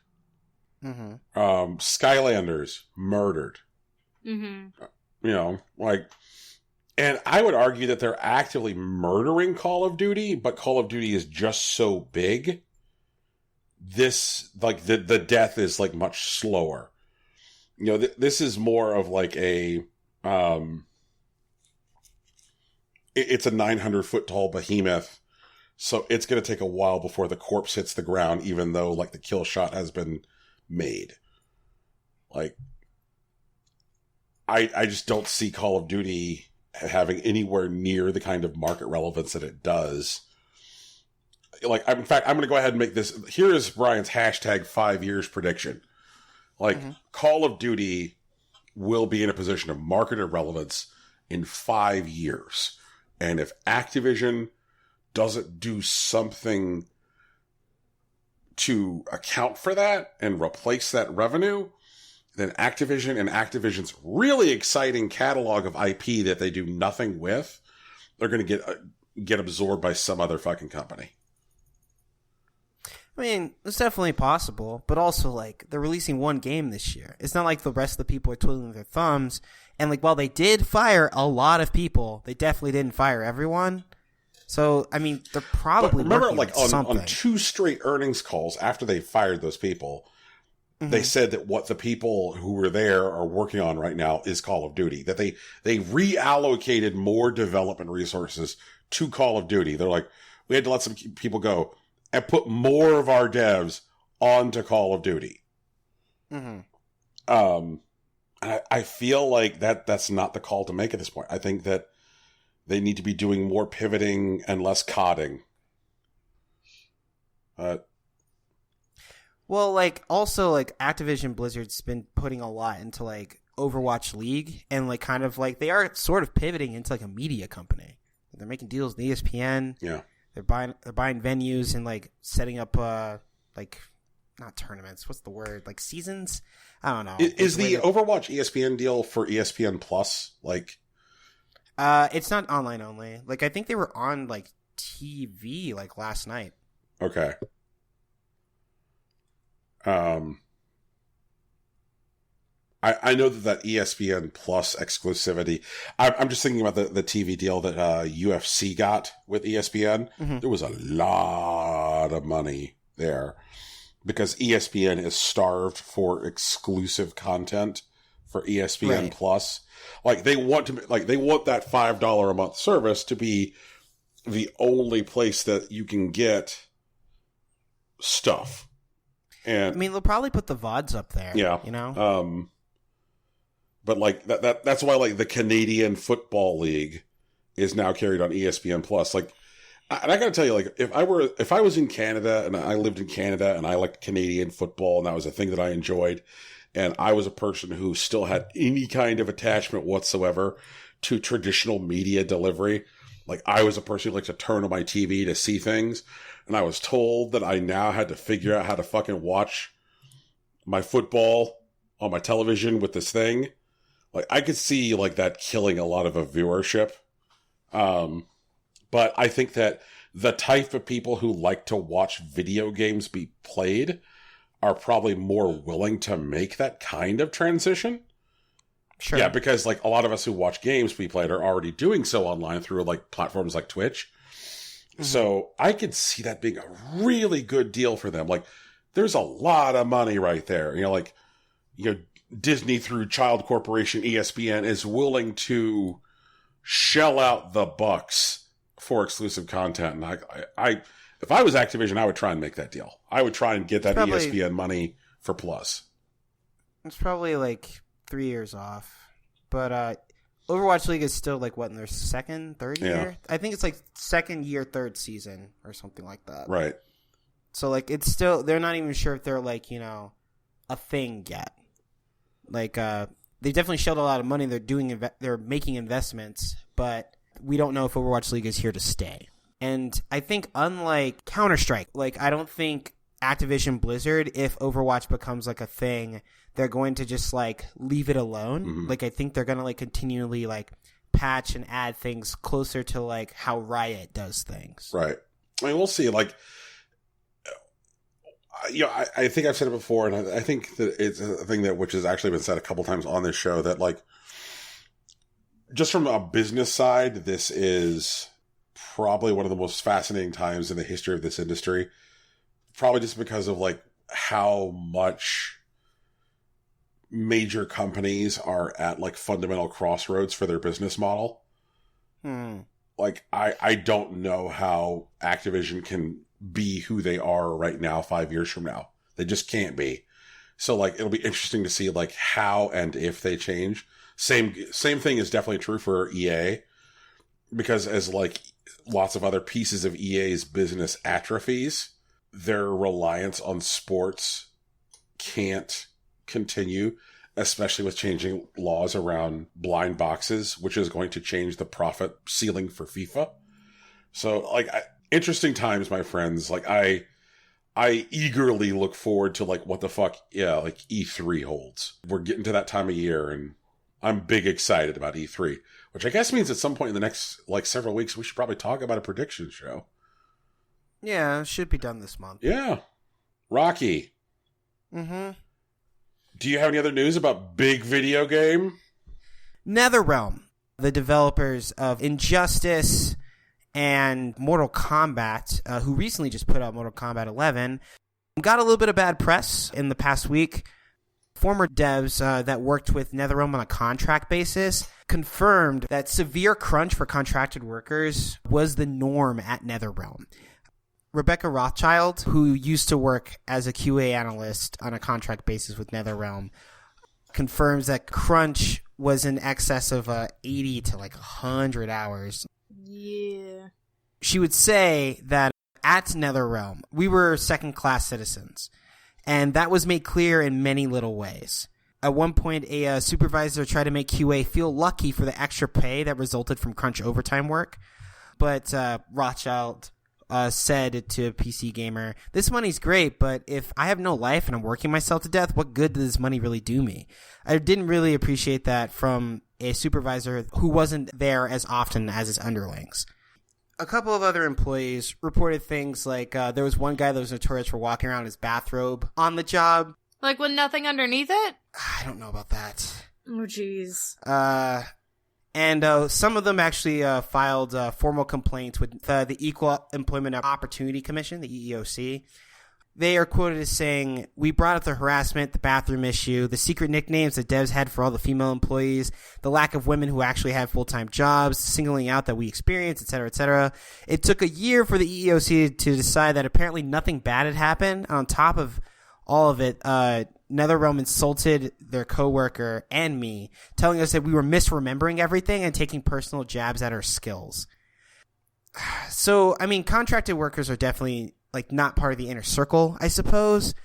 Mm-hmm. Skylanders, murdered. Mm-hmm. You know, like, and I would argue that they're actively murdering Call of Duty, but Call of Duty is just so big. This, like, the death is, like, much slower. You know, this is more of, like, it's a 900-foot tall behemoth, so it's going to take a while before the corpse hits the ground, even though, like, the kill shot has been made. Like, I just don't see Call of Duty having anywhere near the kind of market relevance that it does. Like, in fact, I'm going to go ahead and make this. Here is Brian's hashtag 5 years prediction. Like, Call of Duty will be in a position of market relevance in 5 years. And if Activision doesn't do something to account for that and replace that revenue, then Activision and Activision's really exciting catalog of IP that they do nothing with, they're going to get absorbed by some other fucking company. I mean, it's definitely possible, but also, like, they're releasing one game this year. It's not like the rest of the people are twiddling their thumbs. And, like, while they did fire a lot of people, they definitely didn't fire everyone. So, I mean, they're probably remember, working like, on something. on 2 straight earnings calls after they fired those people, they said that what the people who were there are working on right now is Call of Duty. That they reallocated more development resources to Call of Duty. They're like, we had to let some people go and put more of our devs onto Call of Duty. I feel like that's not the call to make at this point. I think that they need to be doing more pivoting and less codding. Well, like, also, like, Activision Blizzard's been putting a lot into, like, Overwatch League, and, like, kind of, like, they are sort of pivoting into, like, a media company. They're making deals with ESPN. Yeah. They're buying venues and, like, setting up, like, not tournaments. What's the word? Like, seasons? I don't know. Is the Overwatch ESPN deal for ESPN Plus? Like, it's not online only. Like, I think they were on, like, TV, like, last night. Okay. I know that ESPN Plus exclusivity. I'm just thinking about the TV deal that UFC got with ESPN. There was a lot of money there because ESPN is starved for exclusive content for ESPN Plus. Like they want that $5 a month service to be the only place that you can get stuff. And I mean, they'll probably put the VODs up there. Yeah, you know. But like that's why like the Canadian Football League is now carried on ESPN Plus. Like, and I gotta tell you, like if I was in Canada and I lived in Canada and I liked Canadian football and that was a thing that I enjoyed, and I was a person who still had any kind of attachment whatsoever to traditional media delivery, like I was a person who liked to turn on my TV to see things, and I was told that I now had to figure out how to fucking watch my football on my television with this thing. Like, I could see, like, that killing a lot of a viewership. But I think that the type of people who like to watch video games be played are probably more willing to make that kind of transition. Sure. Yeah, because, like, a lot of us who watch games be played are already doing so online through, like, platforms like Twitch. So I could see that being a really good deal for them. Like, there's a lot of money right there. You know, Disney through Child Corporation ESPN is willing to shell out the bucks for exclusive content. And I if I was Activision, I would try and make that deal. I would try and get that ESPN money for Plus. It's probably like 3 years off, but Overwatch League is still like what, in their third year? I think it's like second year, third season or something like that. Right. So like it's still, they're not even sure if they're like, you know, a thing yet. Like, they definitely shelled a lot of money. They're making investments, but we don't know if Overwatch League is here to stay. And I think unlike Counter-Strike, like, I don't think Activision Blizzard, if Overwatch becomes like a thing, they're going to just like leave it alone. Like, I think they're going to like continually like patch and add things closer to like how Riot does things. Right. I mean, we'll see. Like, you know, I think I've said it before, and I think that it's a thing that which has actually been said a couple times on this show, that like, just from a business side, this is probably one of the most fascinating times in the history of this industry. Probably just because of like how much major companies are at like fundamental crossroads for their business model. Like, I don't know how Activision can be who they are right now 5 years from now. They just can't be. So like, it'll be interesting to see like how and if they change. Same thing is definitely true for EA. because as like lots of other pieces of EA's business atrophies, their reliance on sports can't continue, especially with changing laws around blind boxes, which is going to change the profit ceiling for FIFA. So, like, interesting times, my friends. Like, I eagerly look forward to, like, what the fuck, like, E3 holds. We're getting to that time of year, and I'm big excited about E3, which I guess means at some point in the next, like, several weeks, we should probably talk about a prediction show. Yeah, it should be done this month. Yeah. Rocky. Mm-hmm. Do you have any other news about big video game? NetherRealm, the developers of Injustice and Mortal Kombat, who recently just put out Mortal Kombat 11, got a little bit of bad press in the past week. Former devs that worked with NetherRealm on a contract basis confirmed that severe crunch for contracted workers was the norm at NetherRealm. Rebecca Rothschild, who used to work as a QA analyst on a contract basis with NetherRealm, confirms that crunch was in excess of 80 to like 100 hours. Yeah. She would say that at NetherRealm, we were second-class citizens, and that was made clear in many little ways. At one point, a supervisor tried to make QA feel lucky for the extra pay that resulted from crunch overtime work, but Rothschild said to PC Gamer, "This money's great, but if I have no life and I'm working myself to death, what good does this money really do me?" I didn't really appreciate that from a supervisor who wasn't there as often as his underlings. A couple of other employees reported things like there was one guy that was notorious for walking around in his bathrobe on the job. Like with nothing underneath it? I don't know about that. Oh, jeez. And some of them actually filed formal complaints with the Equal Employment Opportunity Commission, the EEOC. They are quoted as saying, "We brought up the harassment, the bathroom issue, the secret nicknames that devs had for all the female employees, the lack of women who actually have full-time jobs, singling out that we experienced, etc., etc. It took a year for the EEOC to decide that apparently nothing bad had happened. On top of all of it, NetherRealm insulted their coworker and me, telling us that we were misremembering everything and taking personal jabs at our skills." So, I mean, contracted workers are definitely like not part of the inner circle, I suppose.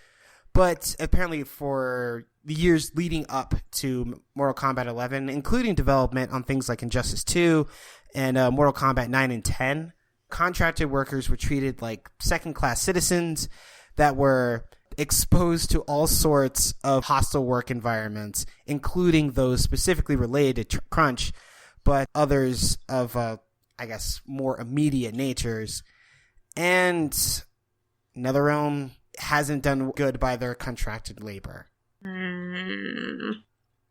But apparently for the years leading up to Mortal Kombat 11, including development on things like Injustice 2 and Mortal Kombat 9 and 10, contracted workers were treated like second-class citizens that were exposed to all sorts of hostile work environments, including those specifically related to crunch, but others of, I guess, more immediate natures. And NetherRealm hasn't done good by their contracted labor.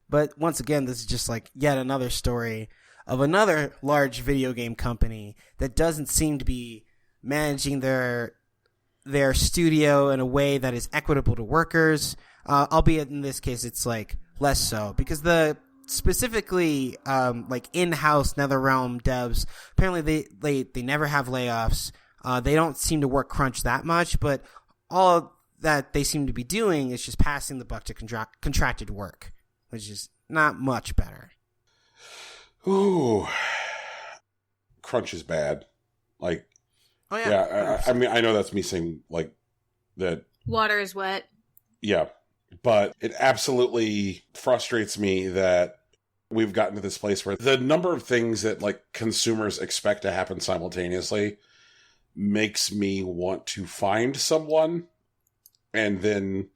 But once again, this is just like yet another story of another large video game company that doesn't seem to be managing their studio in a way that is equitable to workers, albeit in this case it's like less so, because the specifically like in-house NetherRealm devs, apparently they never have layoffs. They don't seem to work crunch that much, but all that they seem to be doing is just passing the buck to contracted work, which is not much better. Ooh, crunch is bad. Like, oh yeah, yeah. I mean, I know that's me saying like that. Water is wet. Yeah, but it absolutely frustrates me that we've gotten to this place where the number of things that like consumers expect to happen simultaneously makes me want to find someone and then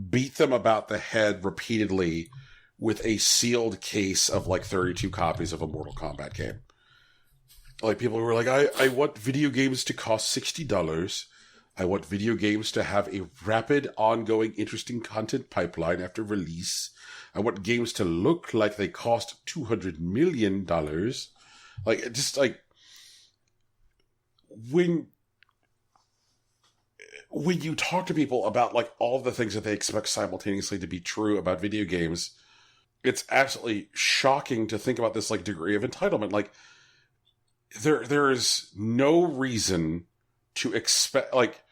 beat them about the head repeatedly with a sealed case of like 32 copies of a Mortal Kombat game. Like people who are like, I want video games to cost $60. I want video games to have a rapid, ongoing, interesting content pipeline after release. I want games to look like they cost $200 million. Like, just like, when you talk to people about like all the things that they expect simultaneously to be true about video games, it's absolutely shocking to think about this like degree of entitlement. Like there is no reason to expect like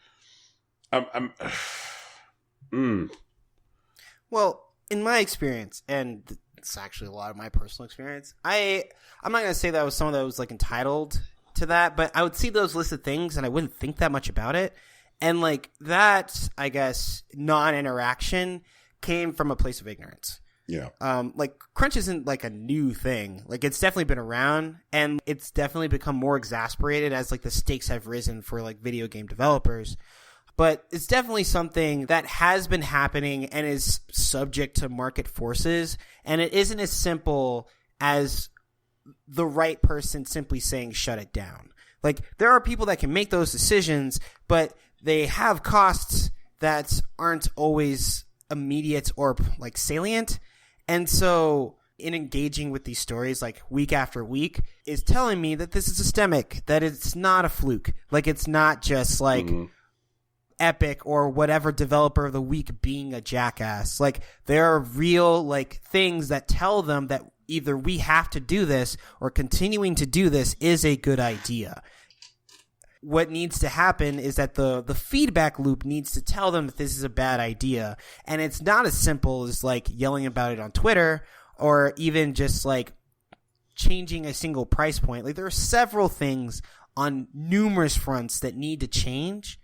Well, in my experience, and It's actually a lot of my personal experience. I'm not going to say that I was someone that was like entitled to that, but I would see those listed things and I wouldn't think that much about it. And like that, I guess, non-interaction came from a place of ignorance. Yeah. Like crunch isn't like a new thing. Like it's definitely been around and it's definitely become more exasperated as like the stakes have risen for like video game developers. But it's definitely something that has been happening and is subject to market forces. And it isn't as simple as the right person simply saying shut it down. Like there are people that can make those decisions, but they have costs that aren't always immediate or like salient. And so in engaging with these stories like week after week is telling me that this is systemic, that it's not a fluke. Like it's not just like Epic or whatever developer of the week being a jackass. Like there are real like things that tell them that either we have to do this or continuing to do this is a good idea. What needs to happen is that the feedback loop needs to tell them that this is a bad idea. And it's not as simple as like yelling about it on Twitter or even just like changing a single price point. Like there are several things on numerous fronts that need to change.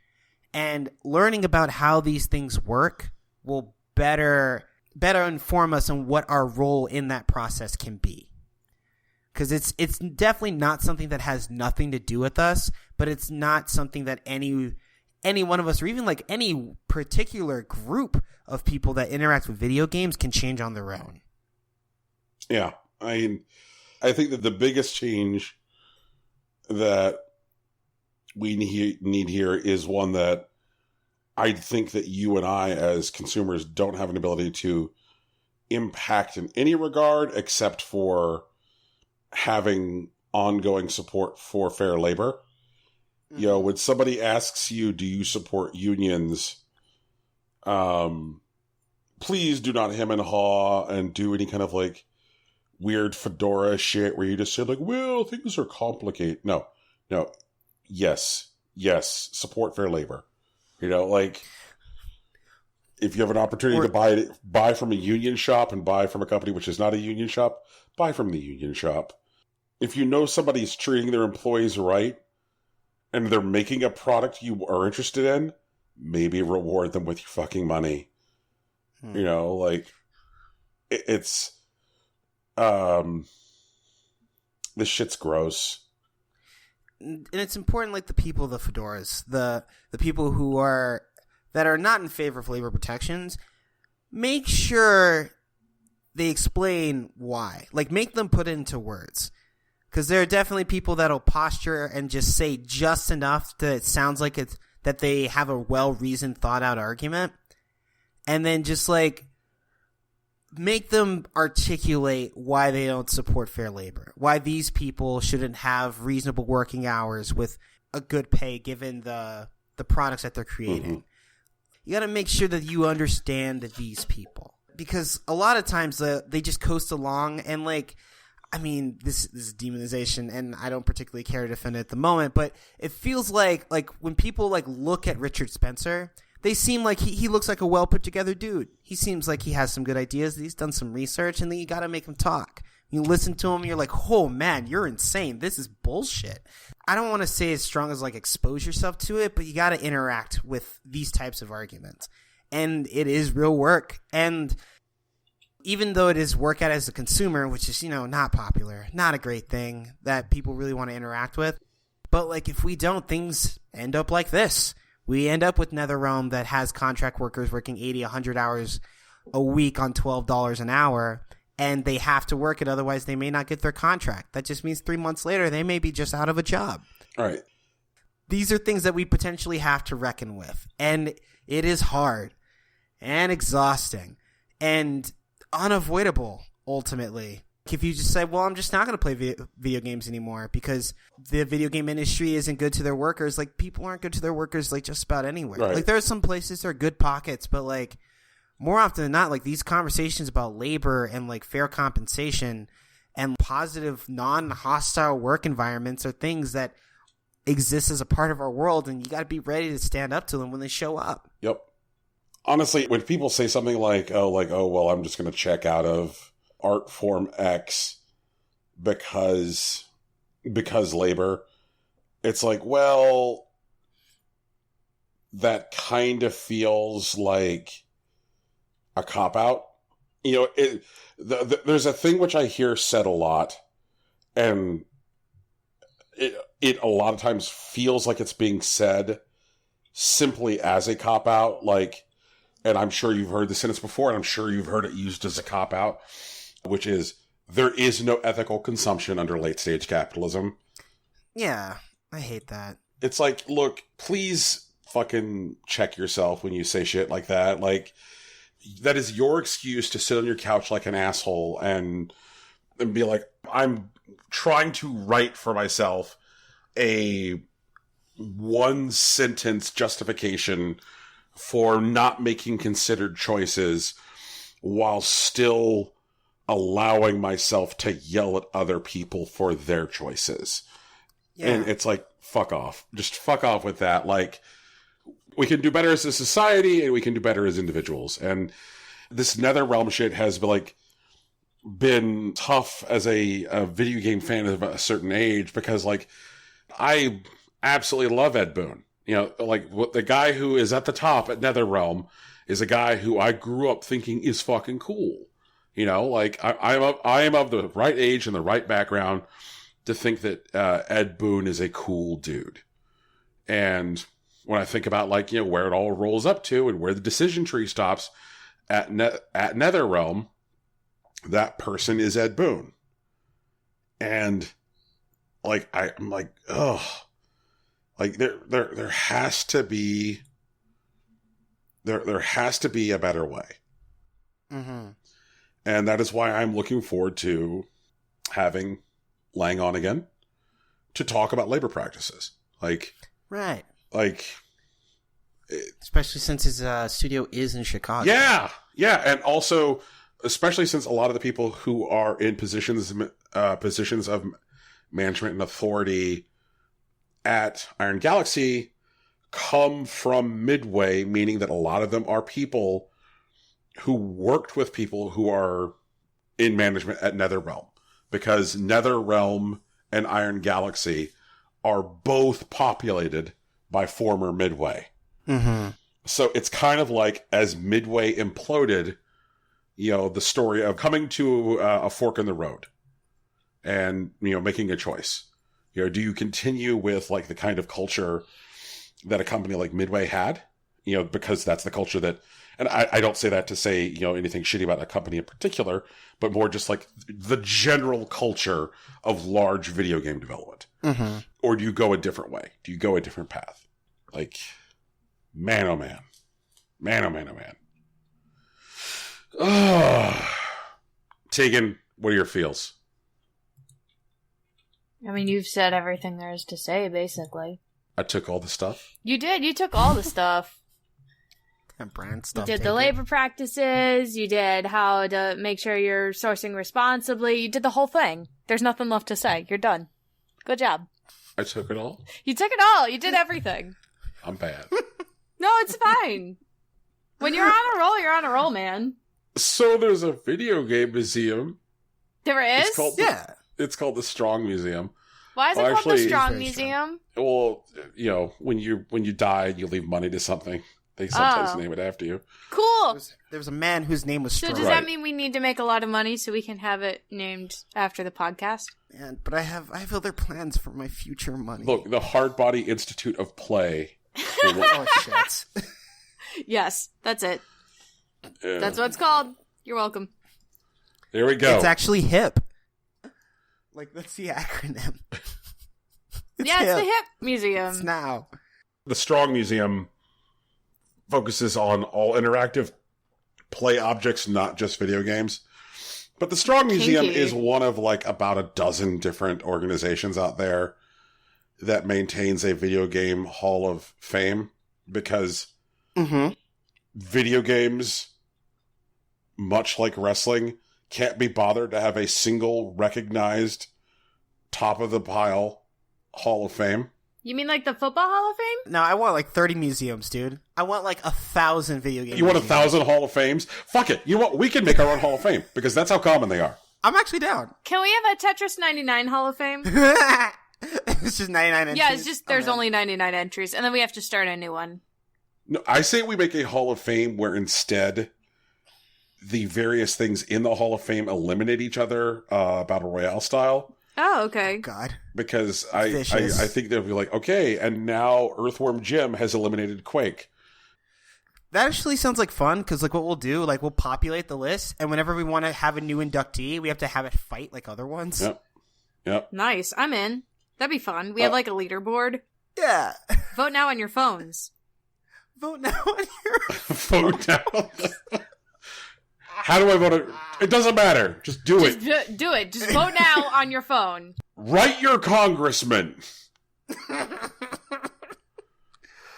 And learning about how these things work will better inform us on what our role in that process can be. Because it's definitely not something that has nothing to do with us, but it's not something that any one of us or even like any particular group of people that interact with video games can change on their own. Yeah. I think that the biggest change that we need here is one that I think that you and I as consumers don't have an ability to impact in any regard except for having ongoing support for fair labor. You know, when somebody asks you, do you support unions? Please do not hem and haw and do any kind of like weird fedora shit where you just say like, well, things are complicated. No. Yes, support fair labor. You know, like if you have an opportunity to buy from a union shop and buy from a company which is not a union shop, buy from the union shop. If you know somebody's treating their employees right and they're making a product you are interested in, maybe reward them with your fucking money. You know, like it's this shit's gross. And it's important, like the people, the fedoras, the people that are not in favor of labor protections, make sure they explain why. Like make them put it into words. Because there are definitely people that'll posture and just say just enough that it sounds like it's that they have a well-reasoned, thought-out argument. And then just like make them articulate why they don't support fair labor, why these people shouldn't have reasonable working hours with a good pay given the products that they're creating. You got to make sure that you understand these people, because a lot of times they just coast along and like, I mean, this is demonization and I don't particularly care to defend it at the moment, but it feels like when people like look at Richard Spencer, they seem like he looks like a well put together dude. He seems like he has some good ideas. He's done some research, and then you got to make him talk. You listen to him, and you're like, oh man, you're insane. This is bullshit. I don't want to say as strong as like expose yourself to it, but you got to interact with these types of arguments. And it is real work. And even though it is work out as a consumer, which is, you know, not popular, not a great thing that people really want to interact with. But like if we don't, things end up like this. We end up with NetherRealm that has contract workers working 80, 100 hours a week on $12 an hour, and they have to work it, otherwise they may not get their contract. That just means 3 months later, they may be just out of a job. All right. These are things that we potentially have to reckon with, and it is hard and exhausting and unavoidable, ultimately. If you just say, well, I'm just not going to play video games anymore because the video game industry isn't good to their workers, like people aren't good to their workers like just about anywhere. Right. Like there are some places that are good pockets, but like more often than not, like these conversations about labor and like fair compensation and positive non-hostile work environments are things that exist as a part of our world, and you got to be ready to stand up to them when they show up. Yep. Honestly, when people say something like, oh, well, I'm just going to check out of art form X because labor. It's like, well, that kind of feels like a cop-out. You know, there's a thing which I hear said a lot, and it a lot of times feels like it's being said simply as a cop-out, like, and I'm sure you've heard the sentence before, and I'm sure you've heard it used as a cop-out, which is, there is no ethical consumption under late-stage capitalism. Yeah, I hate that. It's like, look, please fucking check yourself when you say shit like that. Like, that is your excuse to sit on your couch like an asshole and be like, I'm trying to write for myself a one-sentence justification for not making considered choices while still allowing myself to yell at other people for their choices. Yeah. And it's like, fuck off. Just fuck off with that. Like, we can do better as a society and we can do better as individuals. And this NetherRealm shit has been tough as a video game fan of a certain age, because, like, I absolutely love Ed Boon. You know, like, what the guy who is at the top at NetherRealm is a guy who I grew up thinking is fucking cool. You know, like, I am of the right age and the right background to think that Ed Boon is a cool dude. And when I think about, like, you know, where it all rolls up to and where the decision tree stops at NetherRealm, that person is Ed Boon. And, like, I'm like, ugh. Like, there has to be a better way. Mm-hmm. And that is why I'm looking forward to having Lang on again to talk about labor practices. Like, right. Like, especially since his studio is in Chicago. Yeah. Yeah. And also, especially since a lot of the people who are in positions of management and authority at Iron Galaxy come from Midway, meaning that a lot of them are people who worked with people who are in management at NetherRealm, because NetherRealm and Iron Galaxy are both populated by former Midway. Mm-hmm. So it's kind of like, as Midway imploded, you know, the story of coming to a fork in the road and, you know, making a choice. You know, do you continue with, like, the kind of culture that a company like Midway had? You know, because that's the culture that, and I don't say that to say, you know, anything shitty about a company in particular, but more just like the general culture of large video game development. Mm-hmm. Or do you go a different way? Do you go a different path? Like, man, oh man. Man, oh man, oh man. Oh. Tegan, what are your feels? I mean, you've said everything there is to say, basically. I took all the stuff. You did. You took all the stuff. And brand stuff. You did the labor practices. You did how to make sure you're sourcing responsibly. You did the whole thing. There's nothing left to say. You're done. Good job. I took it all? You took it all. You did everything. I'm bad. No, it's fine. When you're on a roll, you're on a roll, man. So there's a video game museum. There is? It's called the Strong Museum. Why is it called the Strong Museum? Well, you know, when you die and you leave money to something, they sometimes name it after you. Cool. There was a man whose name was Strong. So does that mean we need to make a lot of money so we can have it named after the podcast? Man, but I have other plans for my future money. Look, the Hardbody Institute of Play. Oh shit. Yes, that's it. That's what it's called. You're welcome. There we go. It's actually hip. Like, that's the acronym. It's the Hip Museum. It's now. The Strong Museum focuses on all interactive play objects, not just video games. But the Strong Museum is one of, like, about a dozen different organizations out there that maintains a video game hall of fame, because video games, much like wrestling, can't be bothered to have a single recognized top of the pile hall of fame. You mean like the Football Hall of Fame? No, I want like 30 museums, dude. I want like 1,000 video games. You want 1,000 Hall of Fames? Fuck it. You know what? We can make our own Hall of Fame, because that's how common they are. I'm actually down. Can we have a Tetris 99 Hall of Fame? It's just 99 entries. Yeah, it's just there's only 99 entries, and then we have to start a new one. No, I say we make a Hall of Fame where instead the various things in the Hall of Fame eliminate each other, Battle Royale style. Oh, okay. Oh, God. Because I think they'll be like, okay, and now Earthworm Jim has eliminated Quake. That actually sounds like fun, because like what we'll do, like we'll populate the list, and whenever we want to have a new inductee, we have to have it fight like other ones. Yep. Nice. I'm in. That'd be fun. We have like a leaderboard. Yeah. Vote now on your phones. Vote now on your Vote now. How do I vote? It doesn't matter. Just do it. Do it. Just vote now on your phone. Write your congressman.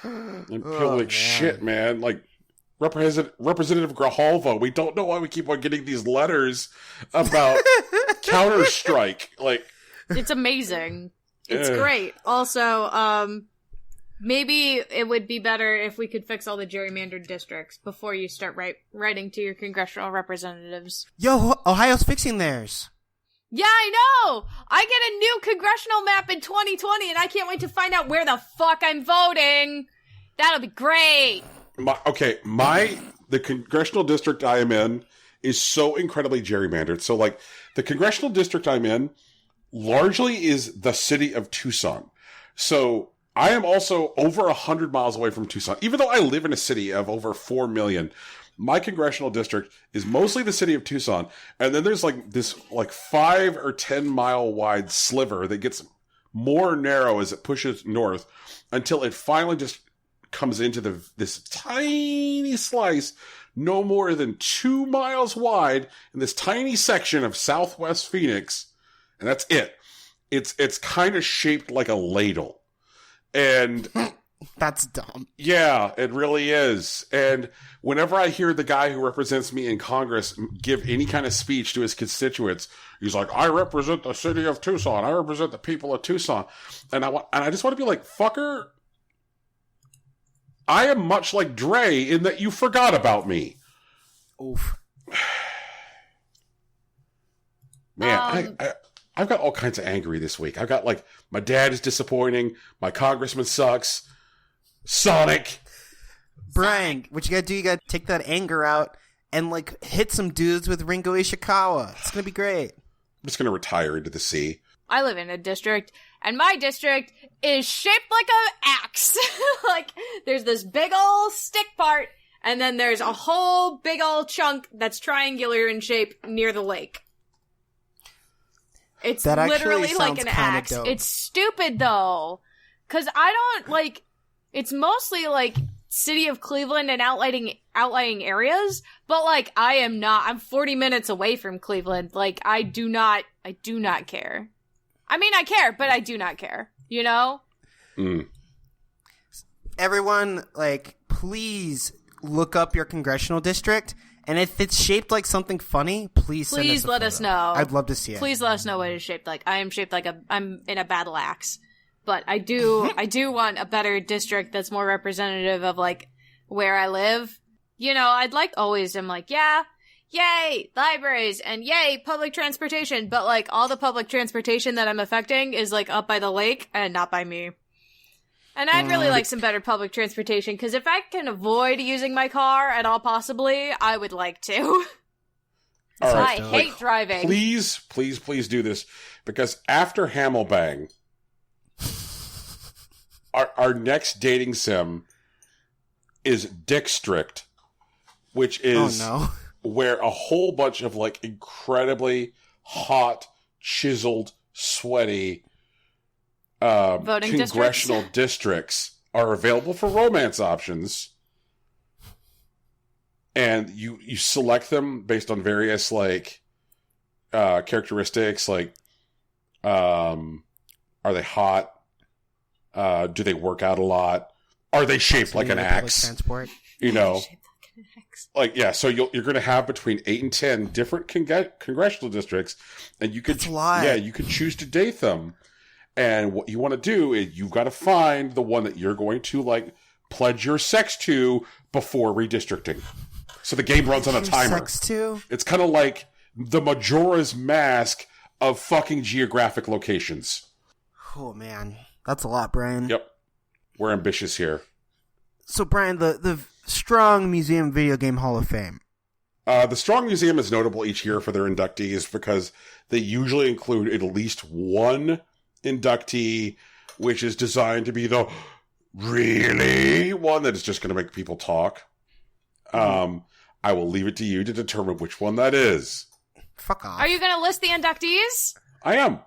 And feel like shit, man. Like Representative Grijalva. We don't know why we keep on getting these letters about Counter-Strike. Like, it's amazing. It's great. Also, maybe it would be better if we could fix all the gerrymandered districts before you start writing to your congressional representatives. Yo, Ohio's fixing theirs. Yeah, I know! I get a new congressional map in 2020, and I can't wait to find out where the fuck I'm voting! That'll be great! The congressional district I am in is so incredibly gerrymandered. So, like, the congressional district I'm in largely is the city of Tucson. So, I am also over 100 miles away from Tucson. Even though I live in a city of over 4 million, my congressional district is mostly the city of Tucson. And then there's like this like 5 or 10 mile wide sliver that gets more narrow as it pushes north until it finally just comes into this tiny slice, no more than 2 miles wide in this tiny section of Southwest Phoenix. And that's it. It's kind of shaped like a ladle. And that's dumb. Yeah, it really is. And whenever I hear the guy who represents me in Congress give any kind of speech to his constituents, he's like, I represent the city of Tucson. I represent the people of Tucson. And I just want to be like, fucker, I am much like Dre in that you forgot about me. Oof. Man, I've got all kinds of angry this week. I've got like, my dad is disappointing. My congressman sucks. Sonic. Brian, what you gotta do, you gotta take that anger out and like hit some dudes with Ringo Ishikawa. It's gonna be great. I'm just gonna retire into the sea. I live in a district, and my district is shaped like an axe. Like, there's this big ol' stick part, and then there's a whole big ol' chunk that's triangular in shape near the lake. It's that literally like an axe. Dope. It's stupid, though. Because I don't, like... It's mostly, like, city of Cleveland and outlying areas, but, like, I'm 40 minutes away from Cleveland. Like, I do not care. I mean, I care, but I do not care. You know? Mm. Everyone, like, please look up your congressional district, and if it's shaped like something funny, please send us a let photo. us know. I'd love to see it. Please let us know what it's shaped like. I am shaped like I'm in a battle axe. But I do want a better district that's more representative of, like, where I live. You know, I'm like, yeah, yay, libraries, and yay, public transportation. But, like, all the public transportation that I'm affecting is, like, up by the lake and not by me. And I'd really like some better public transportation, because if I can avoid using my car at all possibly, I would like to. All right. I hate driving. Please do this, because after Hamilbang, our next dating sim is Dickstrict, which is where a whole bunch of like incredibly hot, chiseled, sweaty congressional districts are available for romance options. And you select them based on various like characteristics, like are they hot? Do they work out a lot? Are they shaped like an axe? Transport? You know, like yeah. So you're going to have between 8 and 10 different congressional districts, and you could you could choose to date them. And what you want to do is you've got to find the one that you're going to like pledge your sex to before redistricting. So the game runs on a timer. Sex to? It's kind of like the Majora's Mask of fucking geographic locations. Oh, man. That's a lot, Brian. Yep. We're ambitious here. So, Brian, the Strong Museum Video Game Hall of Fame. The Strong Museum is notable each year for their inductees because they usually include at least one inductee, which is designed to be the really one that is just going to make people talk. I will leave it to you to determine which one that is. Fuck off. Are you going to list the inductees? I am.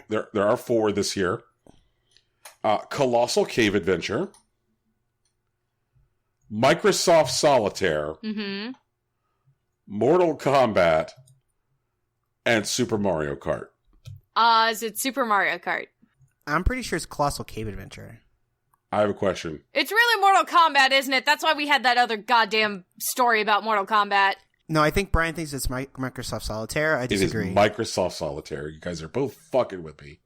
There are 4 this year. Colossal Cave Adventure, Microsoft Solitaire, Mortal Kombat, and Super Mario Kart. Is it Super Mario Kart? I'm pretty sure it's Colossal Cave Adventure. I have a question. It's really Mortal Kombat, isn't it? That's why we had that other goddamn story about Mortal Kombat. No, I think Brian thinks it's Microsoft Solitaire. I disagree. It is Microsoft Solitaire. You guys are both fucking with me.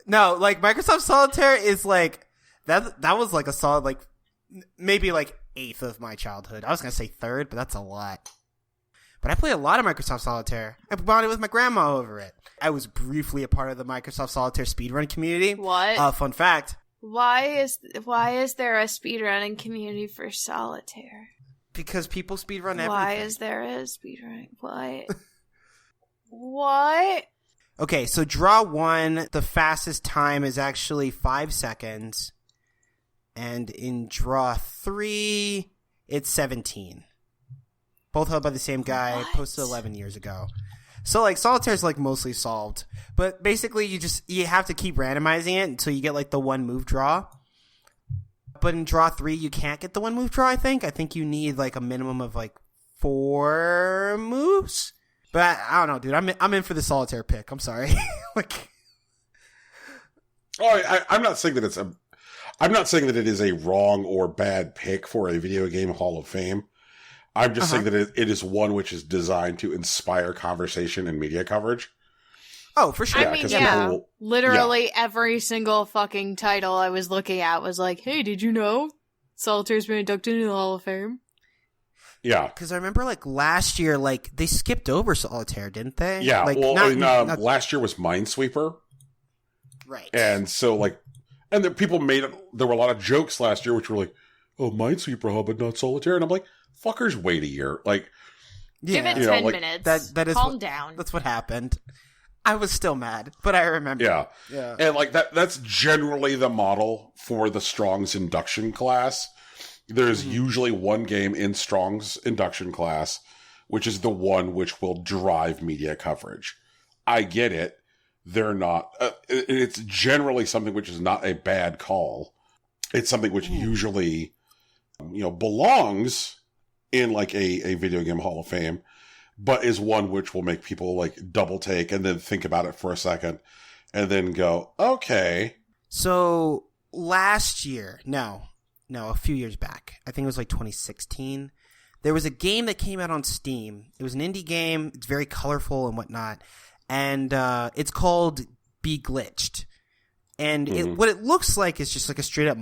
No, like Microsoft Solitaire is like that was like a solid like maybe like 8th of my childhood. I was gonna say 3rd, but that's a lot. But I played a lot of Microsoft Solitaire. I bonded with my grandma over it. I was briefly a part of the Microsoft Solitaire speedrun community. What? Fun fact. Why is there a speedrunning community for Solitaire? Because people speedrun everything. Why is there a speedrunning? What? What? Okay, so draw 1, the fastest time is actually 5 seconds. And in draw 3, it's 17. Both held by the same guy, posted 11 years ago. So, like, Solitaire's, like, mostly solved. But basically, you have to keep randomizing it until you get, like, the 1 move draw. But in draw 3, you can't get the 1 move draw, I think. I think you need, like, a minimum of, like, 4 moves. But I don't know, dude. I'm in for the Solitaire pick. I'm sorry. Like, I'm not saying that I'm not saying that it is a wrong or bad pick for a video game Hall of Fame. I'm just saying that it is one which is designed to inspire conversation and media coverage. Oh, for sure. I mean, literally every single fucking title I was looking at was like, hey, did you know Solitaire's been inducted into the Hall of Fame? Yeah. Because I remember, like, last year, like, they skipped over Solitaire, didn't they? Yeah, like, well, last year was Minesweeper. Right. And so, like, and there were a lot of jokes last year which were like, oh, Minesweeper, huh, but not Solitaire. And I'm like, fuckers, wait a year. Like, give it 10 minutes. That is Calm down. That's what happened. I was still mad, but I remember. Yeah. And, like, that's generally the model for the Strong's induction class. There's usually one game in Strong's induction class, which is the one which will drive media coverage. I get it. They're not. It's generally something which is not a bad call. It's something which usually, belongs in like a video game Hall of Fame, but is one which will make people like double take and then think about it for a second and then go, okay. So last year, a few years back, I think it was like 2016, there was a game that came out on Steam. It was an indie game. It's very colorful and whatnot. And it's called Be Glitched. And what it looks like is just like a straight up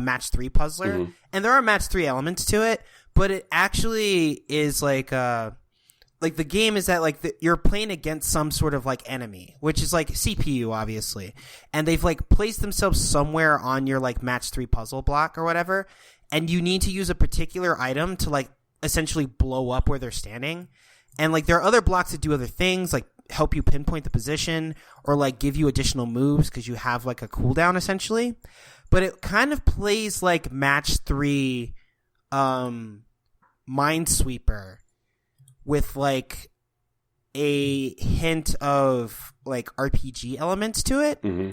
match 3 puzzler. Mm-hmm. And there are match 3 elements to it, but it actually is like the game is that like you're playing against some sort of like enemy, which is like CPU obviously. And they've like placed themselves somewhere on your like match 3 puzzle block or whatever. And you need to use a particular item to like essentially blow up where they're standing. And like there are other blocks that do other things, like help you pinpoint the position or like give you additional moves because you have like a cooldown essentially. But it kind of plays like match 3 Minesweeper with like a hint of like RPG elements to it. Mm-hmm.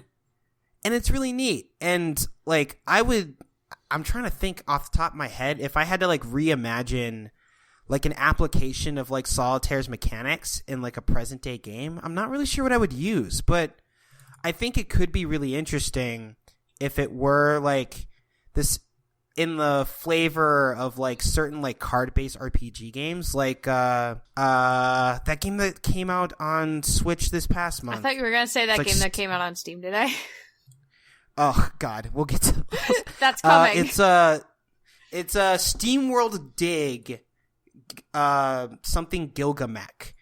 And it's really neat. And like I'm trying to think off the top of my head if I had to like reimagine like an application of like Solitaire's mechanics in like a present day game. I'm not really sure what I would use, but I think it could be really interesting if it were like this in the flavor of like certain like card-based RPG games, like that game that came out on Switch this past month. I thought you were gonna say that game that came out on Steam today. Oh God, we'll get to that's coming. It's a SteamWorld Dig something Gilgamesh,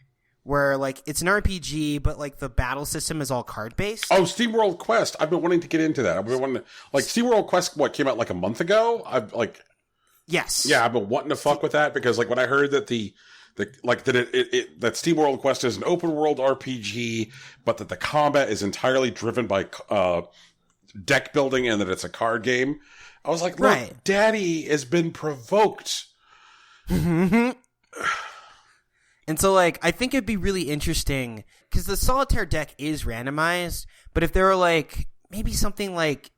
where like it's an RPG, but like the battle system is all card based. Oh, SteamWorld Quest! I've been wanting to get into that. I've been wanting to, like SteamWorld Quest. What came out like a month ago? Yes, yeah, I've been wanting to fuck with that because like when I heard that that SteamWorld Quest is an open world RPG, but that the combat is entirely driven by deck building and that it's a card game, I was like, look, right. Daddy has been provoked. And so, like, I think it'd be really interesting because the Solitaire deck is randomized, but if there were like maybe something like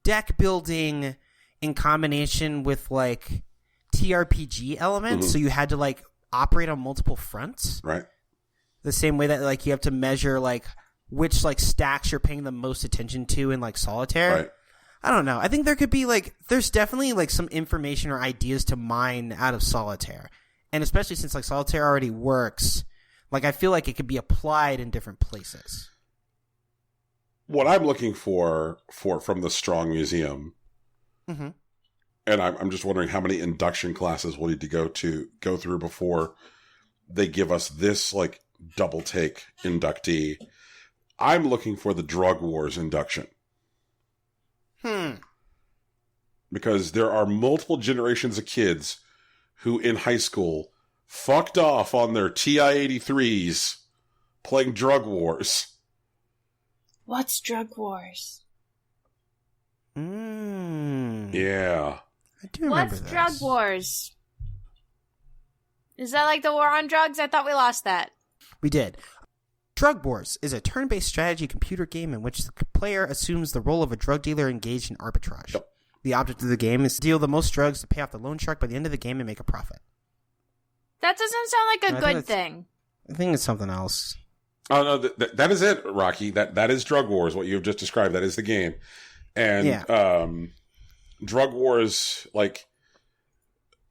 deck building in combination with like TRPG elements, so you had to like operate on multiple fronts, right? The same way that like you have to measure like which like stacks you're paying the most attention to in like Solitaire. Right. I don't know. I think there could be like there's definitely like some information or ideas to mine out of Solitaire, and especially since like Solitaire already works, like I feel like it could be applied in different places. What I'm looking for from the Strong Museum. Mm-hmm. And I'm just wondering how many induction classes we'll need to go through before they give us this like double take inductee. I'm looking for the Drug Wars induction. Because there are multiple generations of kids who in high school fucked off on their TI-83s playing Drug Wars. What's Drug Wars? Yeah. I do remember What's this. Drug Wars? Is that like the war on drugs? I thought we lost that. We did. Drug Wars is a turn-based strategy computer game in which the player assumes the role of a drug dealer engaged in arbitrage. Yep. The object of the game is to deal the most drugs to pay off the loan shark by the end of the game and make a profit. That doesn't sound like a good thing. I think it's something else. Oh, no, that is it, Rocky. That is Drug Wars, what you've just described. That is the game. And Drug Wars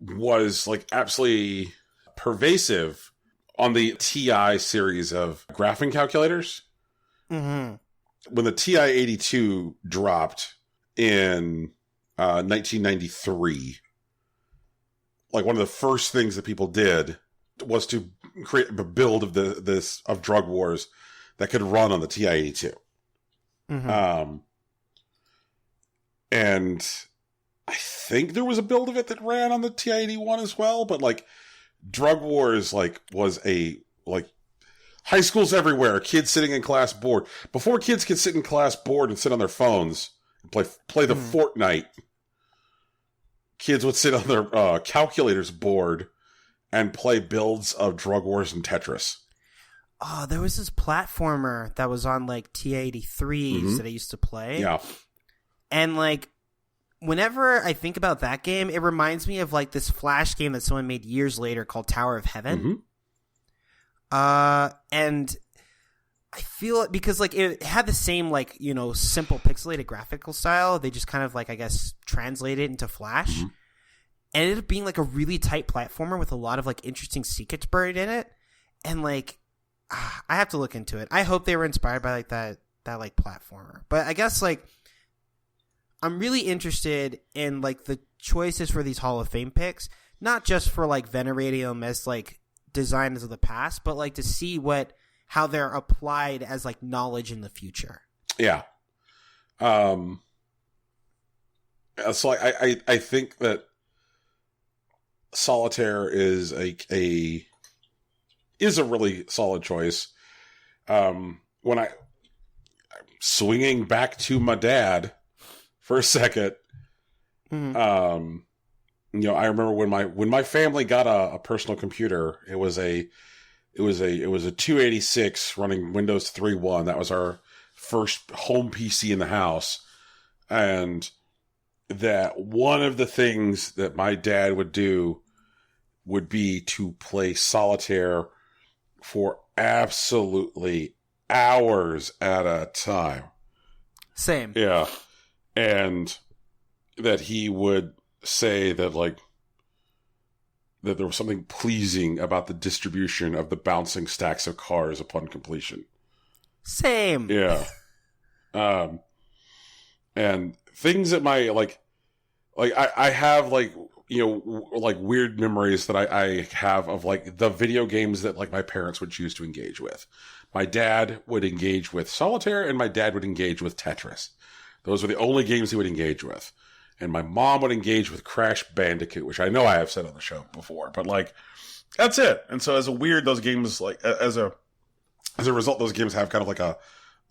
was absolutely pervasive on the TI series of graphing calculators. Mm-hmm. When the TI-82 dropped in 1993, like one of the first things that people did was to create a build of Drug Wars that could run on the TI-82. Mm-hmm. And I think there was a build of it that ran on the TI-81 as well, but Drug Wars was a high schools everywhere, kids sitting in class bored. Before kids could sit in class bored and sit on their phones and play the Fortnite, kids would sit on their calculators bored and play builds of Drug Wars and Tetris. Oh, there was this platformer that was on TI-83s that I used to play. Yeah. And whenever I think about that game, it reminds me of this Flash game that someone made years later called Tower of Heaven. And I feel it because it had the same simple pixelated graphical style. They just kind of I guess translated it into Flash. And it ended up being a really tight platformer with a lot of interesting secrets buried in it. And I have to look into it. I hope they were inspired by that platformer. But I guess I'm really interested in the choices for these Hall of Fame picks, not just for venerating them as designers of the past, but to see how they're applied as knowledge in the future. Yeah. So I think that Solitaire is a really solid choice. When I'm swinging back to my dad for a second, I remember when my family got a personal computer, it was a 286 running Windows 3.1. That was our first home PC in the house. And that one of the things that my dad would do would be to play Solitaire for absolutely hours at a time. Same. Yeah. And that he would say that that there was something pleasing about the distribution of the bouncing stacks of cars upon completion. Same. Yeah. And things that my I have like weird memories that I have of like the video games that like my parents would choose to engage with. My dad would engage with Solitaire, and my dad would engage with Tetris. Those were the only games he would engage with. And my mom would engage with Crash Bandicoot, which I know I have said on the show before, but like, that's it. And so those games, like, as a result, those games have kind of like a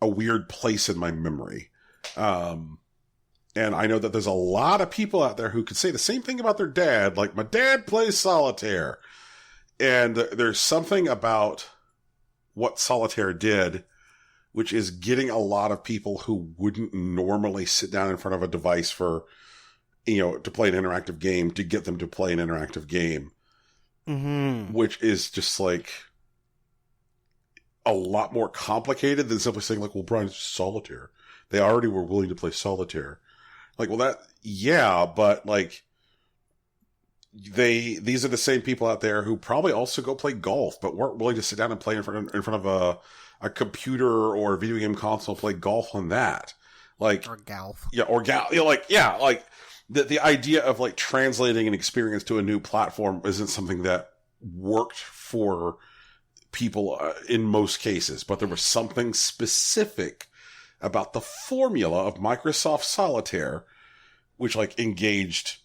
weird place in my memory. And I know that there's a lot of people out there who could say the same thing about their dad. Like, my dad plays Solitaire. And there's something about what Solitaire did, which is getting a lot of people who wouldn't normally sit down in front of a device for, to play an interactive game, to get them to play an interactive game. Mm-hmm. Which is just like a lot more complicated than simply saying like, well, Brian, it's Solitaire. They already were willing to play Solitaire. Like, well, but like, these are the same people out there who probably also go play golf, but weren't willing to sit down and play in front of a computer or a video game console, play golf on that. Like, or golf. Yeah, or golf. Like the idea of like translating an experience to a new platform isn't something that worked for people in most cases, but there was something specific about the formula of Microsoft Solitaire, which like engaged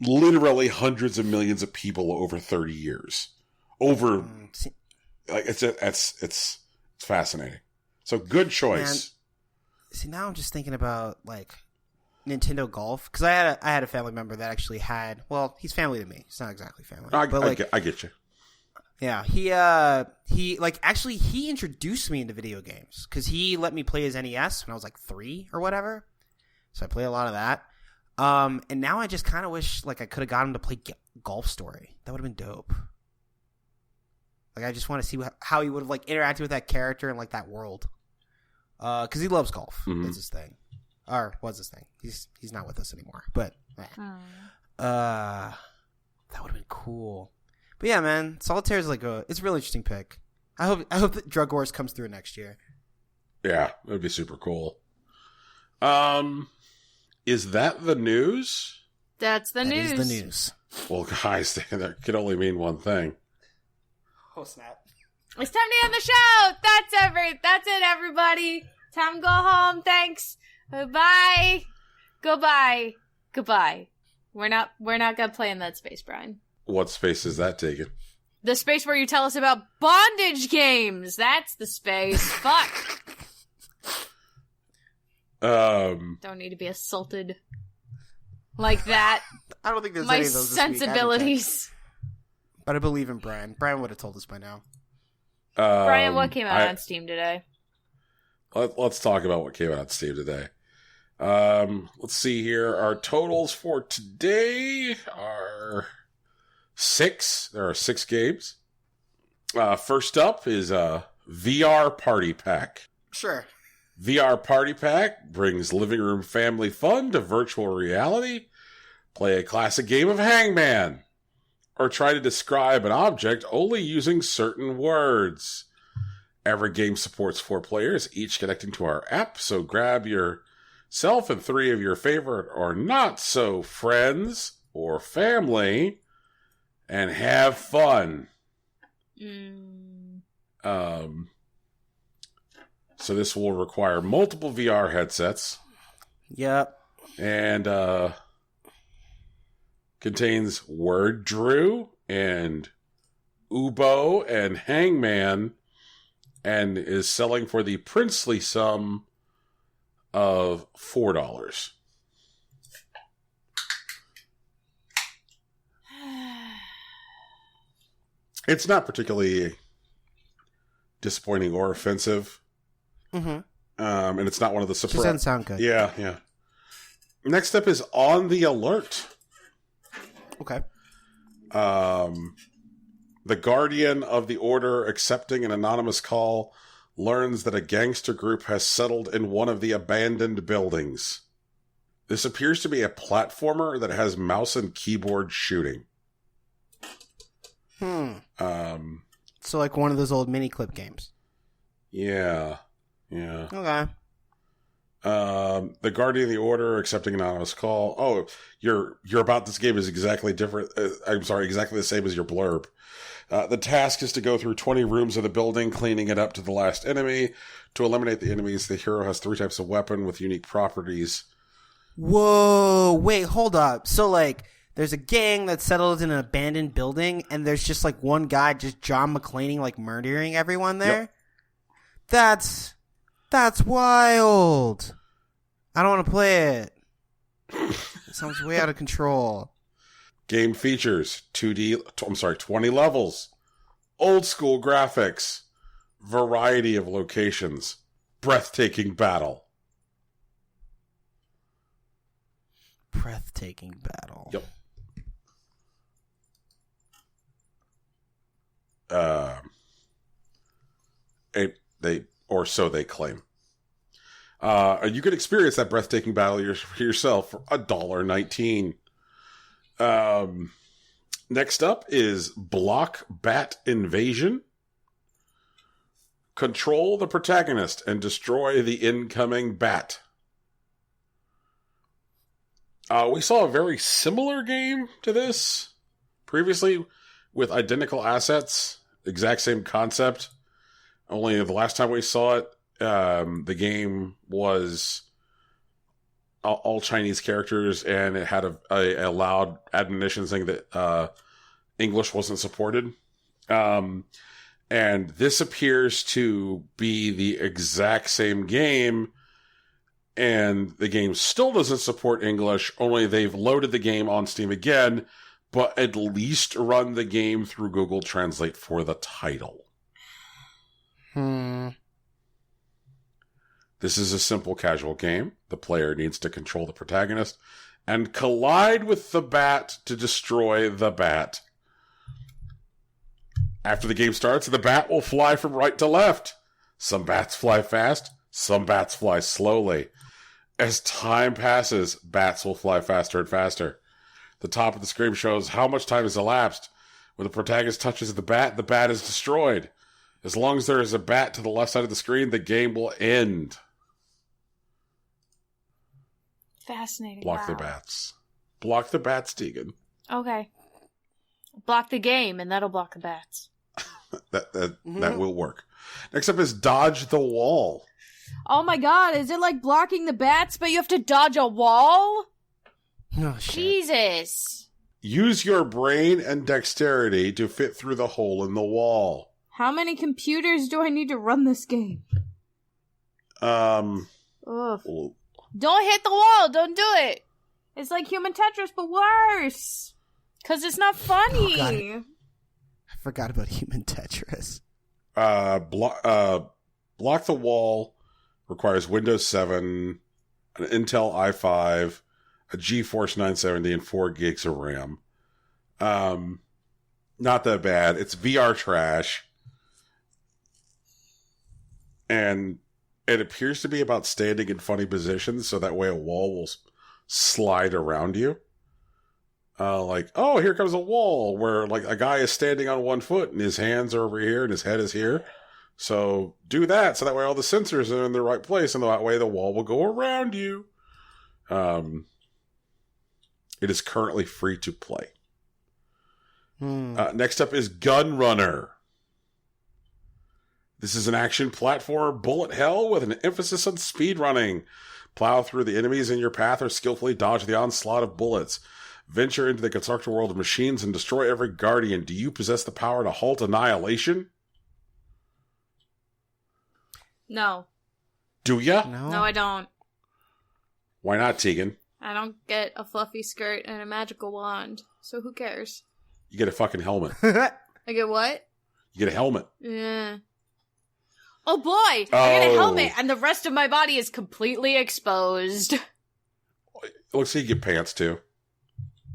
literally hundreds of millions of people over 30 years. Like it's fascinating. So good choice. See, now I'm just thinking about like Nintendo Golf, because I had a family member that actually had. Well, he's family to me. He's not exactly family. I get you. Yeah, he introduced me into video games because he let me play his NES when I was like 3 or whatever. So I play a lot of that. And now I just kind of wish like I could have got him to play Golf Story. That would have been dope. Like, I just want to see how he would have like interacted with that character and like that world. Because he loves golf. Mm-hmm. That's his thing, or was his thing. He's not with us anymore. But that would have been cool. But yeah, man, Solitaire is like it's a really interesting pick. I hope that Drug Wars comes through next year. Yeah, that would be super cool. Is that the news? That's the news. That is the news. Well, guys, that could only mean one thing. Oh, snap. It's time to end the show. That's it, everybody. Time to go home. Thanks. Bye. Goodbye. We're not gonna play in that space, Brian. What space is that taking? The space where you tell us about bondage games. That's the space. Fuck. Don't need to be assaulted like that. I don't think there's my any of those sensibilities. But I believe in Brian. Brian would have told us by now. Brian, what came out on Steam today? Let's talk about what came out on Steam today. Let's see here. Our totals for today are 6. There are 6 games. First up is VR Party Pack. Sure. VR Party Pack brings living room family fun to virtual reality. Play a classic game of Hangman, or try to describe an object only using certain words. Every game supports 4 players, each connecting to our app, so grab yourself and 3 of your favorite or not so friends or family and have fun. So this will require multiple VR headsets. Yep. And contains Word Drew and Ubo and Hangman, and is selling for the princely sum of $4. It's not particularly disappointing or offensive. Mm-hmm. And it's not one of the surprise. Doesn't sound good. Yeah. Next up is On the Alert. Okay. The guardian of the order, accepting an anonymous call, learns that a gangster group has settled in one of the abandoned buildings. This appears to be a platformer that has mouse and keyboard shooting. So like one of those old mini clip games. Yeah. Okay. The Guardian of the Order accepting an anonymous call. Oh, you're about this game is exactly different. Exactly the same as your blurb. The task is to go through 20 rooms of the building, cleaning it up to the last enemy. To eliminate the enemies, the hero has 3 types of weapon with unique properties. Whoa, wait, hold up. So, like, there's a gang that settled in an abandoned building, and there's just, like, one guy just John McClaning, like, murdering everyone there? Yep. That's wild. I don't want to play it. It sounds way out of control. Game features 20 levels, old school graphics, variety of locations, breathtaking battle. Breathtaking battle. Yep. So they claim. You can experience that breathtaking battle yourself for $1.19. Next up is Block Bat Invasion. Control the protagonist and destroy the incoming bat. We saw a very similar game to this previously with identical assets, exact same concept. Only the last time we saw it, the game was all Chinese characters, and it had a loud admonition saying that English wasn't supported. And this appears to be the exact same game, and the game still doesn't support English, only they've loaded the game on Steam again, but at least run the game through Google Translate for the title. This is a simple casual game. The player needs to control the protagonist and collide with the bat to destroy the bat. After the game starts, the bat will fly from right to left. Some bats fly fast, some bats fly slowly. As time passes, bats will fly faster and faster. The top of the screen shows how much time has elapsed. When the protagonist touches the bat is destroyed. As long as there is a bat to the left side of the screen, the game will end. Fascinating. Block the bats. Block the bats, Tegan. Okay. Block the game, and that'll block the bats. That will work. Next up is Dodge the Wall. Oh my god, is it like blocking the bats, but you have to dodge a wall? Oh, shit. Jesus. Use your brain and dexterity to fit through the hole in the wall. How many computers do I need to run this game? Um. Ugh. Don't hit the wall. Don't do it. It's like Human Tetris, but worse. Because it's not funny. Oh, I forgot about Human Tetris. Block the Wall requires Windows 7, an Intel i5, a GeForce 970, and 4 gigs of RAM. Not that bad. It's VR trash. And it appears to be about standing in funny positions, so that way a wall will slide around you. Like, oh, here comes a wall where like a guy is standing on one foot and his hands are over here and his head is here. So do that, so that way all the sensors are in the right place, and that way the wall will go around you. It is currently free to play. Next up is Gun Runner. This is an action platform bullet hell with an emphasis on speed running. Plow through the enemies in your path or skillfully dodge the onslaught of bullets. Venture into the constructed world of machines and destroy every guardian. Do you possess the power to halt annihilation? No. Do ya? No, I don't. Why not, Tegan? I don't get a fluffy skirt and a magical wand, so who cares? You get a fucking helmet. I get what? You get a helmet. Yeah. Oh boy! I get a helmet and the rest of my body is completely exposed. It looks like you get pants too.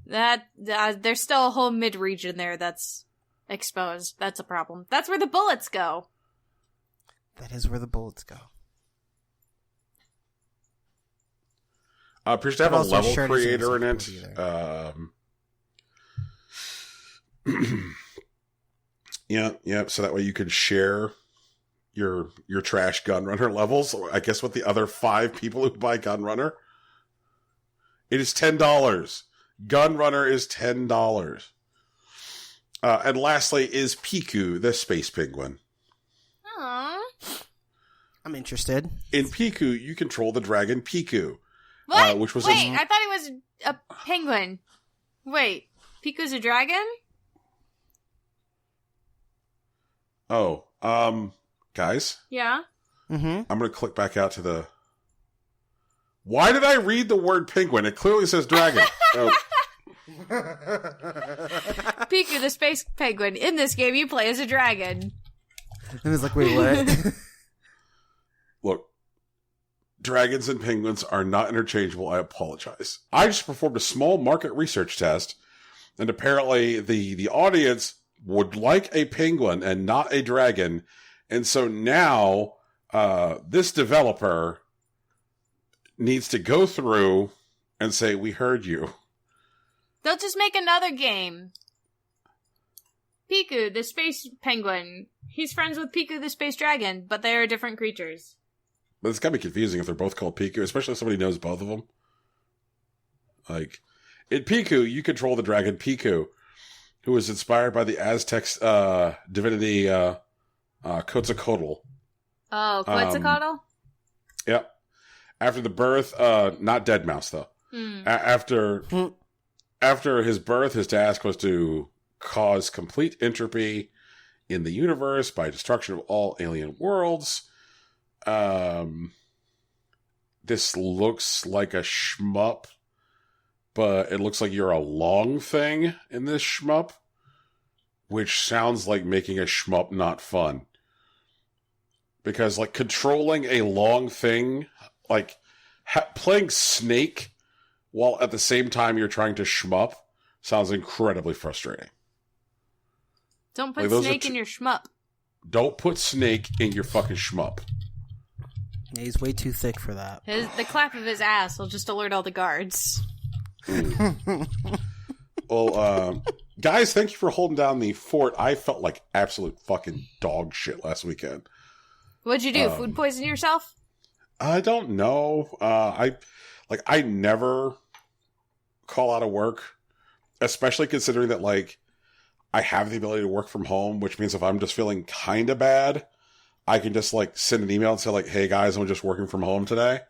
There's still a whole mid-region there that's exposed. That's a problem. That's where the bullets go. That is where the bullets go. Appears to have a level creator in it. Yeah. So that way you can share your trash Gunrunner levels, I guess with the other 5 people who buy Gunrunner, it is $10. Gunrunner is $10. And lastly is Piku, the space penguin. Aww. I'm interested. In Piku, you control the dragon Piku. What? Which was Wait, I thought he was a penguin. Wait, Piku's a dragon? Oh, guys? Yeah? Mm-hmm. I'm going to click back out to the... Why did I read the word penguin? It clearly says dragon. Oh. Piku, the space penguin. In this game, you play as a dragon. And it's like, wait, what? Look, dragons and penguins are not interchangeable. I apologize. I just performed a small market research test, and apparently the audience would like a penguin and not a dragon, and so now this developer needs to go through and say, we heard you. They'll just make another game. Piku, the space penguin. He's friends with Piku, the space dragon, but they are different creatures. But it's gotta be confusing if they're both called Piku, especially if somebody knows both of them. Like, in Piku, you control the dragon Piku, who was inspired by the Aztec divinity Quetzalcoatl. Oh, Quetzalcoatl? Yep. After the birth, not Dead Mouse, though. After his birth, his task was to cause complete entropy in the universe by destruction of all alien worlds. This looks like a shmup, but it looks like you're a long thing in this shmup, which sounds like making a shmup not fun. Because, like, controlling a long thing, like, playing Snake while at the same time you're trying to shmup sounds incredibly frustrating. Don't put Snake in your shmup. Don't put Snake in your fucking shmup. Yeah, he's way too thick for that. The clap of his ass will just alert all the guards. Well, guys, thank you for holding down the fort. I felt like absolute fucking dog shit last weekend. What'd you do? Food poison yourself? I don't know. I never call out of work, especially considering that, like, I have the ability to work from home, which means if I'm just feeling kind of bad, I can just, like, send an email and say, like, hey, guys, I'm just working from home today.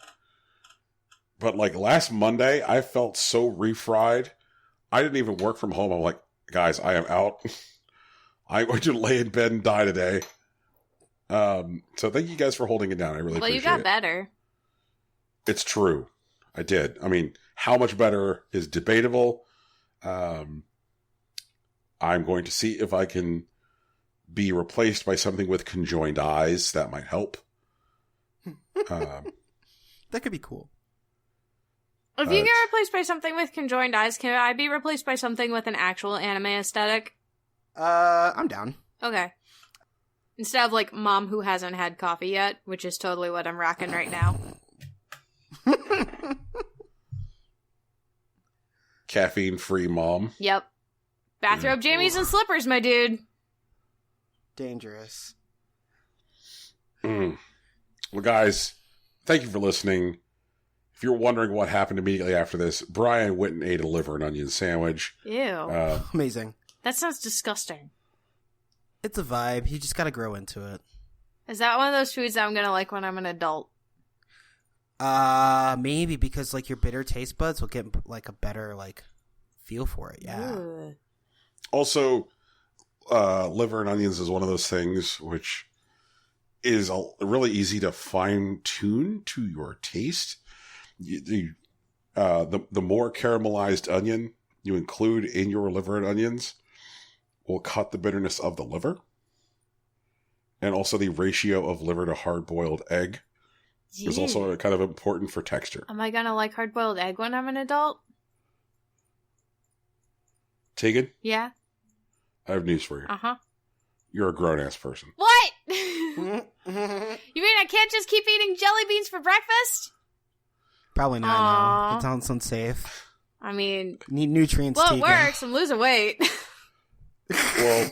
But, like, last Monday, I felt so refried. I didn't even work from home. I'm like, guys, I am out. I'm going to lay in bed and die today. So thank you guys for holding it down. I really appreciate it. Well, you got better. It's true. I did. I mean, how much better is debatable. I'm going to see if I can be replaced by something with conjoined eyes. That might help. That could be cool. If you get replaced by something with conjoined eyes, can I be replaced by something with an actual anime aesthetic? I'm down. Okay. Instead of, like, mom who hasn't had coffee yet, which is totally what I'm rocking right now. Caffeine-free mom. Yep. Bathrobe jammies and slippers, my dude. Dangerous. Well, guys, thank you for listening. If you're wondering what happened immediately after this, Brian went and ate a liver and onion sandwich. Ew. Amazing. That sounds disgusting. It's a vibe. You just gotta grow into it. Is that one of those foods that I'm gonna like when I'm an adult? Maybe because, like, your bitter taste buds will get, like, a better, like, feel for it. Yeah. Ooh. Also, liver and onions is one of those things which is really easy to fine-tune to your taste. The more caramelized onion you include in your liver and onions will cut the bitterness of the liver. And also the ratio of liver to hard-boiled egg is also kind of important for texture. Am I gonna like hard-boiled egg when I'm an adult? Tegan? Yeah? I have news for you. Uh-huh. You're a grown-ass person. What? You mean I can't just keep eating jelly beans for breakfast? Probably not, no. It sounds unsafe. I mean... Need nutrients, well, Tegan. it works. I'm losing weight. Well,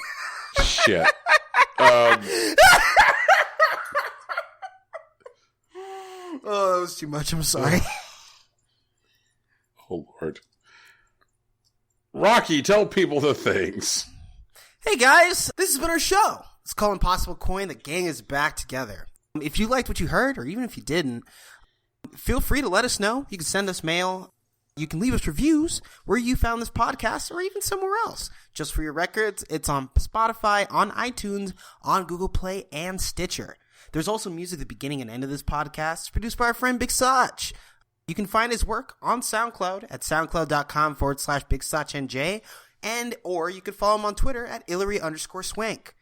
shit. Oh, that was too much. I'm sorry. Oh, Lord. Rocky, tell people the things. Hey, guys. This has been our show. It's called Impossible Coin. The gang is back together. If you liked what you heard, or even if you didn't, feel free to let us know. You can send us mail. You can leave us reviews where you found this podcast or even somewhere else. Just for your records, it's on Spotify, on iTunes, on Google Play, and Stitcher. There's also music at the beginning and end of this podcast. It's produced by our friend Big Sach. You can find his work on SoundCloud at soundcloud.com/BigSachNJ, or you can follow him on Twitter at Hillary_Swank.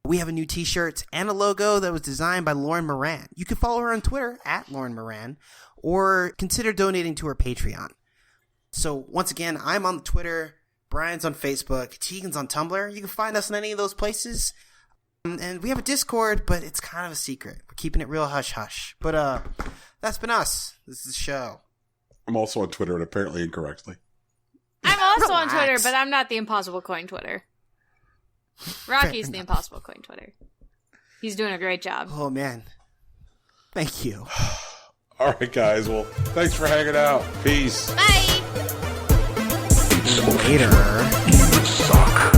We have a new t-shirt and a logo that was designed by Lauren Moran. You can follow her on Twitter at Lauren Moran, or consider donating to her Patreon. So once again, I'm on Twitter, Brian's on Facebook, Tegan's on Tumblr. You can find us in any of those places. And we have a Discord, but it's kind of a secret. We're keeping it real hush-hush. But that's been us. This is the show. I'm also on Twitter, and apparently incorrectly. I'm also on Relax. Twitter, but I'm not the Impossible Coin Twitter. Rocky's the Impossible Coin Twitter. He's doing a great job. Oh, man. Thank you. All right, guys. Well, thanks for hanging out. Peace. Bye! Later. Suck.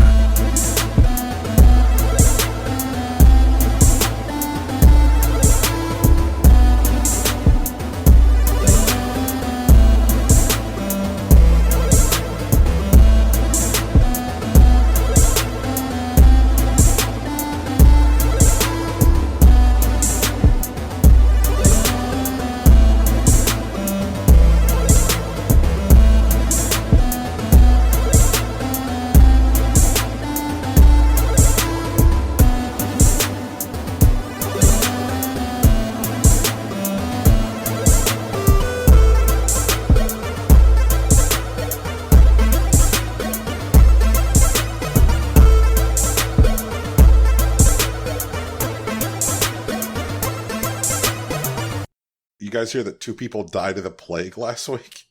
You guys hear that 2 people died of the plague last week?